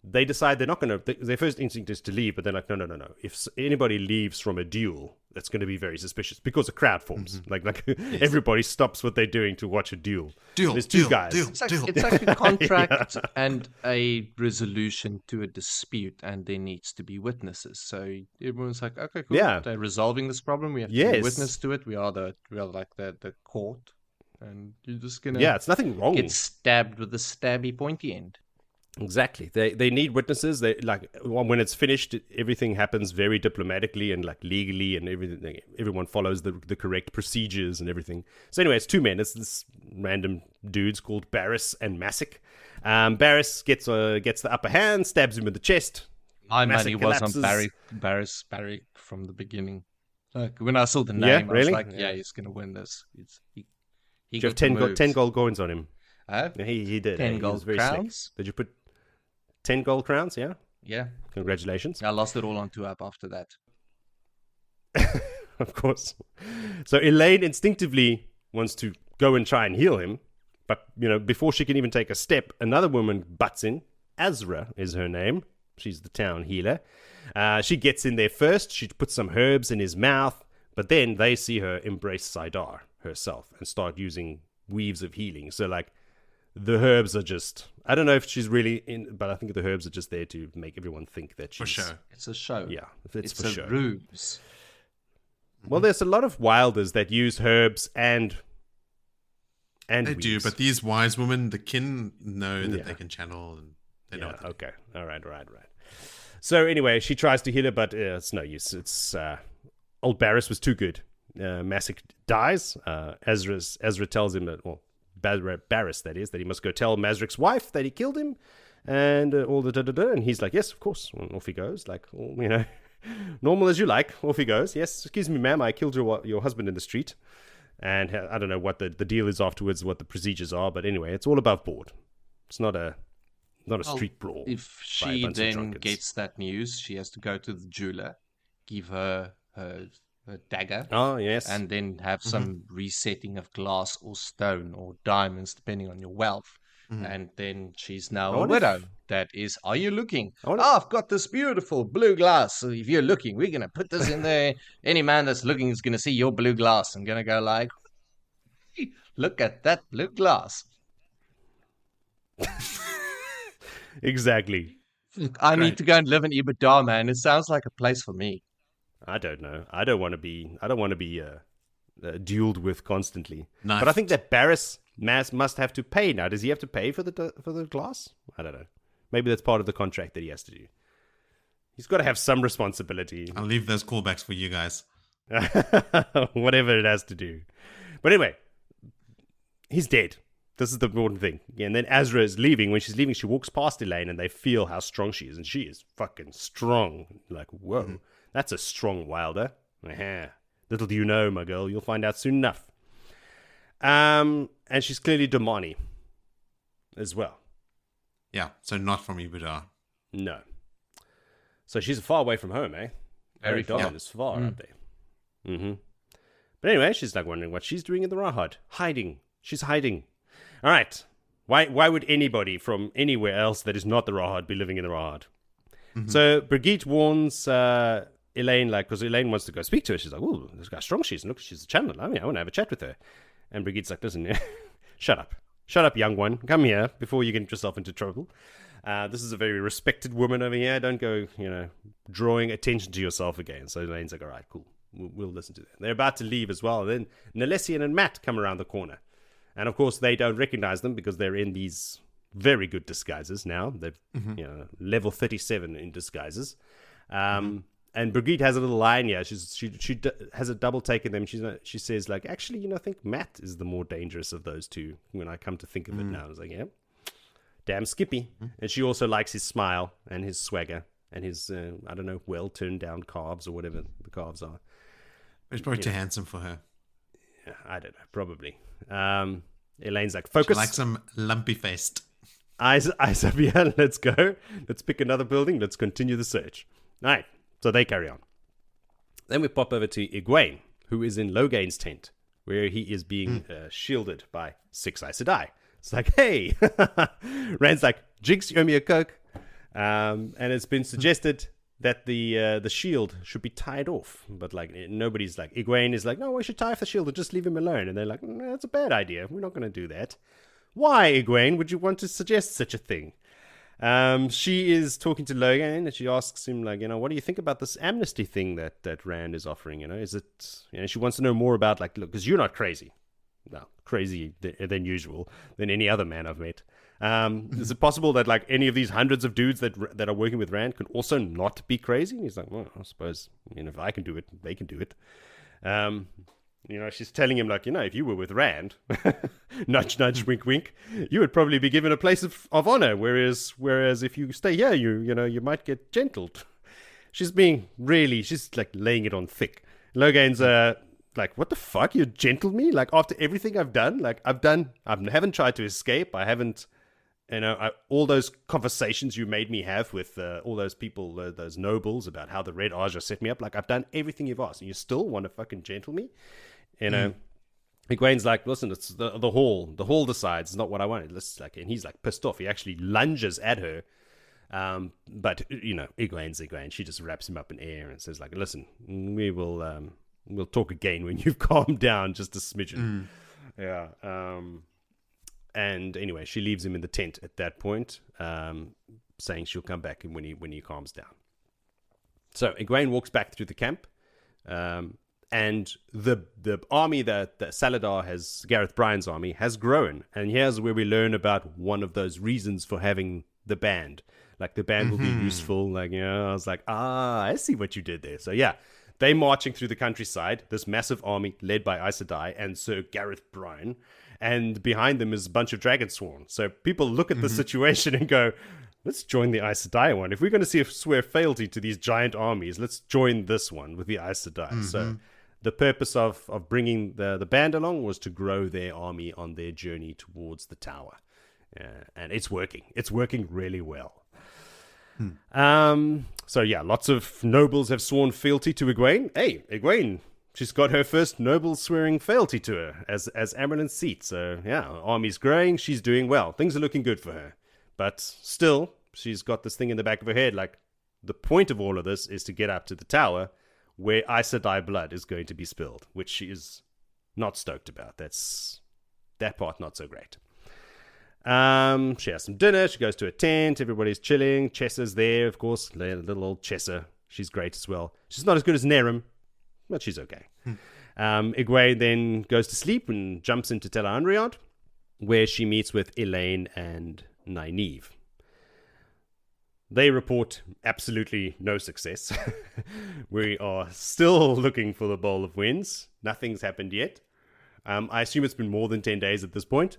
They decide they're not going to... Their first instinct is to leave, but they're like, no. If anybody leaves from a duel, that's going to be very suspicious because a crowd forms. Like everybody stops what they're doing to watch a duel. There's two guys. It's like a contract and a resolution to a dispute, and there needs to be witnesses. So everyone's like, okay, cool. Yeah. They're resolving this problem. We have to be witness to it. We are like the court, and you're just gonna it's nothing wrong. Get stabbed with a stabby pointy end. Exactly. They need witnesses. They like when it's finished, everything happens very diplomatically and like legally, and everything. Everyone follows the correct procedures and everything. So anyway, it's two men. It's this random dudes called Barris and Masick. Barris gets the upper hand, stabs him in the chest. My money was on Barris from the beginning. Like when I saw the name, I was like, he's gonna win this. He got 10 gold coins on him. He did. 10 gold crowns. Did you put 10 gold crowns? Yeah. Yeah. Congratulations. I lost it all on 2-up after that. Of course. So Elayne instinctively wants to go and try and heal him, but before she can even take a step, another woman butts in. Azra is her name. She's the town healer. She gets in there first. She puts some herbs in his mouth, but then they see her embrace Salidar herself and start using weaves of healing. So like the herbs are just, I don't know if she's really in, but I think the herbs are just there to make everyone think that she's... For sure. It's a show. Yeah, it's for sure. It's a ruse. Well, there's a lot of wilders that use herbs and they weaves. do, but these wise women, the kin, know that they can channel, and they know what okay. All right. So anyway, she tries to heal her, but it's no use. It's old Barris was too good. Masick dies. Ezra tells him that, Barris, that is, that he must go tell Masric's wife that he killed him, and all the and he's like, yes, of course. And off he goes, like, normal as you like. Off he goes. Yes, excuse me, ma'am, I killed your husband in the street, and I don't know what the deal is afterwards, what the procedures are, but anyway, it's all above board. It's not a street brawl. If she then gets that news, she has to go to the jeweler, give her dagger. Oh, yes. And then have some resetting of glass or stone or diamonds, depending on your wealth. And then she's now a widow. That is, are you looking? I've got this beautiful blue glass. So if you're looking, we're going to put this in there. Any man that's looking is going to see your blue glass. I'm going to go like, look at that blue glass. Exactly. I need to go and live in Ebou Dar, man. It sounds like a place for me. I don't know. I don't want to be dueled with constantly. Knifed. But I think that Barris must have to pay now. Does he have to pay for the glass? I don't know. Maybe that's part of the contract that he has to do. He's got to have some responsibility. I'll leave those callbacks for you guys. Whatever it has to do. But anyway, he's dead. This is the important thing. Yeah, and then Azra is leaving. When she's leaving, she walks past Elayne and they feel how strong she is. And she is fucking strong. Like, whoa, that's a strong wilder. Little do you know, my girl, you'll find out soon enough. And she's clearly Damani as well. Yeah, so not from Ebou Dar. No. So she's far away from home, eh? Very far. Dawn is far up there. Mm-hmm. But anyway, she's like wondering what she's doing in the Rahad. Hiding. She's hiding. All right. Why would anybody from anywhere else that is not the Rahad be living in the Rahad? So Brigitte warns Elayne, like, because Elayne wants to go speak to her. She's like, "Ooh, this guy's strong. She's a channel. I want to have a chat with her." And Brigitte's like, "Listen, shut up, young one. Come here before you get yourself into trouble. This is a very respected woman over here. Don't go, drawing attention to yourself again." So Elayne's like, "All right, cool. We'll listen to that." They're about to leave as well. And then Nalessian and Matt come around the corner. And of course, they don't recognize them because they're in these very good disguises now. They've, level 37 in disguises. And Brigitte has a little line here. She has a double take in them. She says, like, actually, I think Matt is the more dangerous of those two when I come to think of it now. I was like, yeah, damn Skippy. And she also likes his smile and his swagger and his, well turned down calves or whatever the calves are. It's probably too handsome for her. Yeah, I don't know, probably. Elaine's like, focus. She likes some lumpy faced. Eyes up here. Let's go. Let's pick another building. Let's continue the search. All right. So they carry on. Then we pop over to Egwene, who is in Loghain's tent, where he is being shielded by 6 Aes Sedai. It's like, hey, Rand's like, Jinx, you owe me a coke. And it's been suggested that the shield should be tied off. But like nobody's like, Egwene is like, no, we should tie off the shield and just leave him alone. And they're like, no, that's a bad idea. We're not going to do that. Why, Egwene, would you want to suggest such a thing? She is talking to Loial and she asks him, like, what do you think about this amnesty thing that Rand is offering? Is it, she wants to know more about, like, look, because you're not crazy. No, crazy than usual, than any other man I've met. Is it possible that, like, any of these hundreds of dudes that are working with Rand could also not be crazy? And he's like, well, I suppose, if I can do it, they can do it. She's telling him, like, if you were with Rand, nudge, nudge, wink, wink, you would probably be given a place of honor. Whereas if you stay here, you might get gentled. She's like laying it on thick. Logan's like, what the fuck? You gentled me? Like, after everything I've done? Like, I haven't tried to escape. I haven't, all those conversations you made me have with all those people, those nobles about how the Red Aja set me up. Like, I've done everything you've asked, and you still want to fucking gentle me? Egwene's like, listen, it's the hall. The hall decides. It's not what I wanted. And he's like pissed off. He actually lunges at her. But Egwene's Egwene. She just wraps him up in air and says, like, listen, we'll talk again when you've calmed down just a smidgen. Yeah. And anyway, she leaves him in the tent at that point, saying she'll come back when he calms down. So Egwene walks back through the camp. And the army that Salidar has, Gareth Bryan's army, has grown. And here's where we learn about one of those reasons for having the band. Like, the band will be useful. Like, I was like, I see what you did there. So, yeah, they marching through the countryside, this massive army led by Aes Sedai and Sir Gareth Bryan. And behind them is a bunch of Dragonsworn. So people look at the situation and go, let's join the Aes Sedai one. If we're going to swear fealty to these giant armies, let's join this one with the Aes Sedai. So the purpose of bringing the band along was to grow their army on their journey towards the tower. And it's working. It's working really well. So yeah, lots of nobles have sworn fealty to Egwene. Hey, Egwene, she's got her first noble swearing fealty to her as Amyrlin's seat. So, yeah, her army's growing. She's doing well. Things are looking good for her. But still, she's got this thing in the back of her head. Like, the point of all of this is to get up to the tower where Aes Sedai blood is going to be spilled, which she is not stoked about. That part not so great. She has some dinner. She goes to a tent. Everybody's chilling. Chessa's there, of course. Little old Chessa. She's great as well. She's not as good as Nerem, but she's okay. Egwene then goes to sleep and jumps into Cairhien Rand, where she meets with Elayne and Nynaeve. They report absolutely no success. We are still looking for the Bowl of Winds. Nothing's happened yet. I assume it's been more than 10 days at this point.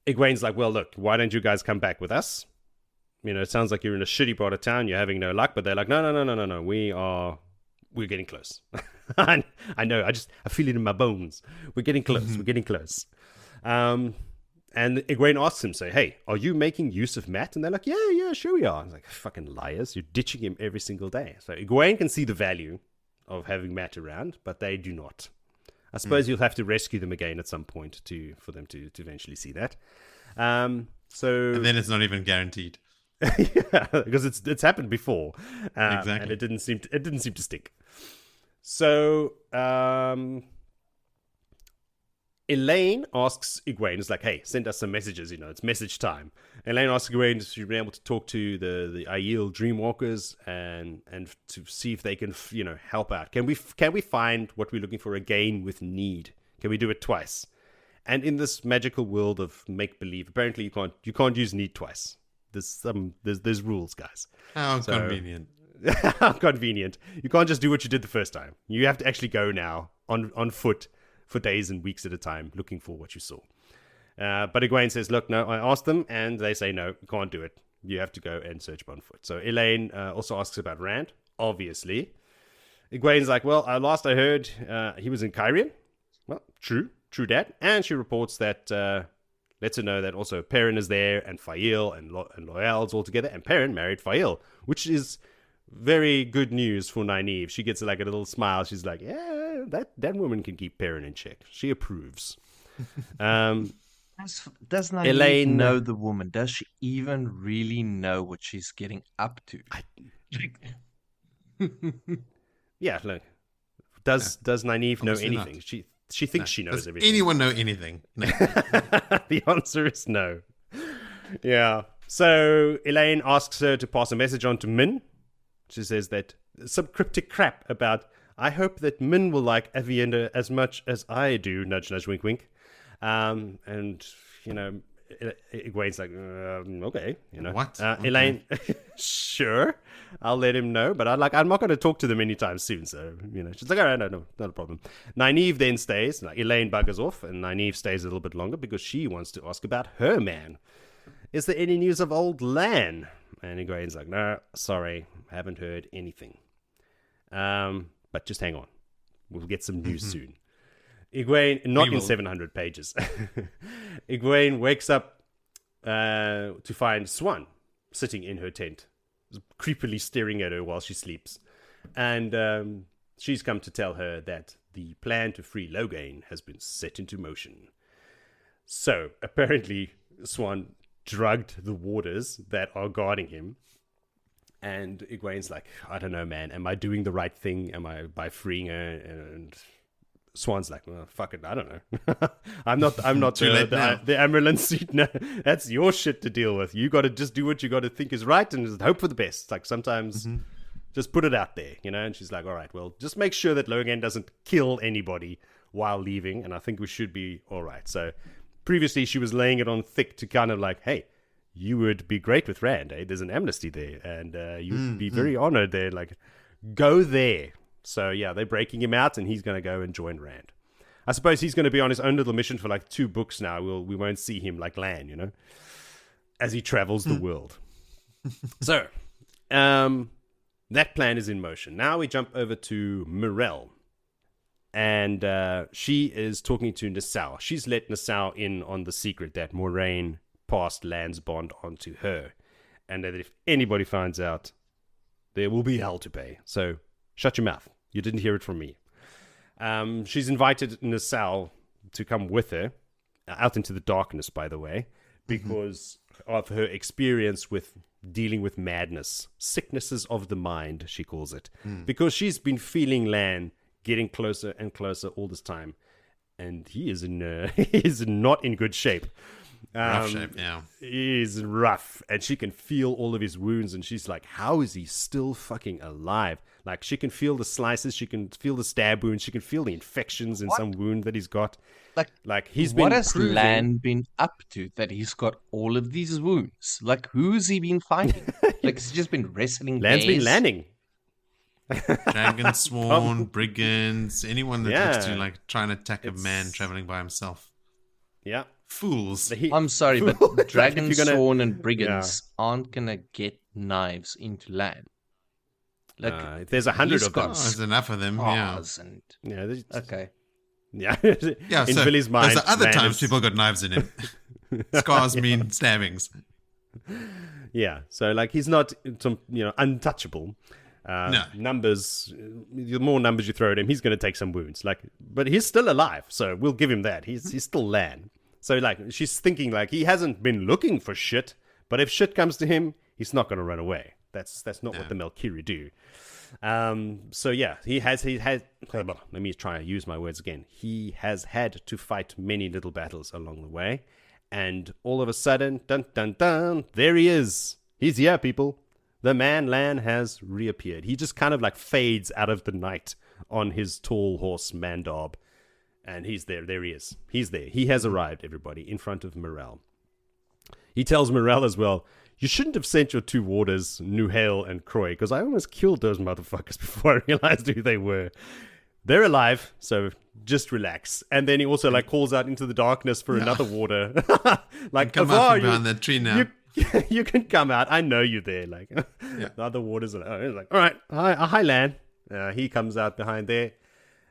Egwene's like, well, look, why don't you guys come back with us? You know, it sounds like you're in a shitty part of town. You're having no luck. But they're like, no. We're getting close. I know. I feel it in my bones. We're getting close. We're getting close. And Egwene asks him, say, hey, are you making use of Matt? And they're like, yeah, sure we are. I was like, fucking liars. You're ditching him every single day. So Egwene can see the value of having Matt around, but they do not. I suppose you'll have to rescue them again at some point for them to eventually see that. And then it's not even guaranteed. Yeah, because it's happened before. Exactly. And it didn't seem to stick. So Elayne asks Egwene, it's like, hey, send us some messages, it's message time. Elayne asks Egwene if she's been able to talk to the Aiel Dreamwalkers and to see if they can, help out. Can we find what we're looking for again with need? Can we do it twice? And in this magical world of make-believe, apparently you can't use need twice. There's rules, guys. How convenient. How convenient. You can't just do what you did the first time. You have to actually go now on foot for days and weeks at a time, looking for what you saw. But Egwene says, look, no, I asked them, and they say, no, you can't do it. You have to go and search on foot. So Elayne also asks about Rand, obviously. Egwene's like, well, last I heard, he was in Cairhien. Well, true that. And she reports that, lets her know that also Perrin is there, and Faile and Loial's all together, and Perrin married Faile, which is very good news for Nynaeve. She gets like a little smile. She's like, yeah, that woman can keep Perrin in check. She approves. Does Nynaeve Elayne know the woman? Does she even really know what she's getting up to? Yeah, look. Does Nynaeve know Obviously anything? not. She thinks she knows Does everything. anyone know anything? No. The answer is no. Yeah. So Elayne asks her to pass a message on to Min. She says that some cryptic crap about, I hope that Min will like Avienda as much as I do, nudge, nudge, wink, wink. And, Egwene's like, okay, What? Elayne, sure, I'll let him know, but I'm not going to talk to them anytime soon, so, she's like, all right, no, not a problem. Nynaeve then stays, Elayne buggers off, and Nynaeve stays a little bit longer because she wants to ask about her man. Is there any news of old Lan? And Egwene's like, no, sorry, haven't heard anything. But just hang on. We'll get some news soon. Egwene, not in 700 pages. Egwene wakes up to find Swan sitting in her tent, creepily staring at her while she sleeps. And she's come to tell her that the plan to free Logain has been set into motion. So, apparently, Swan drugged the warders that are guarding him. And Egwene's like, I don't know, man. Am I doing the right thing? Am I by freeing her? And Swan's like, well, fuck it, I don't know. I'm not the Amyrlin seat. No, that's your shit to deal with. You got to just do what you got to think is right and just hope for the best. Like sometimes just put it out there, And she's like, all right, well, just make sure that Logan doesn't kill anybody while leaving. And I think we should be all right. So previously she was laying it on thick to kind of like, hey, you would be great with Rand. There's an amnesty there, and you'd be very honored there. Like, go there. So, yeah, they're breaking him out, and he's going to go and join Rand. I suppose he's going to be on his own little mission for, 2 books now. We won't see him like Lan, as he travels the world. So, that plan is in motion. Now we jump over to Morel. And she is talking to Nassau. She's let Nassau in on the secret that Moraine passed Lan's bond onto her, and that if anybody finds out, there will be hell to pay. So Shut your mouth. You didn't hear it from me. She's invited Nassau to come with her, out into the darkness, by the way, because of her experience with dealing with madness, sicknesses of the mind, she calls it, because she's been feeling Lan getting closer and closer all this time, and he is he is not in good shape. Rough shape, yeah. He's rough, and she can feel all of his wounds, and she's like, how is he still fucking alive? Like, she can feel the slices, she can feel the stab wounds, she can feel the infections in some wound that he's got. Like he's been what has proving... Lan been up to that he's got all of these wounds? Like, who's he been fighting? Like, he's just been wrestling. Lan's been landing. Dragon Sworn, brigands, anyone that looks to like try and attack a man traveling by himself. Yeah. Fools. I'm sorry, but Dragon If you're gonna- Sworn and brigands aren't gonna get knives into Lan. Like, there's 100 he's of them. Oh, there's enough of them, yeah. paws and Yeah, okay. yeah. Yeah, in so Billy's mind, those are other Lan times is- people got knives in him. Scars mean stabbings. Yeah, so like he's not untouchable. No. Numbers, the more numbers you throw at him, he's going to take some wounds. Like, but he's still alive, so we'll give him that. He's still Lan. So like she's thinking like he hasn't been looking for shit, but if shit comes to him, he's not going to run away. That's not what the Melkiri do. So yeah, he has. Let me try to use my words again. He has had to fight many little battles along the way, and all of a sudden, dun dun dun, there he is. He's here, people. The man Lan has reappeared. He just kind of like fades out of the night on his tall horse Mandarb, and he's there. There he is. He's there. He has arrived. Everybody in front of Morel. He tells Morel as well, you shouldn't have sent your two warders, Nuhail and Croy, because I almost killed those motherfuckers before I realized who they were. They're alive, so just relax. And then he also like calls out into the darkness for another warder. Like, Come Avar, out from behind that tree now. you can come out. I know you're there. Like the other warders are like, all right, hi Lan. He comes out behind there,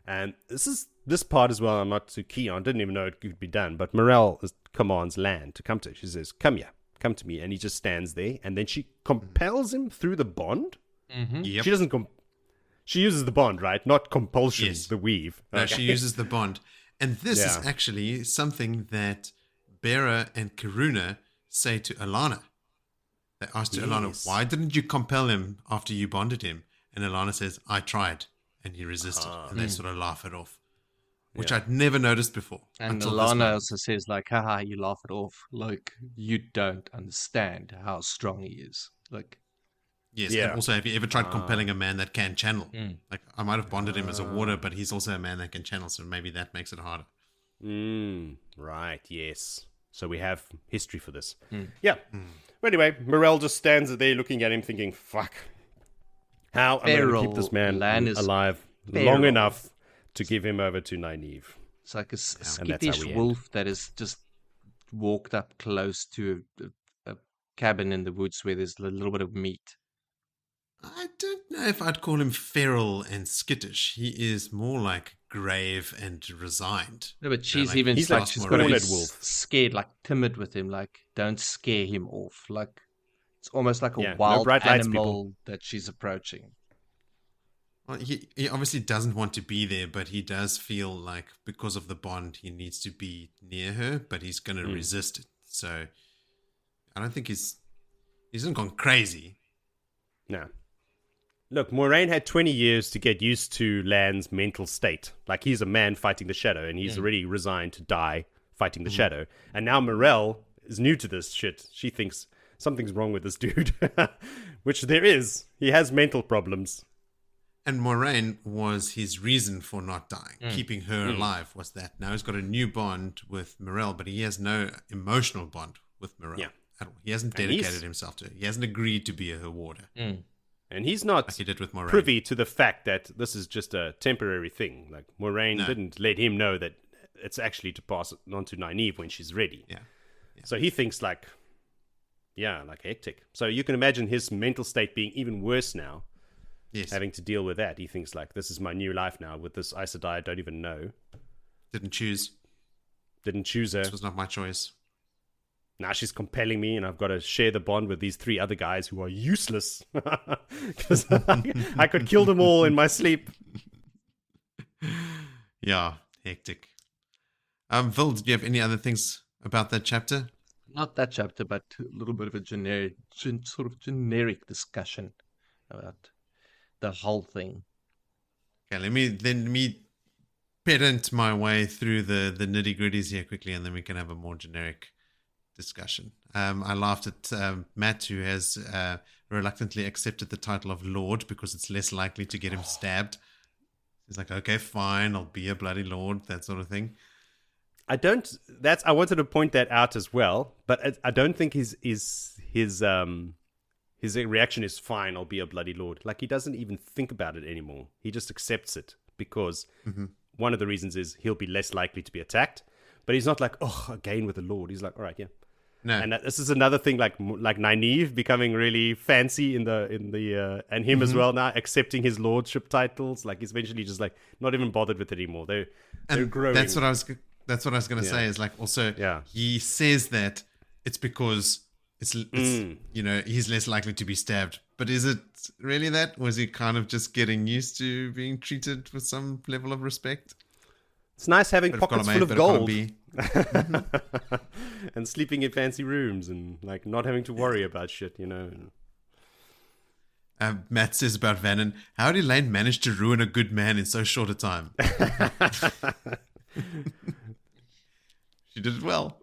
and this part as well. I'm not too keen on. Didn't even know it could be done. But Morel commands Lan to come to her. She says, "Come here, come to me," and he just stands there. And then she compels him through the bond. Yep. She doesn't. She uses the bond, right? Not compulsion. Yes. The weave. No, Okay. she uses the bond. And this is actually something that Bera and Karuna say to Alana. They ask to Alana, why didn't you compel him after you bonded him? And Alana says, I tried. And he resisted. And they sort of laugh it off. Which I'd never noticed before. And until this Alana moment. also says like, haha, you laugh it off. Like, you don't understand how strong he is. Like, Yes, Yeah. and also have you ever tried compelling a man that can channel? Like, I might have bonded him as a warder, but he's also a man that can channel, so maybe that makes it harder. Right, yes. So we have history for this. Yeah. But anyway, Morel just stands there looking at him thinking, fuck. How am I going to keep this man Lan is alive long feral. enough to give him over to Nynaeve? it's like a And that's how skittish we end. wolf that has just walked up close to a cabin in the woods where there's a little bit of meat. I don't know if I'd call him feral and skittish. He is more like grave and resigned. No, but she's like, even he's like like she's more got to be cornered wolf. scared, like timid with him. Like, don't scare him off. Like, it's almost like a Yeah, no wild bright lights, animal that she's approaching. Well, he obviously doesn't want to be there, but he does feel like because of the bond, he needs to be near her, but he's going to resist it. So I don't think he hasn't gone crazy. No. Look, Moiraine had 20 years to get used to Lan's mental state. Like, he's a man fighting the shadow, and he's already resigned to die fighting the shadow. And now Morel is new to this shit. She thinks something's wrong with this dude. Which there is. He has mental problems. And Moiraine was his reason for not dying. Keeping her alive was that. Now he's got a new bond with Morel, but he has no emotional bond with Morel Yeah. at all. He hasn't dedicated himself to her. He hasn't agreed to be her warder. And he's not Like he did with Moiraine. privy to the fact that this is just a temporary thing. Like, Moiraine didn't let him know that it's actually to pass it on to Nynaeve when she's ready. Yeah. So he thinks like hectic. So you can imagine his mental state being even worse now, Yes. having to deal with that. He thinks like, this is my new life now with this Aes Sedai I don't even know. Didn't choose. Didn't choose her. This was not my choice. now she's compelling me, and I've got to share the bond with these 3 other guys who are useless. Because I could kill them all in my sleep. Yeah, hectic. Vil, do you have any other things about that chapter? Not that chapter, but a little bit of a generic discussion about the whole thing. Okay, let me pedant my way through the nitty gritties here quickly, and then we can have a more generic discussion. I laughed at Matt, who has reluctantly accepted the title of Lord because it's less likely to get him stabbed. He's like, okay, fine, I'll be a bloody Lord, that sort of thing. I wanted to point that out as well, but I don't think his reaction is fine, I'll be a bloody Lord. Like, he doesn't even think about it anymore. He just accepts it because one of the reasons is he'll be less likely to be attacked. But he's not like, oh, again with the Lord. He's like, all right, yeah. No. And this is another thing, like Nynaeve becoming really fancy in the and him as well now accepting his lordship titles. Like, he's eventually just like not even bothered with it anymore. They're growing. That's what I was going to say. Is like also he says that it's because it's he's less likely to be stabbed. But is it really that? Was he kind of just getting used to being treated with some level of respect? It's nice having pockets full of gold mm-hmm. and sleeping in fancy rooms and like not having to worry about shit, Matt says about Vannon, how did Elayne manage to ruin a good man in so short a time? She did it well.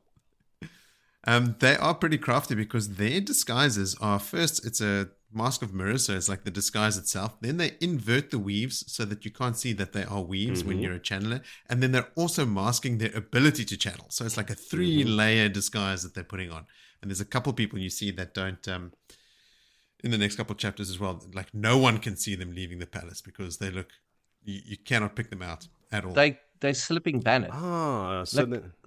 They are pretty crafty because their disguises are, first, it's a mask of mirrors, so it's like the disguise itself. Then they invert the weaves so that you can't see that they are weaves when you're a channeler. And then they're also masking their ability to channel. So it's like a 3-layer disguise that they're putting on. And there's a couple people you see that don't, in the next couple of chapters as well, like no one can see them leaving the palace because they look, you cannot pick them out at all. They're slipping Vannon.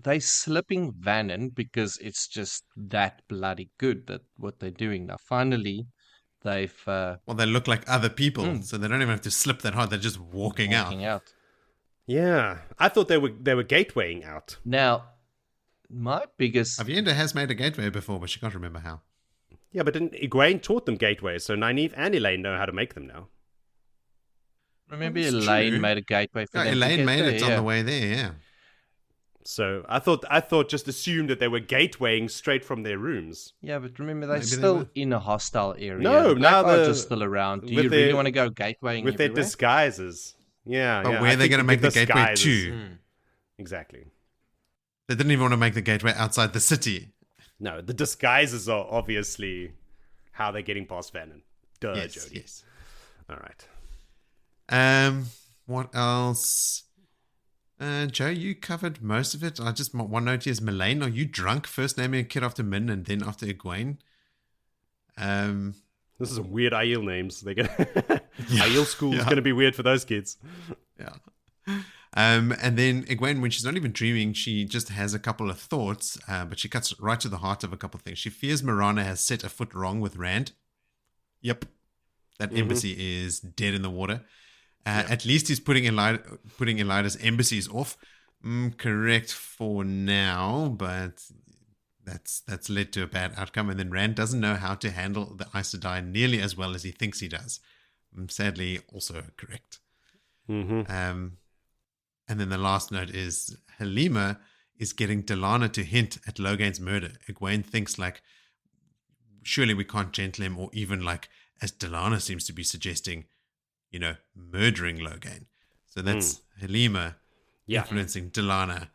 They're slipping Vannon because it's just that bloody good that what they're doing now. Finally, they've they look like other people, so they don't even have to slip that hard. They're just walking out. Yeah, I thought they were gatewaying out. Now, my biggest Avienda has made a gateway before, but she can't remember how. Yeah, but didn't Egwene taught them gateways? So Nynaeve and Elayne know how to make them now. Maybe Elayne made a gateway for them. Elayne made it on the way there, yeah. So I thought just assumed that they were gatewaying straight from their rooms. Yeah, but remember they're still in a hostile area. No, now they're just still around. Do you really want to go gatewaying with everywhere? their disguises? Yeah, but where are they going to make the gateway to? Exactly. They didn't even want to make the gateway outside the city. No, the disguises are obviously how they're getting past Vannon. Duh, yes, Jody. Yes. All right. What else? Joe, you covered most of it. One note here is Elayne. Are you drunk? First naming a kid after Min and then after Egwene. This is some weird Aiel names. They're gonna Aiel school is gonna be weird for those kids. Yeah. And then Egwene, when she's not even dreaming, she just has a couple of thoughts, but she cuts right to the heart of a couple of things. She fears Marana has set a foot wrong with Rand. Yep. That embassy is dead in the water. At least he's putting Elida's embassies off. Correct for now, but that's led to a bad outcome. And then Rand doesn't know how to handle the Aes Sedai nearly as well as he thinks he does. Sadly, also correct. And then the last note is Halima is getting Delana to hint at Logain's murder. Egwene thinks like, surely we can't gentle him, or even like, as Delana seems to be suggesting, murdering Logain. So that's Halima influencing Delana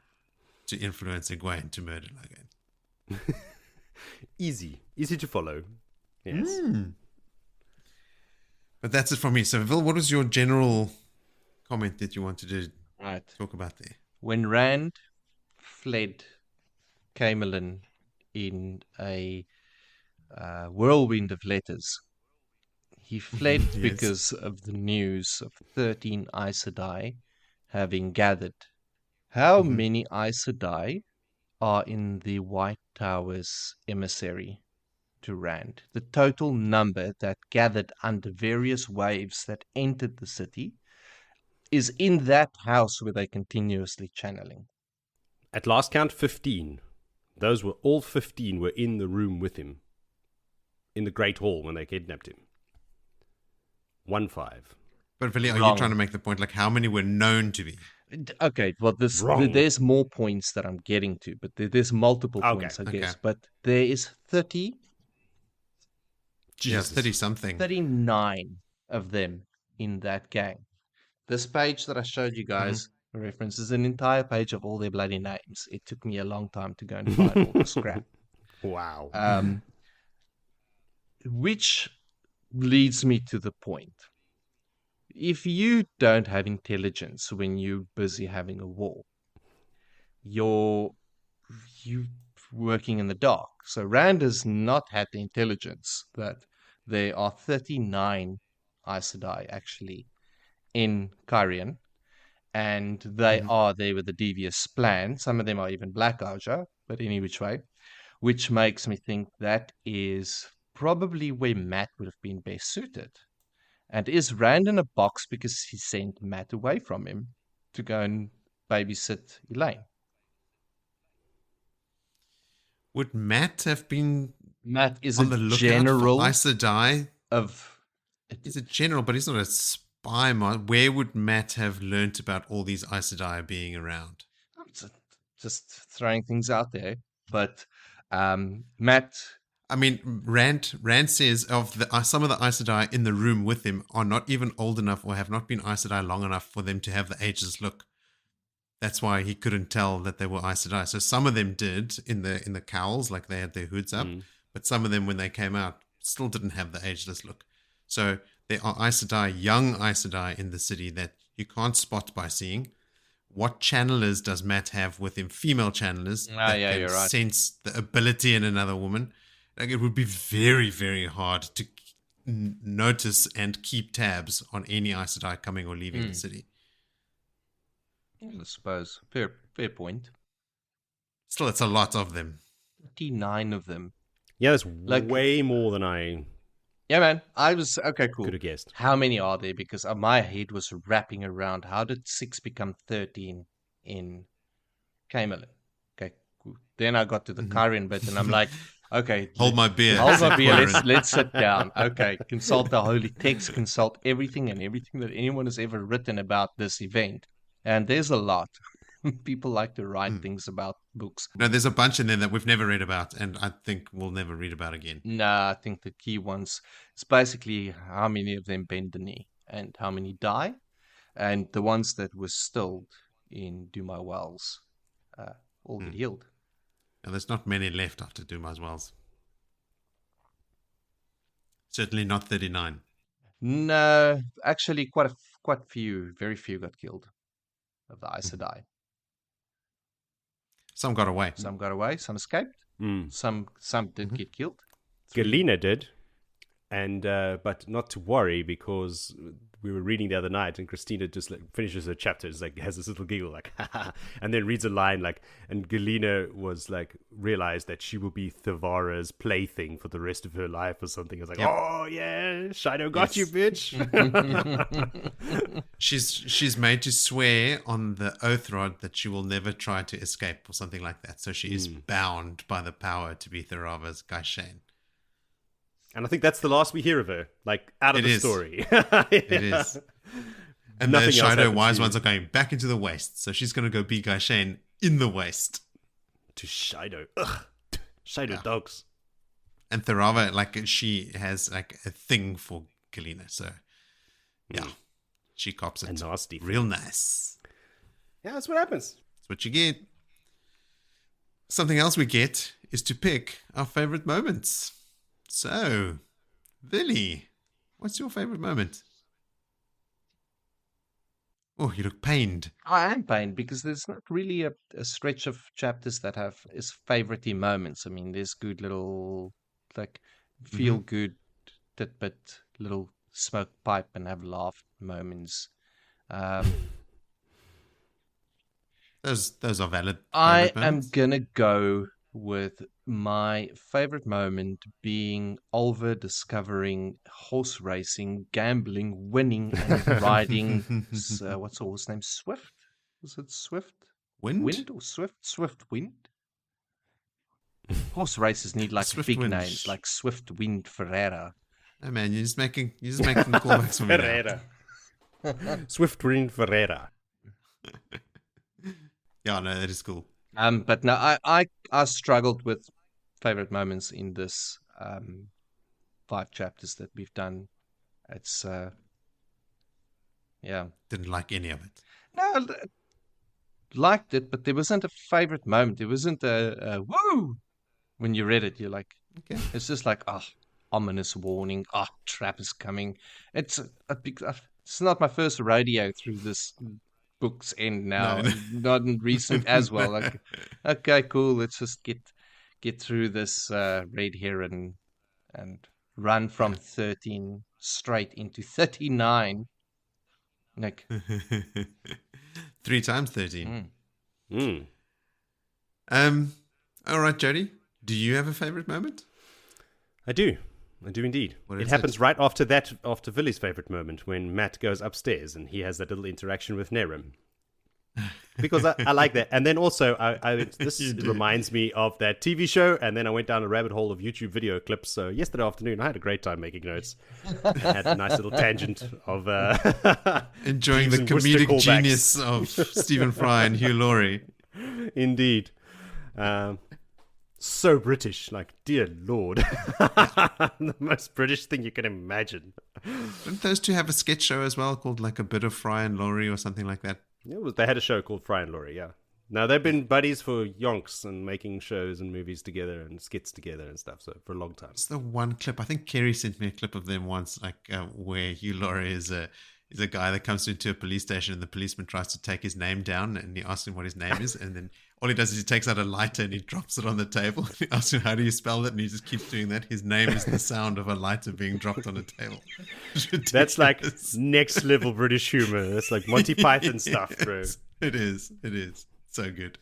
to influence Egwene to murder Logain. Easy to follow. Yes. But that's it from me. So, Vil, what was your general comment that you wanted to talk about there? When Rand fled Caemlyn in a whirlwind of letters, he fled because of the news of 13 Aes Sedai having gathered. How many Aes Sedai are in the White Tower's emissary to Rand? The total number that gathered under various waves that entered the city is in that house where they're continuously channeling. At last count, 15. Those were all 15 were in the room with him, in the Great Hall when they kidnapped him. 1-5. But Vili, are you Wrong. trying to make the point like how many were known to be? Okay, well, Wrong. there's more points that I'm getting to, but there's multiple Okay, points, I okay. guess. But there is 30, Yeah, 30 something. 39 of them in that gang. This page that I showed you guys references an entire page of all their bloody names. It took me a long time to go and find all the scrap. Wow. Which leads me to the point. If you don't have intelligence when you're busy having a war, you working in the dark. So Rand has not had the intelligence that there are 39 Aes Sedai actually in Cairhien, and they are there with a devious plan. Some of them are even Black Aja, but any which way, which makes me think that is probably where Matt would have been best suited. And is Rand in a box because he sent Matt away from him to go and babysit Elayne? Would Matt have been Matt is on the a lookout general for Aes Sedai? of. He's a general, but he's not a spy. Where would Matt have learnt about all these Aes Sedai being around? Just throwing things out there, but Matt. I mean, Rand says of the some of the Aes Sedai in the room with him are not even old enough or have not been Aes Sedai long enough for them to have the ageless look. That's why he couldn't tell that they were Aes Sedai. So some of them did in the cowls, like they had their hoods up, but some of them when they came out still didn't have the ageless look. So there are Aes Sedai, young Aes Sedai in the city that you can't spot by seeing. What channelers does Matt have with him? Female channelers that can you're right. sense the ability in another woman. Like, it would be very, very hard to notice and keep tabs on any Aes Sedai coming or leaving the city. I suppose fair point. Still, it's a lot of them. 39 of them. Yeah, that's way more than I Yeah, man. I was okay. Cool. could have guessed. How many are there? Because my head was wrapping around. How did 6 become 13 in Caemlyn? Okay, cool. Then I got to the Cairhien bit, and I'm like, okay, Hold my beer. hold my beer. Let's sit down. Okay, consult the holy text. Consult everything that anyone has ever written about this event. And there's a lot. People like to write things about books. No, there's a bunch in there that we've never read about, and I think we'll never read about again. Nah, I think the key ones is basically how many of them bend the knee and how many die, and the ones that were stilled in Dumai Wells all get healed. And there's not many left after Dumas Wells. Certainly not 39. No, actually, quite few, very few got killed of the Aes Sedai. Some got away. Some got away, some escaped, some did get killed. Galina did, and but not to worry because we were reading the other night, and Christina just finishes her chapters, has this little giggle, and then reads a line and Galina was realized that she will be Thavara's plaything for the rest of her life or something. I was like, oh yeah, Shido got you, bitch. She's made to swear on the oath rod that she will never try to escape or something like that. So she is bound by the power to be Tharava's Gaishain. And I think that's the last we hear of her, out of the story. It is. And Nothing the else Shido happens wise to you. ones are going back into the waste. So she's going to go be Gaishain in the waste. To Shido. Ugh. Shido dogs. And Tharava, she has a thing for Galina. So, yeah, she cops it. A nasty thing. Real nice. Yeah, that's what happens. That's what you get. Something else we get is to pick our favorite moments. So, Vili, what's your favorite moment? Oh, you look pained. I am pained because there's not really a stretch of chapters that have his favoritey moments. I mean, there's good little, feel good tidbit, little smoke pipe and have laugh moments. Those are valid. I favorite am moments. gonna go with my favorite moment being Oliver discovering horse racing, gambling, winning, and riding. What's the horse name? Swift? Was it Swift? Wind? Or Swift? Swift Wind? Horse races need like big Swiftwind. names, like Swiftwind Ferreira. Oh man, you're just making callbacks for me now. Ferreira. Swiftwind Ferreira. Yeah, no, that is cool. But no, I struggled with favorite moments in this 5 chapters that we've done. It's yeah. Didn't like any of it. No, liked it, but there wasn't a favorite moment. There wasn't a woo when you read it. You're like, Okay. it's just like, ominous warning. Trap is coming. It's not my first rodeo through this book's end now. No. Not in recent as well. Like, okay, cool. Let's just get through this red heron and run from 13 straight into 39. Like 3 times 13. All right, Jody. Do you have a favorite moment? I do indeed. What It is happens right after Villy's favorite moment, when Matt goes upstairs and he has that little interaction with Nerim. Because I like that. And then also, this reminds me of that TV show, and then I went down a rabbit hole of YouTube video clips. So yesterday afternoon, I had a great time making notes. I had a nice little tangent of enjoying the Jeeves and Wooster comedic callbacks. genius of Stephen Fry and Hugh Laurie. Indeed. So British, like, dear Lord. The most British thing you can imagine. Didn't those two have a sketch show as well called like A Bit of Fry and Laurie or something like that? They had a show called Fry and Laurie, yeah. Now, they've been buddies for yonks and making shows and movies together and skits together and stuff, so for a long time. It's the one clip. I think Kerry sent me a clip of them once, like where Hugh Laurie is a guy that comes into a police station and the policeman tries to take his name down and he asks him what his name is, and then all he does is he takes out a lighter and he drops it on the table. He asks him, how do you spell it? And he just keeps doing that. His name is the sound of a lighter being dropped on a table. That's like next level British humor. That's like Monty Python stuff, bro. It is. So good.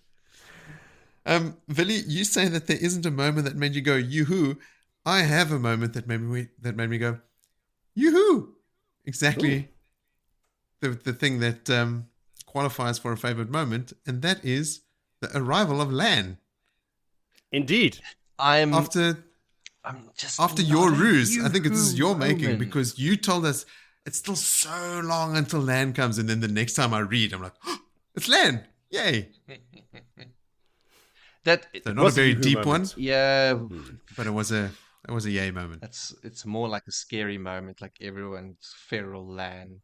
Villy, you say that there isn't a moment that made you go, yoo-hoo. I have a moment that made me go, yoo-hoo. Exactly. The thing that qualifies for a favorite moment, and that is the arrival of Lan. Indeed. After your ruse, I think it's your making, because you told us it's still so long until Lan comes, and then the next time I read, I'm like, oh, it's Lan! Yay! So not a very deep moment. one. Yeah, But it was a yay moment. it's more like a scary moment, like everyone's feral Lan.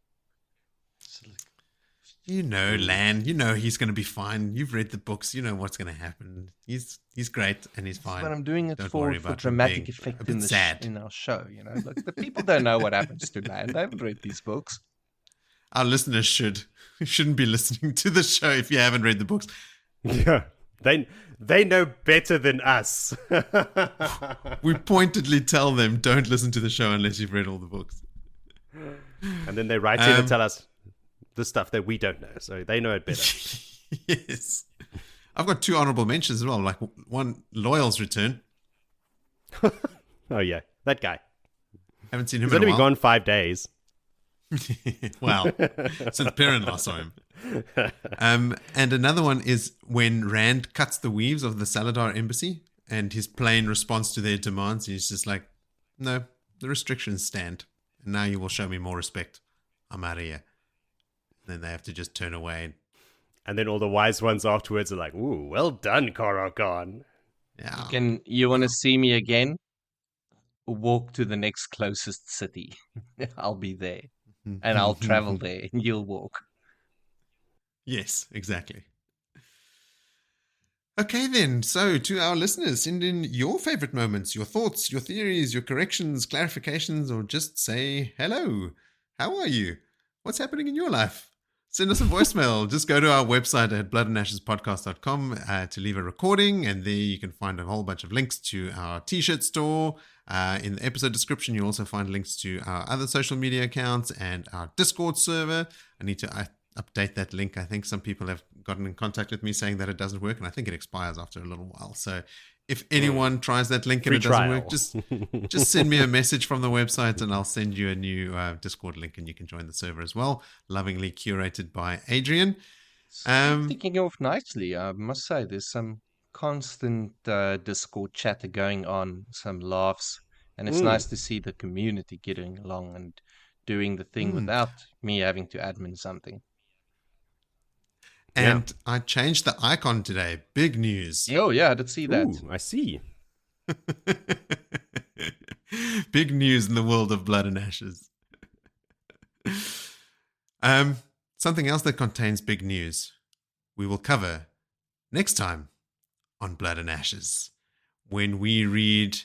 You know, Lan. You know he's going to be fine. You've read the books. You know what's going to happen. He's great and he's fine. But I'm doing it Don't for worry about him dramatic being effect a bit in sad. in our show. You know, like the people don't know what happens to Lan. They haven't read these books. Our listeners shouldn't be listening to the show if you haven't read the books. Yeah. They know better than us. We pointedly tell them, don't listen to the show unless you've read all the books. And then they write in and tell us the stuff that we don't know. So they know it better. Yes. I've got 2 honorable mentions as well. Like one, Loial's return. Oh, yeah. That guy. Haven't seen him He's in only a been while. gone 5 days. Wow. Since Perrin last saw him. And another one is when Rand cuts the weaves of the Salidar embassy and his plain response to their demands. He's just like, no, the restrictions stand. And now you will show me more respect. I'm out of here. Then they have to just turn away. And then all the wise ones afterwards are like, ooh, well done, Korokan. Yeah. You want to see me again? Walk to the next closest city. I'll be there. And I'll travel there and you'll walk. Yes, exactly. Okay, then. So, to our listeners, send in your favorite moments, your thoughts, your theories, your corrections, clarifications, or just say hello. How are you? What's happening in your life? Send us a voicemail. Just go to our website at bloodandashespodcast.com to leave a recording, and there you can find a whole bunch of links to our t-shirt store. In the episode description, you'll also find links to our other social media accounts and our Discord server. I need to update that link. I think some people have gotten in contact with me saying that it doesn't work, and I think it expires after a little while. So if anyone tries that link and it doesn't work, just send me a message from the website and I'll send you a new Discord link and you can join the server as well. Lovingly curated by Adrian. Kicking off nicely, I must say. There's some constant Discord chatter going on, some laughs, and it's nice to see the community getting along and doing the thing without me having to admin something. And I changed the icon today. Big news. Oh, yeah, I did see that. Ooh, I see. Big news in the world of Blood and Ashes. Something else that contains big news we will cover next time on Blood and Ashes, when we read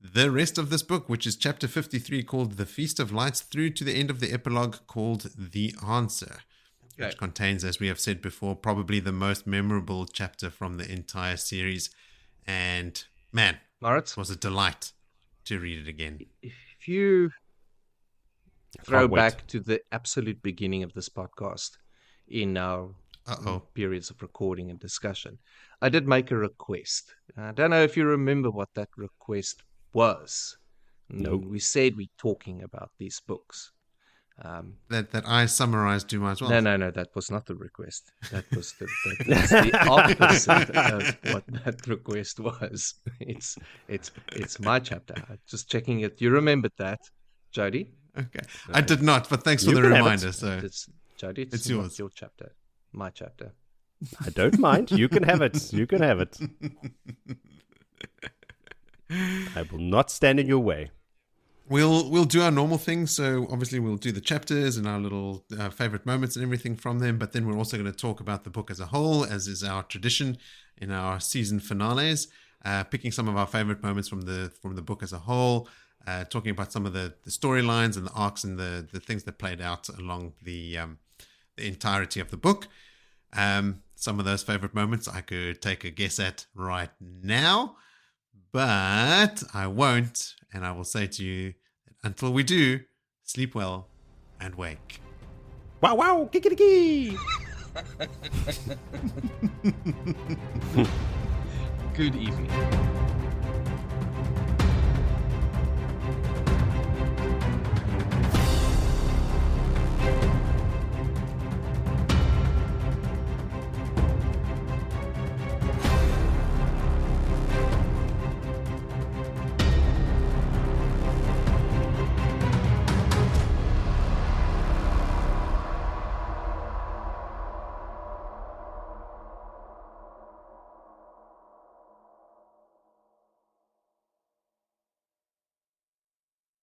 the rest of this book, which is chapter 53, called The Feast of Lights, through to the end of the epilogue called The Answer, which contains, as we have said before, probably the most memorable chapter from the entire series. And man, Moritz, it was a delight to read it again. if you throw back to the absolute beginning of this podcast in our periods of recording and discussion, I did make a request. I don't know if you remember what that request was. No. We said we're talking about these books. That I summarized to myself. No, that was not the request. That was the opposite of what that request was. It's my chapter. Just checking it. You remembered that, Jody? Okay. I did not, but thanks for the reminder. So Jody, it's yours. not your chapter. My chapter. I don't mind. You can have it. You can have it. I will not stand in your way. We'll do our normal thing. So obviously we'll do the chapters and our little favorite moments and everything from them. But then we're also going to talk about the book as a whole, as is our tradition in our season finales. Picking some of our favorite moments from the book as a whole. Talking about some of the storylines and the arcs and the things that played out along the entirety of the book. Some of those favorite moments I could take a guess at right now, but I won't, and I will say to you, until we do, sleep well and wake. Wow, wow, kiki. Good evening.